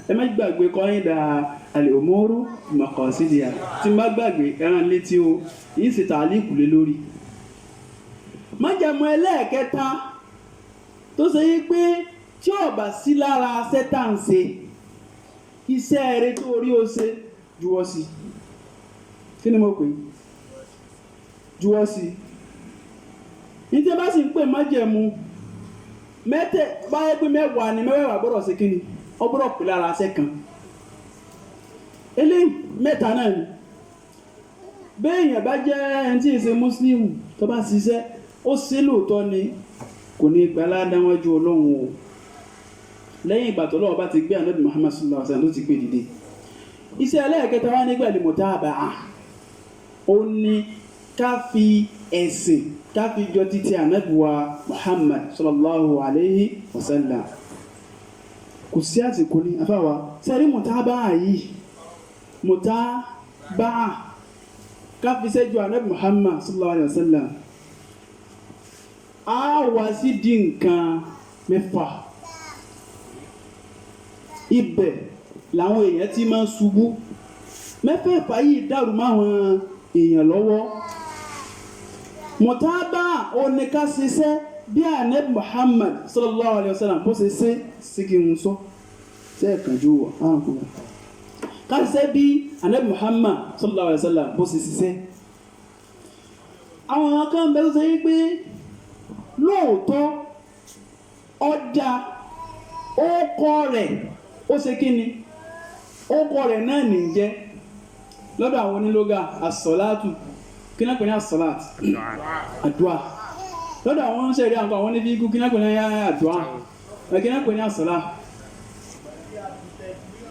S2: ẹ má gbàgbé kọ́yìn dà al-umuru maqasidiha tí n bá gbàgbé ẹran létí o yìí ṣe tààlíkù lé lórí májẹ̀mú ẹlẹ́ẹ̀kẹta tó ṣe yí pé tí ó bá sí lára sẹ́tàǹsẹ̀ iṣẹ́ rẹ tó rí o ṣe juwọ́ sí kí ni mo pè juwọ́ sí ní tí a bá sì ń pè májẹ̀mú mẹ́tẹ̀ báyẹ̀ pé mẹ́wàá ni mẹ́wàá gbọ́dọ̀ ṣe kí ni ọ gbọ́dọ̀ pè lára ṣẹ́ kan eléyìí mẹ́ta náà ni béèyàn bá jẹ́ ẹni tí ìṣe muslim tó bá ṣiṣẹ́ ó ṣe lóòótọ́ ni kò ní gbà ládáwájú ọlọ́run o lẹ́yìn ìgbà tó lọ́wọ́ bá ti gbé ànábì Muhammad sallallahu alaihi wasallam ló ti gbé dìde iṣẹ́ ẹlẹ́ẹ̀kẹta wá nígbà lè mutaba'a ó ní ká fi ẹ̀sìn ká fi jọ títí ànábì wa Muhammad sallallahu alaihi wasallam kò sí àsìkò ní afáwa sẹ́rí mutaba'a yìí mutaba'a ká fi ṣẹ́jú ànábì Muhammad sallallahu alaihi wasallam a wá sí di nǹkan mẹ́fà ibẹ̀ làwọn èèyàn ti máa ń ṣubú mẹ́fẹ̀ẹ̀fà yìí dàrú máwọn èèyàn lọ́wọ́ mọ̀tábà oníká ṣiṣẹ́ bí ànábì Muhammad sallallahu alaihi wasallam bó ṣe ṣe sígi ń sọ sẹ́ẹ̀kànjú ààkùnrin ká ṣiṣẹ́ bí ànábì Muhammad sallallahu alaihi wasallam bó ṣe ṣiṣẹ́ àwọn kan bẹ̀rẹ̀ sọ pé lóòótọ́ ọjà ó kọ́ rẹ̀ ó ṣe kí ni ó kọ́ rẹ̀ náà ní jẹ́ lọ́dọ̀ àwọn onílógà asọ́látù kí náà pè ní asọ́látù àdúà lọ́dọ̀ àwọn oníṣẹ́rí àwọn onífíkú kí náà pè ní àdúà kí náà pè ní asọ́lá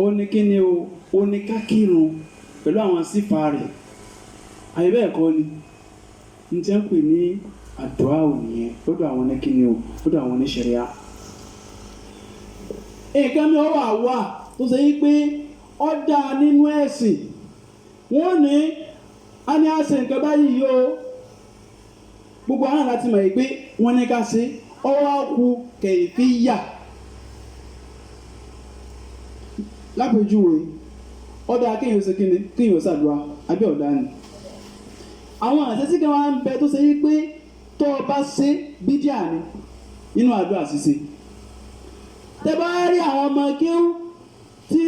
S2: ó ní kí ni ó ní kákírun pẹ̀lú àwọn sífà rẹ̀ àyẹ̀bẹ̀ ẹ̀kọ́ ni ní tí wọ́n pè ní àdúà ò nìyẹn lọ́dọ̀ àwọn oníkíni o lọ́dọ̀ àwọn oníṣẹ́ríà nǹkan mi ọwọ́ àwa tó ṣe yí pé ó dá nínú ẹ̀sìn wọ́n ní a ní a ṣe nǹkan báyìí yóò gbogbo àwọn láti mọ̀ yí pé wọ́n ní ká ṣe ọwọ́ kù kẹ̀yìfíyà lápèjúwe ọ̀dà kéèyàn ṣe kíni kéèyàn ṣàdúrà àbí ọ̀dà ni àwọn àṣẹ́sí kan wá ń bẹ tó ṣe yí pé tó o bá ṣe bídíà ni nínú àdúrà ṣíṣe tẹ bá rí àwọn ọmọ kéwú tí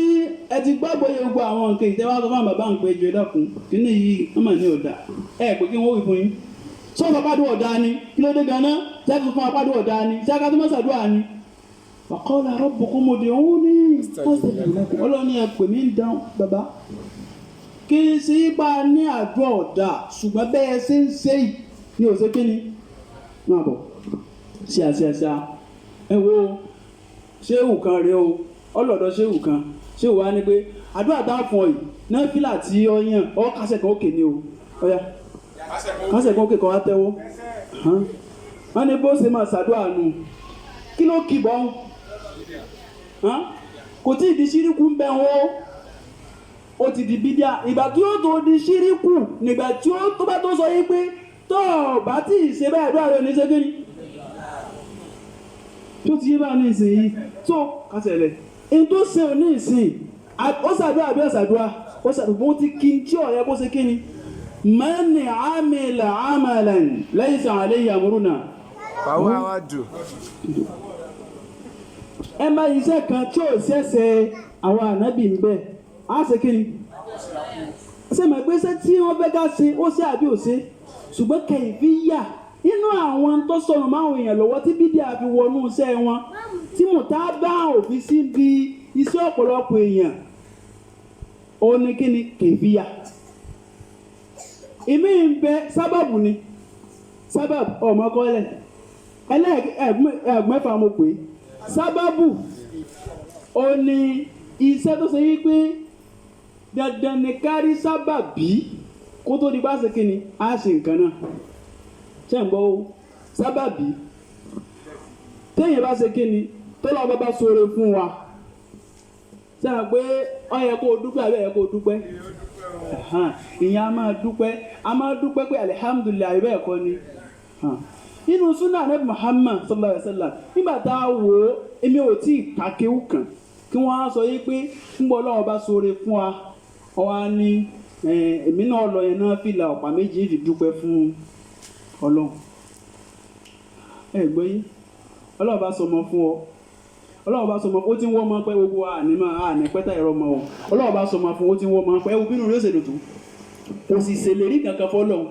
S2: ẹ ti gbàgbọ́ yẹ gbogbo àwọn nǹkan ìtẹ́wá tó fún bàbá ń pẹ́ ju ẹ̀dá kún kíní yìí wọ́n mà ní ọ̀dà ẹ pé kí wọ́n wí fún yín sọ́ọ̀fù apádùn ọ̀dà ni kí ló dé ganan sẹ́ẹ̀kì fún apádùn ọ̀dà ni sẹ́ẹ̀kì tó mọ̀ ṣàdúrà ni. waqala rabbukum ud'uni ọlọ́ni ẹ pè mí ń dán bàbá kí n sì bá a ní àdúrà ọ̀dà ṣùgbọ́n bẹ́ẹ̀ ṣe ń ṣe yìí ní òṣè kíni máa bọ̀ ṣíàṣíàṣíà ẹ wo ṣéwù kan rèé o ọlọ́dọ̀ ṣéwù kan ṣéwù wá ní pé àdúrà tá a fún ọ yìí náà fílà tí ọ yàn ọ kásẹ̀ kan òkè ni o ọ̀yà kásẹ̀ kan òkè kan wá tẹ́wọ́ wọ́n ní bó ṣe máa ṣàdúrà nù kí ló kì bọ́ kò tí ì di ṣíríkù ń bẹ wọ́n ó ti di bídíà ìgbà tí ó tó di ṣíríkù nígbà tí ó tó bá tó sọ yìí pé tó bá tí ì ṣe bẹ́ẹ̀ àdúrà rẹ̀ ní ṣẹ́gẹ́rì tó ti yé bá ní ìsìn yìí tó kásẹ̀lẹ̀ in tó ṣe ò ní ìsìn ó ṣàdúrà àbí ọ̀ṣàdúrà ó ṣàdúrà ó ti kí tí ọ̀yẹ́ kó ṣe kí ni mẹ́ni àmìlà àmàlàn lẹ́yìn sàn àlẹ́ ìyàmúrúnà
S5: Fàwọn àwàdù.
S2: ẹ máa iṣẹ́ kan tí ò ṣẹ̀ṣẹ̀ àwọn ànábì ń bẹ̀ á ṣe kí ni ṣe mọ̀ pé ṣé tí wọ́n fẹ́ ká ṣe ó ṣe àbí ò ṣe ṣùgbọ́n kẹ̀yìn fi yà inú àwọn tó sọnù máwọn èèyàn lọ́wọ́ tí bídíà fi wọnú iṣẹ́ wọn tí mùtá bá òfin sí bí iṣẹ́ ọ̀pọ̀lọpọ̀ èèyàn ó ní kí ni kẹ̀fíyà ìmí ń bẹ sábàbù ni sábàbù ọmọkọ́lẹ̀ ẹgbẹ́fà mo pè sábàbù ó ní iṣẹ́ tó ṣe yí pé dandan ni kárí sábàbí kó tó di bá ṣe kí ni á ṣe nǹkan náà ṣe ń gbọ́ sábàbí téèyàn bá ṣe kí ni tó lọ́wọ́ bá ṣoore fún wa ṣe hàn pé ó yẹ kó o dúpẹ́ àbí ó yẹ kó o dúpẹ́ ìyẹn a máa dúpẹ́ pé alihamudulilayi bẹ́ẹ̀ kọ́ ni nínú sunnah Ànábì Muhammad sallallahu alaihi wasallam nígbà tá a wò ó èmi ò tí ì kàkéwù kàn kí wọ́n á sọ yí pé ń gbọ́ lọ́wọ́ bá ṣoore fún wa ọwọ́ á ní èmi náà lọ yẹn náà fìlà ọ̀pá méjì fi dúpẹ́ fún Ọlọ́run gbọ́ yìí Ọlọ́run bá sọmọ fún ọ Ọlọ́run bá sọmọ ó ti ń wọ́ ọmọ pẹ́ gbogbo àní pẹ́tà ẹ̀rọ ọmọ ọ Ọlọ́run bá sọmọ fún ó ti ń wọ́ ọmọ pẹ́ ewu bínú rí ó ṣe dùtù kò sì ṣèlérí kankan fọ́lọ́run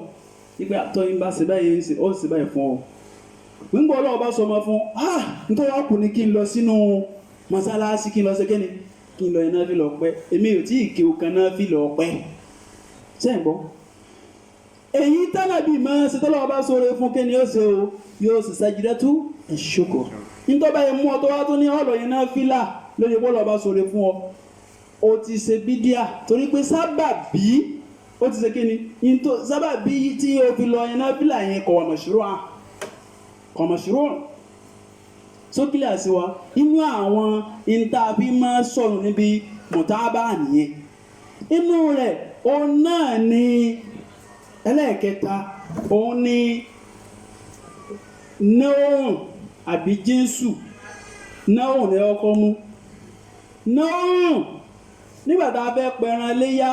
S2: nígbà àtọ́yìn bá ṣe báyìí ó sì báyìí fún ọ nígbà Ọlọ́run bá sọmọ fún nítorí wàá kù ní kí n lọ sínú mọ́sálásí kí n lọ ṣe kẹ́ni kí n lọ iná fi lọ pẹ́ èmi ò tí ì kí o kan náà fi lọ pẹ́ ṣé ń gbọ́ èyí tánàbí máa ṣe tọ́lọ́wọ́ bá sọ̀rọ̀ fún kí ni ó ṣe o yóò sì sajidatu ash-shukr nítorí báyìí mú ọ tó wá tó ní ọ̀rọ̀ yẹn náà fílà lórí bọ́ọ̀lù ọba sọ̀rọ̀ fún ọ o ti ṣe bídíà torí pé sábàbí ó ti ṣe kí ni sábàbí tí o fi lọ yẹn náà fílà yẹn kọ̀ wà mashru' sókìlẹ̀ sí wa inú àwọn ìntàbí máa sọ̀rọ̀ níbi mọ̀tábà nìyẹn inú rẹ̀ òun náà ni ẹlẹ́ẹ̀kẹta òun ni náà àbí Jésù náà ní ọkọ̀ mú náà nígbàtà fẹ́ pẹran léyá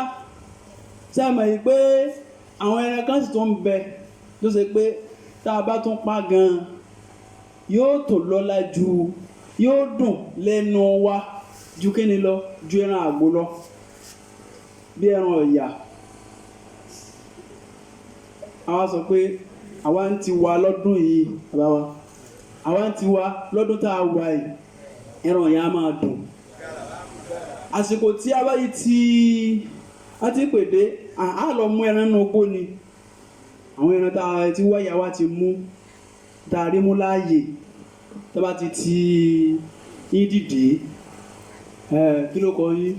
S2: sẹ́mọ̀ yìí pé àwọn ẹran kan sì tó ń bẹ tó ṣe pé tá a bá tún pa gan yóò tó lọ́lá ju yóò dùn lẹ́nu wa ju kíni lọ ju ẹran àgbò lọ bí ẹran ọ̀yà àwa sọ pé àwa ń ti wá lọ́dún yìí àbáwá àwa ń ti wá lọ́dún tá a wà yìí ẹran ọ̀yà máa dùn àsìkò tí a bá yìí a ti pèdé a lọ mú ẹran náà gbó ni àwọn ẹran tá a ti wáyà wá ti mú tá a rí mú láàyè tó bá ti yín dìde kí ló kọ yín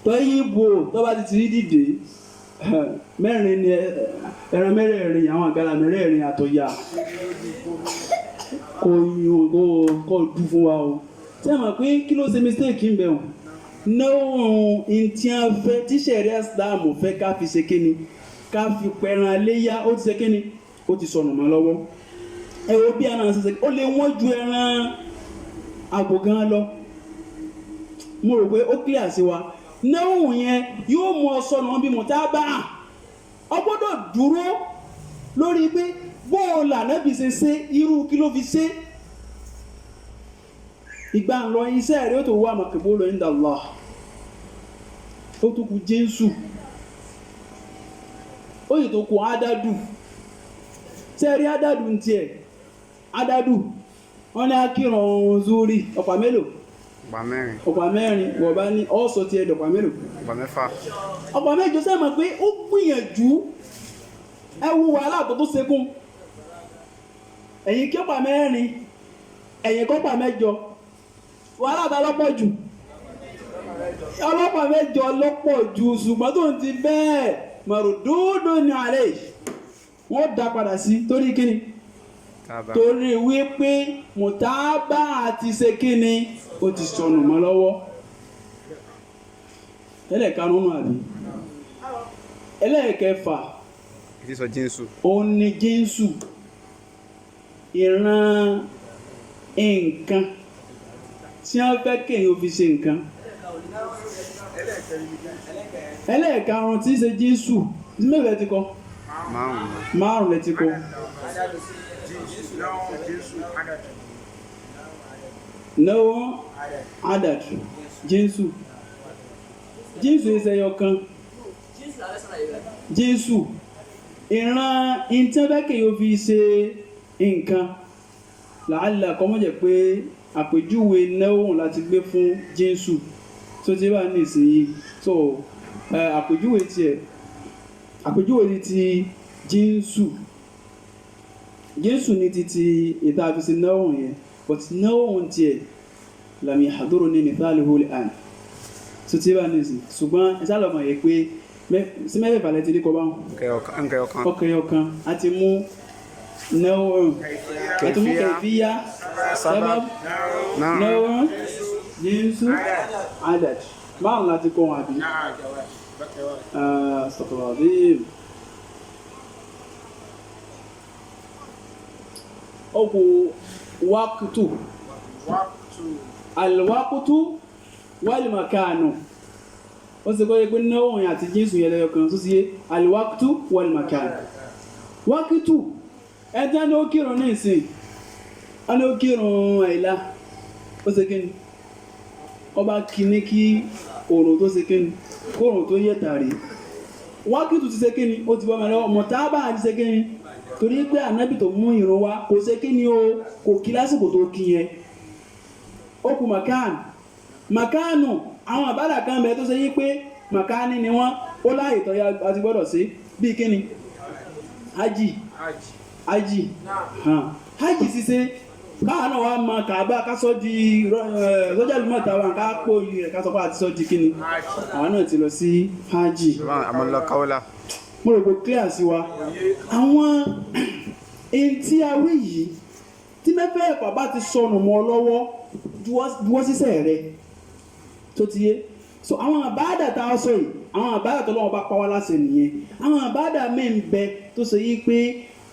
S2: tó yí bò tó bá ti yín dìde mẹ́rin ni ẹran mẹ́rẹ̀ẹ̀rin àwọn àgàlà mẹ́rẹ̀ẹ̀rin àtọ̀yà kò yún kò dù fún wa o tí a mọ̀ pé kí ló ṣe mistake ń bẹ̀ wọ̀n náà tí a fẹ́ tí sẹ̀ríà Ìsìlámù fẹ́ ká fi ṣe kíni ká fi pẹran léyá ó ti ṣe kíni ó ti sọnù mọ́ lọ́wọ́ ẹ wo bí a náà ṣe ó lè wọ́n ju ẹran àgbò gan lọ mo rò pé ó clear sí wa náà yẹn yóò mú ọ sọnù bí mo tá a bá ọ gbọ́dọ̀ dúró lórí pé bóòlù ànábì ṣe irú kí ló fi ṣe ìgbà ń lọ iṣẹ́ rẹ̀ ó tó wà maqbulu inda Allah ó tó kù Jésù ó yìí tó kù adádù sẹ́rí adádù ń tiẹ̀ adádù wọ́n ní akírun zuri ọ̀pá mélòó ọ̀pá mẹ́rin wọ̀ bá ní ọ́sọ̀ tiẹ̀ dọ̀pá mélòó
S5: ọ̀pá mẹ́fà
S2: ọ̀pá mẹ́jọ sẹ́mọ̀ pé ó gbìyànjú ẹwù wàhálà tó sekún ẹ̀yìn kí ọ̀pá mẹ́rin ẹ̀yìn kọ́pá mẹ́jọ wàhálà ta lọ́pọ̀ jù ọlọ́pàá mẹ́jọ lọ́pọ̀ jù ṣùgbọ́n tó ń ti bẹ́ẹ̀ mọ̀rùdúdú ní àlẹ́ wọ́n dá padà sí torí kíni torí wípé mùtábà àti ṣe kíni ó ti sọnù mọ́ lọ́wọ́ ẹlẹ́ẹ̀kanú àbí ẹlẹ́ẹ̀kẹfà òun ni Jésù ìran nǹkan tí wọ́n fẹ́ kéèyàn fi ṣe nǹkan ẹlẹ́ẹ̀karùn-ún tí í ṣe Jésù mẹ́fẹ̀ẹ́ ti kọ márùn lẹ ti kọ náwó adad Jésù ìṣẹ́yọ kan Jésù ìran ìtẹ́fẹ́kẹ̀ yóò fi ṣe nǹkan làálà kọmọ́jẹ̀ pé àpèjúwe náwó láti gbé fún Jésù tó ti bá ní ìsinyìí so àpèjúwe ti Jésù ní títí ìta àfisí náwó yẹn but náwó tiẹ̀ lam yahduruni mithaluhu al-an tó ti bá ní ìsìn ṣùgbọ́n ìsàlọ̀mọ̀ yẹ pé sí mẹ́fẹ̀ẹ́fà lẹ́tí ní kọba ọkẹ̀yọkan àti mú náwó àti mú kẹfíyá sábàb náwó Jésù adad márùn láti kọ́ wọn àbí sọ̀tọ̀lọ́dún ọkù wákùtù alwákùtù wal-makanu ó sì kọ́ ẹgbẹ́ náwó yẹn àti Jésù yẹn lẹ́yọ kan tó sì yé alwákùtù wal-makanu wákùtù ẹjẹ́ ní ó kírun ní ìsìn a ní ó kírun àìlá ó sì kí ni ọba kìíní kí oòrùn tó ṣe kíni kóòrùn tó yẹ tàrí wákìtù ti ṣe kíni ó ti bọ́ mẹ́lẹ́ mọ̀tábà ti ṣe kíni torí pé ànábì tó mú ìrun wá kò ṣe kíni o kò kí lásìkò tó kí yẹn ó kù màkánù àwọn àbádà kan bẹ tó ṣe yí pé màkánì ni wọ́n ó láàyè tó yá àti gbọ́dọ̀ sí bí kíni hajj hajj ṣíṣe káà náà wá máa Kaaba ká sọ di lọ́jà lùmọ̀ táwọn ká pò yìí rẹ̀ ká sọ pé àti sọ di kíni àwọn náà ti lọ sí hajj.
S5: àmọ́ lọ káwọ́lá.
S2: mo rò pé clear sí wa àwọn èyí tí a wí yìí tí mẹ́fẹ́ ẹ̀pà bá ti sọnù mọ́ lọ́wọ́ juwọ́ sísẹ̀ rẹ̀ tó ti yé so àwọn àbáàdà tá a sọ yìí àwọn àbáàdà tó lọ́wọ́ bá pa wá láṣẹ nìyẹn àwọn àbáàdà míì ń bẹ tó ṣe yí pé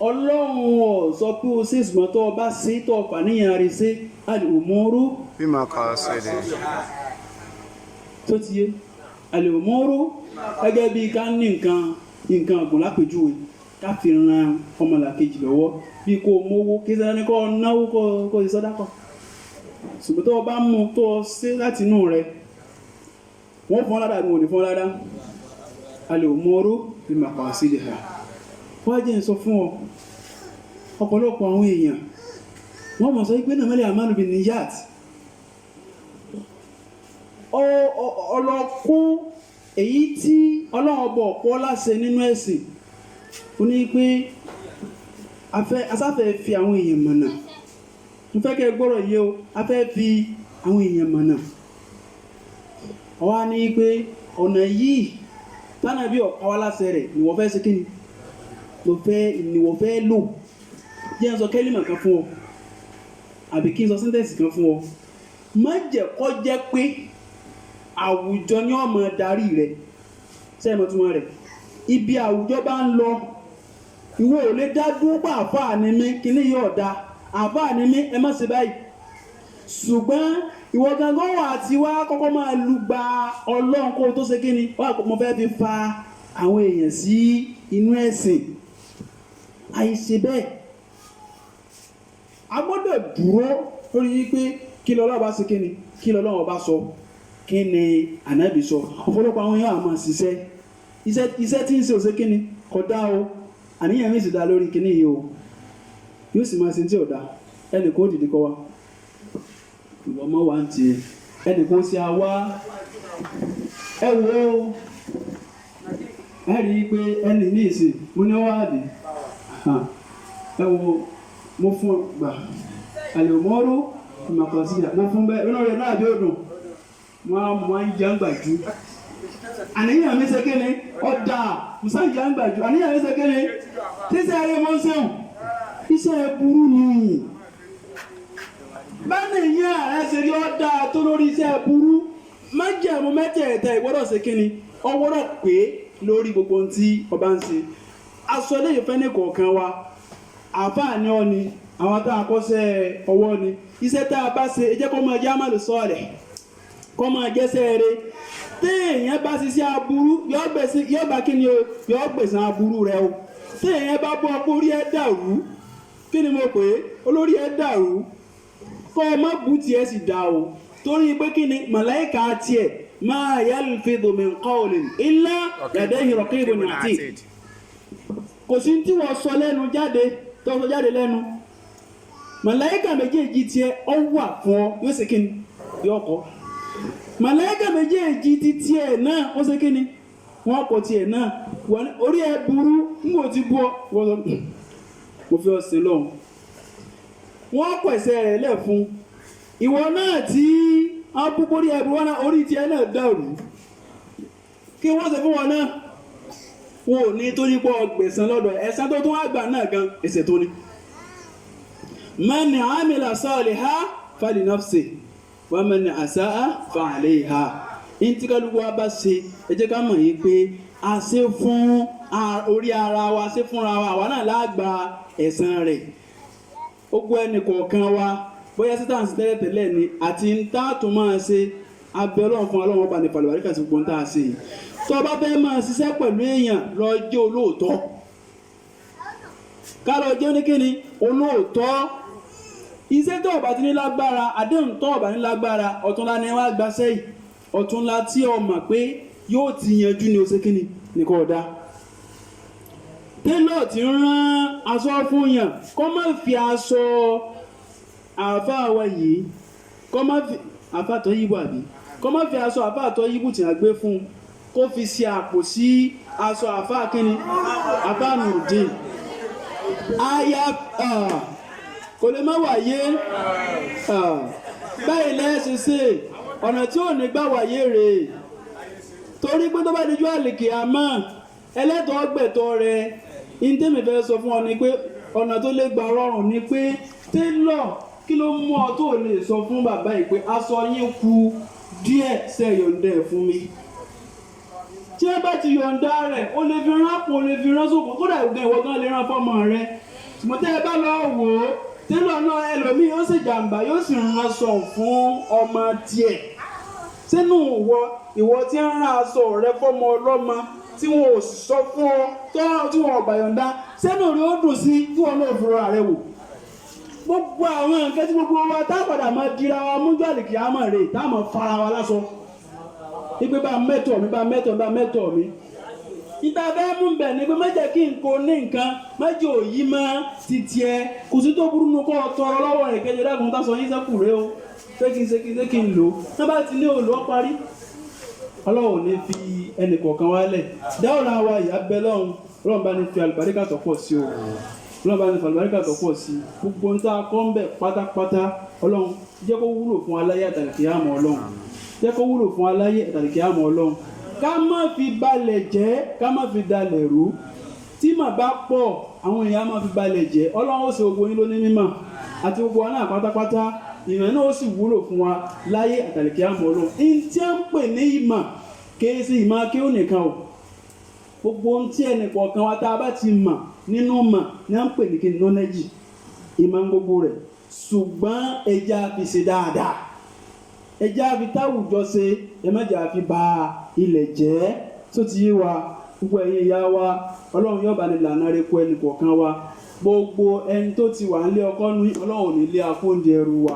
S2: Ọlọ́run ò sọ pé o ṣe ìsùnmọ́ tó o bá ṣe tó o fàníyàn rẹ̀ ṣe al-umuru
S5: bí màá kọ́ ọ sí i.
S2: tó ti yé al-umuru gẹ́gẹ́ bí ká ní nǹkan ọ̀gùn lápèjúwe ká fi ran ọmọlàkejì lọ́wọ́ bí kò mówó kí sẹ́ni kọ́ náwó kó ṣe sàdákà ṣùgbọ́n tó o bá mú tó o ṣe láti inú rẹ̀ wọ́n fún ládàá bí wọ́n ní fún ládàá al-umuru bí maqasidiha wọ́n jẹ́ ń sọ fún ọ ọ̀pọ̀lọpọ̀ àwọn èèyàn wọ́n mọ̀ sọ pé nàmẹ́lẹ̀ àmánù bin niyat ọlọ́kún èyí tí Ọlọ́run bọ̀ pọ́ láṣẹ nínú ẹ̀sìn ó ní pé asáfẹ́ fi àwọn èèyàn mọ̀nà mo fẹ́ kẹ́ gbọ́rọ̀ yé o afẹ́ fi àwọn èèyàn mọ̀nà ọwá ní pé ọ̀nà yìí tánà bí ọ̀pá wá láṣẹ rẹ̀ ni wọ́n fẹ́ ṣe kíni ni wọ́n fẹ́ lò jẹ́ ń sọ kẹ́límà kan fún ọ àbí kí n sọ síntẹ́sì kan fún ọ má jẹ́ kó jẹ́ pé àwùjọ ni ó máa darí rẹ̀ sẹ́ẹ̀mọ́ túnmọ̀ rẹ̀ ibi àwùjọ bá ń lọ ìwọ ò lè dá dúró pa àfáà ní mi kí ní yóò da àfáà ní mi ẹ má ṣe báyìí ṣùgbọ́n ìwọ gangan wà tí wá kọ́kọ́ máa lùgbà Ọlọ́run kó tó ṣe kíni mo fẹ́ fi fa àwọn èèyàn sí inú ẹ̀sìn àìṣe bẹ́ẹ̀ a gbọ́dọ̀ dúró lórí wípé kí lọ́lọ́run bá ṣe kíni kí lọ́lọ́run bá sọ kí ni ànábì sọ ọ̀pọ̀lọpọ̀ àwọn èèyàn àmọ́ ṣiṣẹ́ iṣẹ́ tí ń ṣe òṣè kíni kódà o àníyàn mi sì dá lórí kíní yìí o yóò sì máa ṣe tí ò dá ẹnìkan ó dìde kọ́ wa ìwọ mọ́ wa ń tiẹ̀ ẹnìkan sí àwa ẹ wo ẹ rí i pé ẹnì ní ìsìn mo ní wáàdì ẹ wo mo fún gbà àlèmọ́rú ìmọ̀kànsíyà mo fún bẹ́ẹ̀ inú rẹ̀ náà bí ó dùn mo ń jẹ́ ń gbàjú àníyàn mi ṣe kéne ọ̀dà musa ń jẹ́ ń gbàjú àníyàn mi ṣe kéne tíṣẹ́ ayé mọ́ sẹ́wọ̀n iṣẹ́ burú ni báni ìyá rẹ̀ ṣe rí ọ̀dà tó lórí iṣẹ́ burú májẹ̀mú mẹ́tẹ̀ẹ̀tẹ̀ ìgbọ́dọ̀ ṣe kíni ọwọ́dọ̀ pé lórí gbogbo ohun tí ọba ń ṣe aṣọ ilé ìfẹ́ ní kọ̀ọ̀kan wa àǹfààní ọ ni àwọn tá a kọ́ṣẹ́ ọwọ́ ni iṣẹ́ tá a bá ṣe ẹ jẹ́ kó máa jẹ́ àmàlù sọ́ọ̀lẹ̀ kó máa jẹ́sẹ́ eré téèyàn bá ṣiṣẹ́ aburú yóò bá kíni o yóò gbẹ̀san aburú rẹ o téèyàn bá bọ́ ọkọ orí ẹ dàrú kí ni mo pè é olórí ẹ dàrú kọ́ ọ má bú tiẹ̀ sì dà o torí pé kí ni màláìka tiẹ̀ máa yalfidhu min qawlin illa ladayhi raqibun atid kò sí tí wọ́n sọ lẹ́nu jáde tó sọ jáde lẹ́nu màláìka méjèèjì tiẹ̀ ọ wà fún ọ yóò ṣe kí ni yóò kọ́ màláìka méjèèjì ti tiẹ̀ náà ó ṣe kí ni wọ́n kọ tiẹ̀ náà orí ẹ burú ń wò ti bú ọ wọ́n sọ mo fi ọ̀sìn lọ́hùn wọ́n kọ ẹ̀sẹ̀ rẹ̀ lẹ̀ fún ìwọ náà tí wọ́n bú borí ẹ burú wọn náà orí tiẹ̀ náà dàrú kí wọ́n ṣe fún wọn náà wọn ò ní tó nípò ọgbẹ̀sán lọ́dọ̀ ẹ̀san tó tún àgbà náà gan ẹ̀ṣẹ̀ tó ní. man amila salihan falinafsihi wa man asaa fa'alayha ntí kálukú wa bá ṣe ẹ jẹ́ ká mọ̀ yìí pé a ṣe fún orí ara wa ṣe fúnra wa àwa náà lágbà ẹ̀san rẹ̀ ó gbọ́ ẹnì kọ̀ọ̀kan wa bóyá sítàǹsì tẹ́lẹ̀tẹ́lẹ̀ ni àti ń tá tó máa ṣe abẹ́ ọlọ́run fún ọlọ́run ọba ní falùbáríkà sí gbogbo ń tá a ṣe yìí tó bá fẹ́ máa ṣiṣẹ́ pẹ̀lú èèyàn lọ jẹ́ olóòótọ́ ká lọ jẹ́ oníkíni olóòótọ́ iṣẹ́ tó bá ti ní lágbára àdéhùn tó bá ní lágbára ọ̀túnla ni wàá gbaṣẹ́ yìí ọ̀túnla tí o mọ̀ pé yóò ti yanjú ní oṣù kínní nìkan ọ̀dá télọ̀ tí ń rán aṣọ fún yàn kó má fi aṣọ àáfàá wa yìí kó má fi àáfàá tó yíbò àbí kó má fi aṣọ àáfàá tó yíbò tí a gbé fún kó fi ṣe àpò sí aṣọ àáfàá kínní àáfàá Nurudeen aya kò lè má wáyé báyìí lẹ́sìn sí ọ̀nà tí ò ní gbà wáyé rèé torí pé tó bá di jọ́ àlèkè àmọ́ ẹlẹ́tọ̀ọ́ gbẹ̀tọ́ rẹ̀ ìdẹ́mi fẹ́ sọ fún ọ ni pé ọ̀nà tó lè gbà rọrùn ni pé télọ̀ kí ló mú ọ tó lè sọ fún bàbá yìí pé aṣọ yín kù díẹ̀ sẹ́yọ̀ǹdẹ̀ fún mi tí ẹ bá ti yọ̀ǹda rẹ̀ ó lè fi rán àpò ó lè fi rán sóko kódà ìwọ gan lè rán fọ́mọ rẹ̀ ṣùgbọ́n tẹ́ ẹ bá lọ wò ó télọ̀ náà ẹlòmíì yóò sì jàǹbá yóò sì rán aṣọ fún ọmọ tiẹ̀ sínú ìwọ tí ń rán aṣọ rẹ fọ́mọ ọlọ́mọ tí wọn ò sọ fún ọ tí wọn ò bá yọ̀ǹda sẹ́nu rí ó dùn sí tí wọn náà fúnra rẹ wò gbogbo àwọn nǹkan tí gbogbo wa tá padà máa dira wa mú jọ́lì kí á mọ̀ rè tá mọ̀ fara wa lásọ ìgbé bá mẹ́tọ̀ mi ìta bẹ́ẹ̀ mú bẹ̀ ni pé má jẹ́ kí n kó ní nǹkan má jẹ́ òyí mọ́ títí ẹ kò sí tó burú nu kọ́ tọrọ lọ́wọ́ rẹ̀ kẹjọ dákun tá sọ yín sẹ́kù rẹ o ṣé kí n lò ó bá ti ní òòlù ọ parí ọlọ́run ní fi ẹnì kọ̀ọ̀kan wálẹ̀ dáwọ́lá wa ìyá bẹ́ lọ́run ọlọ́run bá ní fi àlùbáríkà tó pọ̀ sí o ọlọ́run bá ní fi àlùbáríkà tó pọ̀ sí gbogbo ń tá a kọ́ ń bẹ̀ pátápátá ọlọ́run jẹ́ kó wúlò fún aláyé àtàlìkì àmọ́ ọlọ́run jẹ́ kó wúlò fún aláyé àtàlìkì àmọ́ ọlọ́run ká má fi balẹ̀ jẹ́ ká má fi dalẹ̀ rú tí mà bá pọ̀ àwọn èèyàn má fi balẹ̀ jẹ́ ọlọ́run ó ṣe gbogbo yín lóní mímọ̀ àti gbogbo wa náà pátápátá ìmọ̀ náà ó sì wúlò fún wa láyé àtàlìkì àmọ́ ọlọ́run in tí a ń pè ní ìmọ̀ kìí sí ìmọ̀ kí ó nìkan o gbogbo ohun tí ẹnì kọ̀ọ̀kan wa tá a bá ti mọ̀ nínú mọ̀ ní à ń pè ní kí knowledge ìmọ̀ gbogbo rẹ̀ ṣùgbọ́n ẹja fi ṣe dáadáa ẹja fi táwùjọ ṣe ẹmẹ́jà fi ba ilẹ̀ jẹ́ tó ti yé wa gbogbo ẹ̀yin ìyá wa ọlọ́run yóò bá ní lànà rẹ̀ kó ẹnì kọ̀ọ̀kan wa gbogbo ẹni tó ti wà nílé ọkọ ní ọlọ́run ò ní lé akóúnjẹ ẹrù wa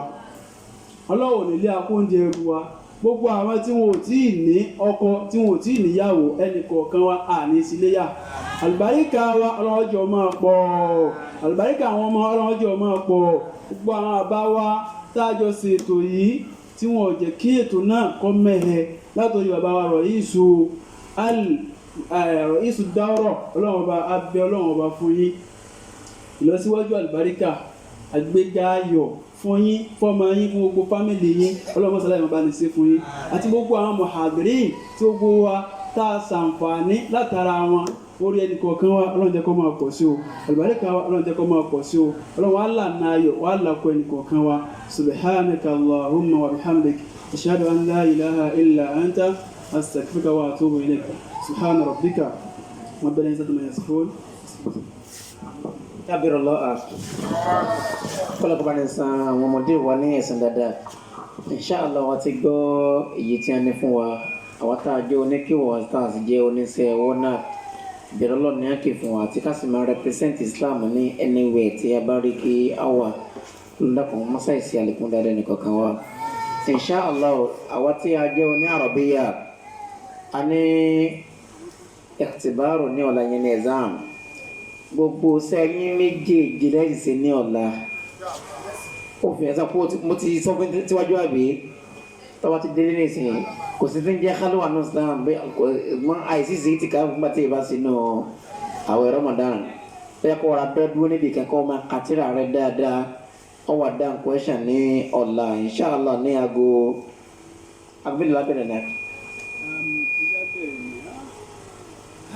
S2: ọlọ́run ò ní lé akóúnjẹ ẹrù wa gbogbo àwọn tí wọn ò tí ì ní ọkọ tí wọn ò tí ì níyàwó ẹnì kọ̀ọ̀kan wa àní síléyà àlùbáríkà wa ọlọ́jọ́ máa pọ̀ àlùbáríkà àwọn ọmọ ọlọ́jọ́ máa pọ̀ gbogbo àwọn àbá wa táàjọ sí ètò yìí tí wọn ò jẹ́ kí ètò náà kọ́ mẹ́hẹ látọ̀jú bàbá wa Rọ̀yísù Dáúrọ̀ ọlọ́run ọba abẹ́ ọlọ́run ọba fún yín ìlọsíwájú àlùbáríkà àgbéga ayọ̀ fún yín fọ́mọ yín fún gbogbo fámìlì yín ọlọ́run sọ́lá ìmọ̀ bá ní sí fún yín àti gbogbo àwọn muhadirin tí gbogbo wa tá a ṣàǹfààní látara wọn orí ẹnì kọ̀ọ̀kan wa ọlọ́run jẹ́ kó máa pọ̀ sí o àlùbáríkà wa ọlọ́run jẹ́ kó máa pọ̀ sí o ọlọ́run wa là náà ayọ̀ wa là kó ẹnì kọ̀ọ̀kan wa subhanaka allahumma wa bihamdik ashhadu an la ilaha illa anta astaghfiruka wa atubu ilayk subhana rabbika rabbil izzati amma yasifun
S4: kábírọ̀ lọ́à kọ́lọ́kọ́ bá ní san àwọn ọmọdé wa ní ẹ̀sìn dáadáa inshallah wọ́n ti gbọ́ èyí tí a ní fún wa àwọn tá a jẹ́ oníkíwọ̀ àti tá a sì jẹ́ oníṣẹ́ ẹ̀wọ́ náà bẹ̀rẹ̀ lọ́ọ̀ ní àkè fún wa àti ká sì máa represent Islam ní anywhere tí a bá rí kí a wà lọ́dọ̀kan mọ́sáìsì àlékún dáadáa nìkankan wa inshallah àwọn tí a jẹ́ oní Arabiya a ní ikhtibaru ní ọ̀la yẹn ní exam gbogbo sẹ́yìn méjèèjì lẹ́yìn sí ní ọ̀la ó fi ẹ̀sán pé mo ti sọ fún tíwájú àbí tọ́wọ́ ti délé nìsín kò sí tí ń jẹ́ kálíwà náà Islam bí wọ́n àìsí sí ti ká fún bàtí ìbá sínú àwẹ̀ Ramadan bẹ́ẹ̀ kọ́ ra bẹ́ẹ̀ dúró níbi kẹ́kọ̀ọ́ máa kàtírà rẹ̀ dáadáa wọ́n wà dáhùn question ní ọ̀la inshallah ní aago agbélé lábẹ́rẹ̀ náà.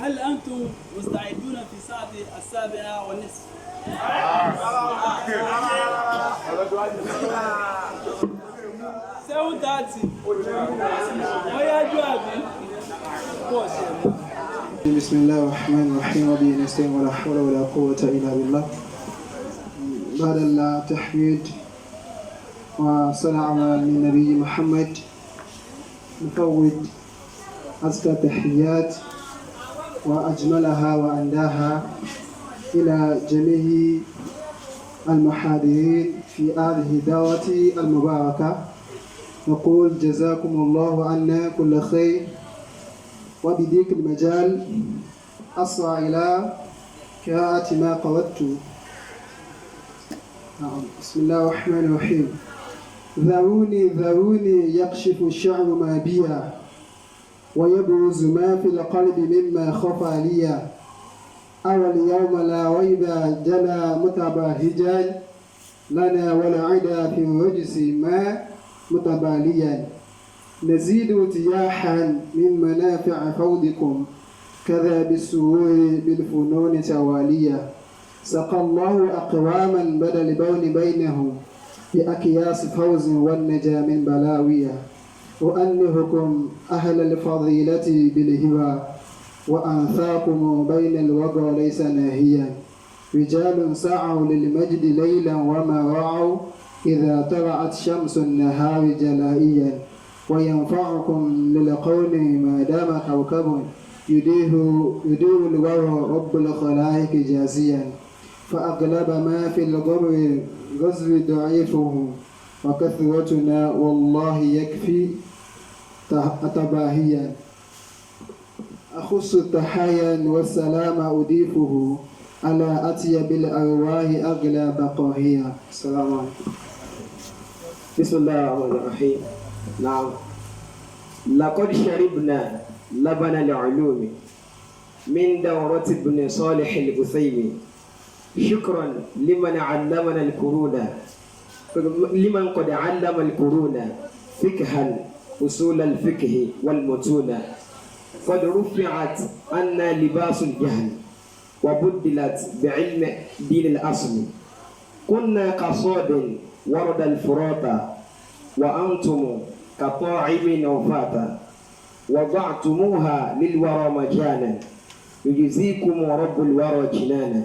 S2: هل أنتم مستعدون في الساعة 7:30؟
S6: بسم الله الرحمن الرحيم وبه نستعين ولا حول ولا قوة إلا بالله بعد التحميد والصلاة على النبي محمد نفوض أزكى تحيات وأجملها وأنداها إلى جميع المحاضرين في هذه الدعوة المباركة نقول جزاكم الله عنا كل خير وبذيك المجال أسرع إلى قراءة ما قرأت. بسم الله الرحمن الرحيم. ذروني يكشف الشعر ما بيا ويبرز ما في القلب مما خفى لي اليوم لا ريب جلا متباهجا لنا والعدا في الرجس ما متباليا نزيد ارتياحا من منافع فوضكم كذا بالسرور بالفنون تواليا سقى الله أقواما بدا البون بينهم بأكياس فوز والنجا من بلاوية وأنهكم أهل الفضيلة بالهوى وأنفاكم بين الوغى ليس ناهيا رجال سعوا للمجد ليلا وما رعوا إذا طلعت شمس النهار جلائيا وينفعكم للقول ما دام كوكب يدير الورى رب الخلائق جازيا فأغلب ما في الغر غزو ضعيفه وكثرتنا والله يكفي تباهيا أخص التحايا والسلام أضيفه على أطيب الأرواح أغلى بقاهيا. السلام عليكم.
S7: بسم الله الرحمن الرحيم. نعم، لقد شربنا لبن العلوم من دورة ابن صالح البثيمي شكرا لمن علمنا القرون لمن قد علم القرون فقها أصول الفقه والمتون قد رفعت عنا لباس الجهل وبدلت بعلم دين الأصل كنا كصاد ورد الفرات وأنتم كطاعم نوفاتا وضعتموها للورى مجانا يجزيكم رب الورى جنانا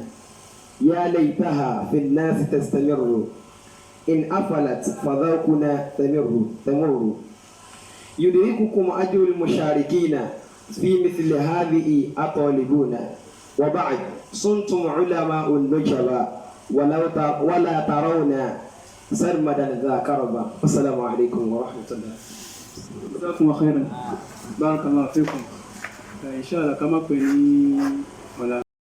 S7: يا ليتها في الناس تستمر إن أفلت فذوقنا تمر يدرككم أجر المشاركين في مثل هذه أطالبون وبعد صنتم علماء النجبا ولا ترون سرمدا ذا كربا. السلام عليكم ورحمة الله.
S2: جزاكم خيرا. بارك الله فيكم. إن شاء الله كما كنا ولا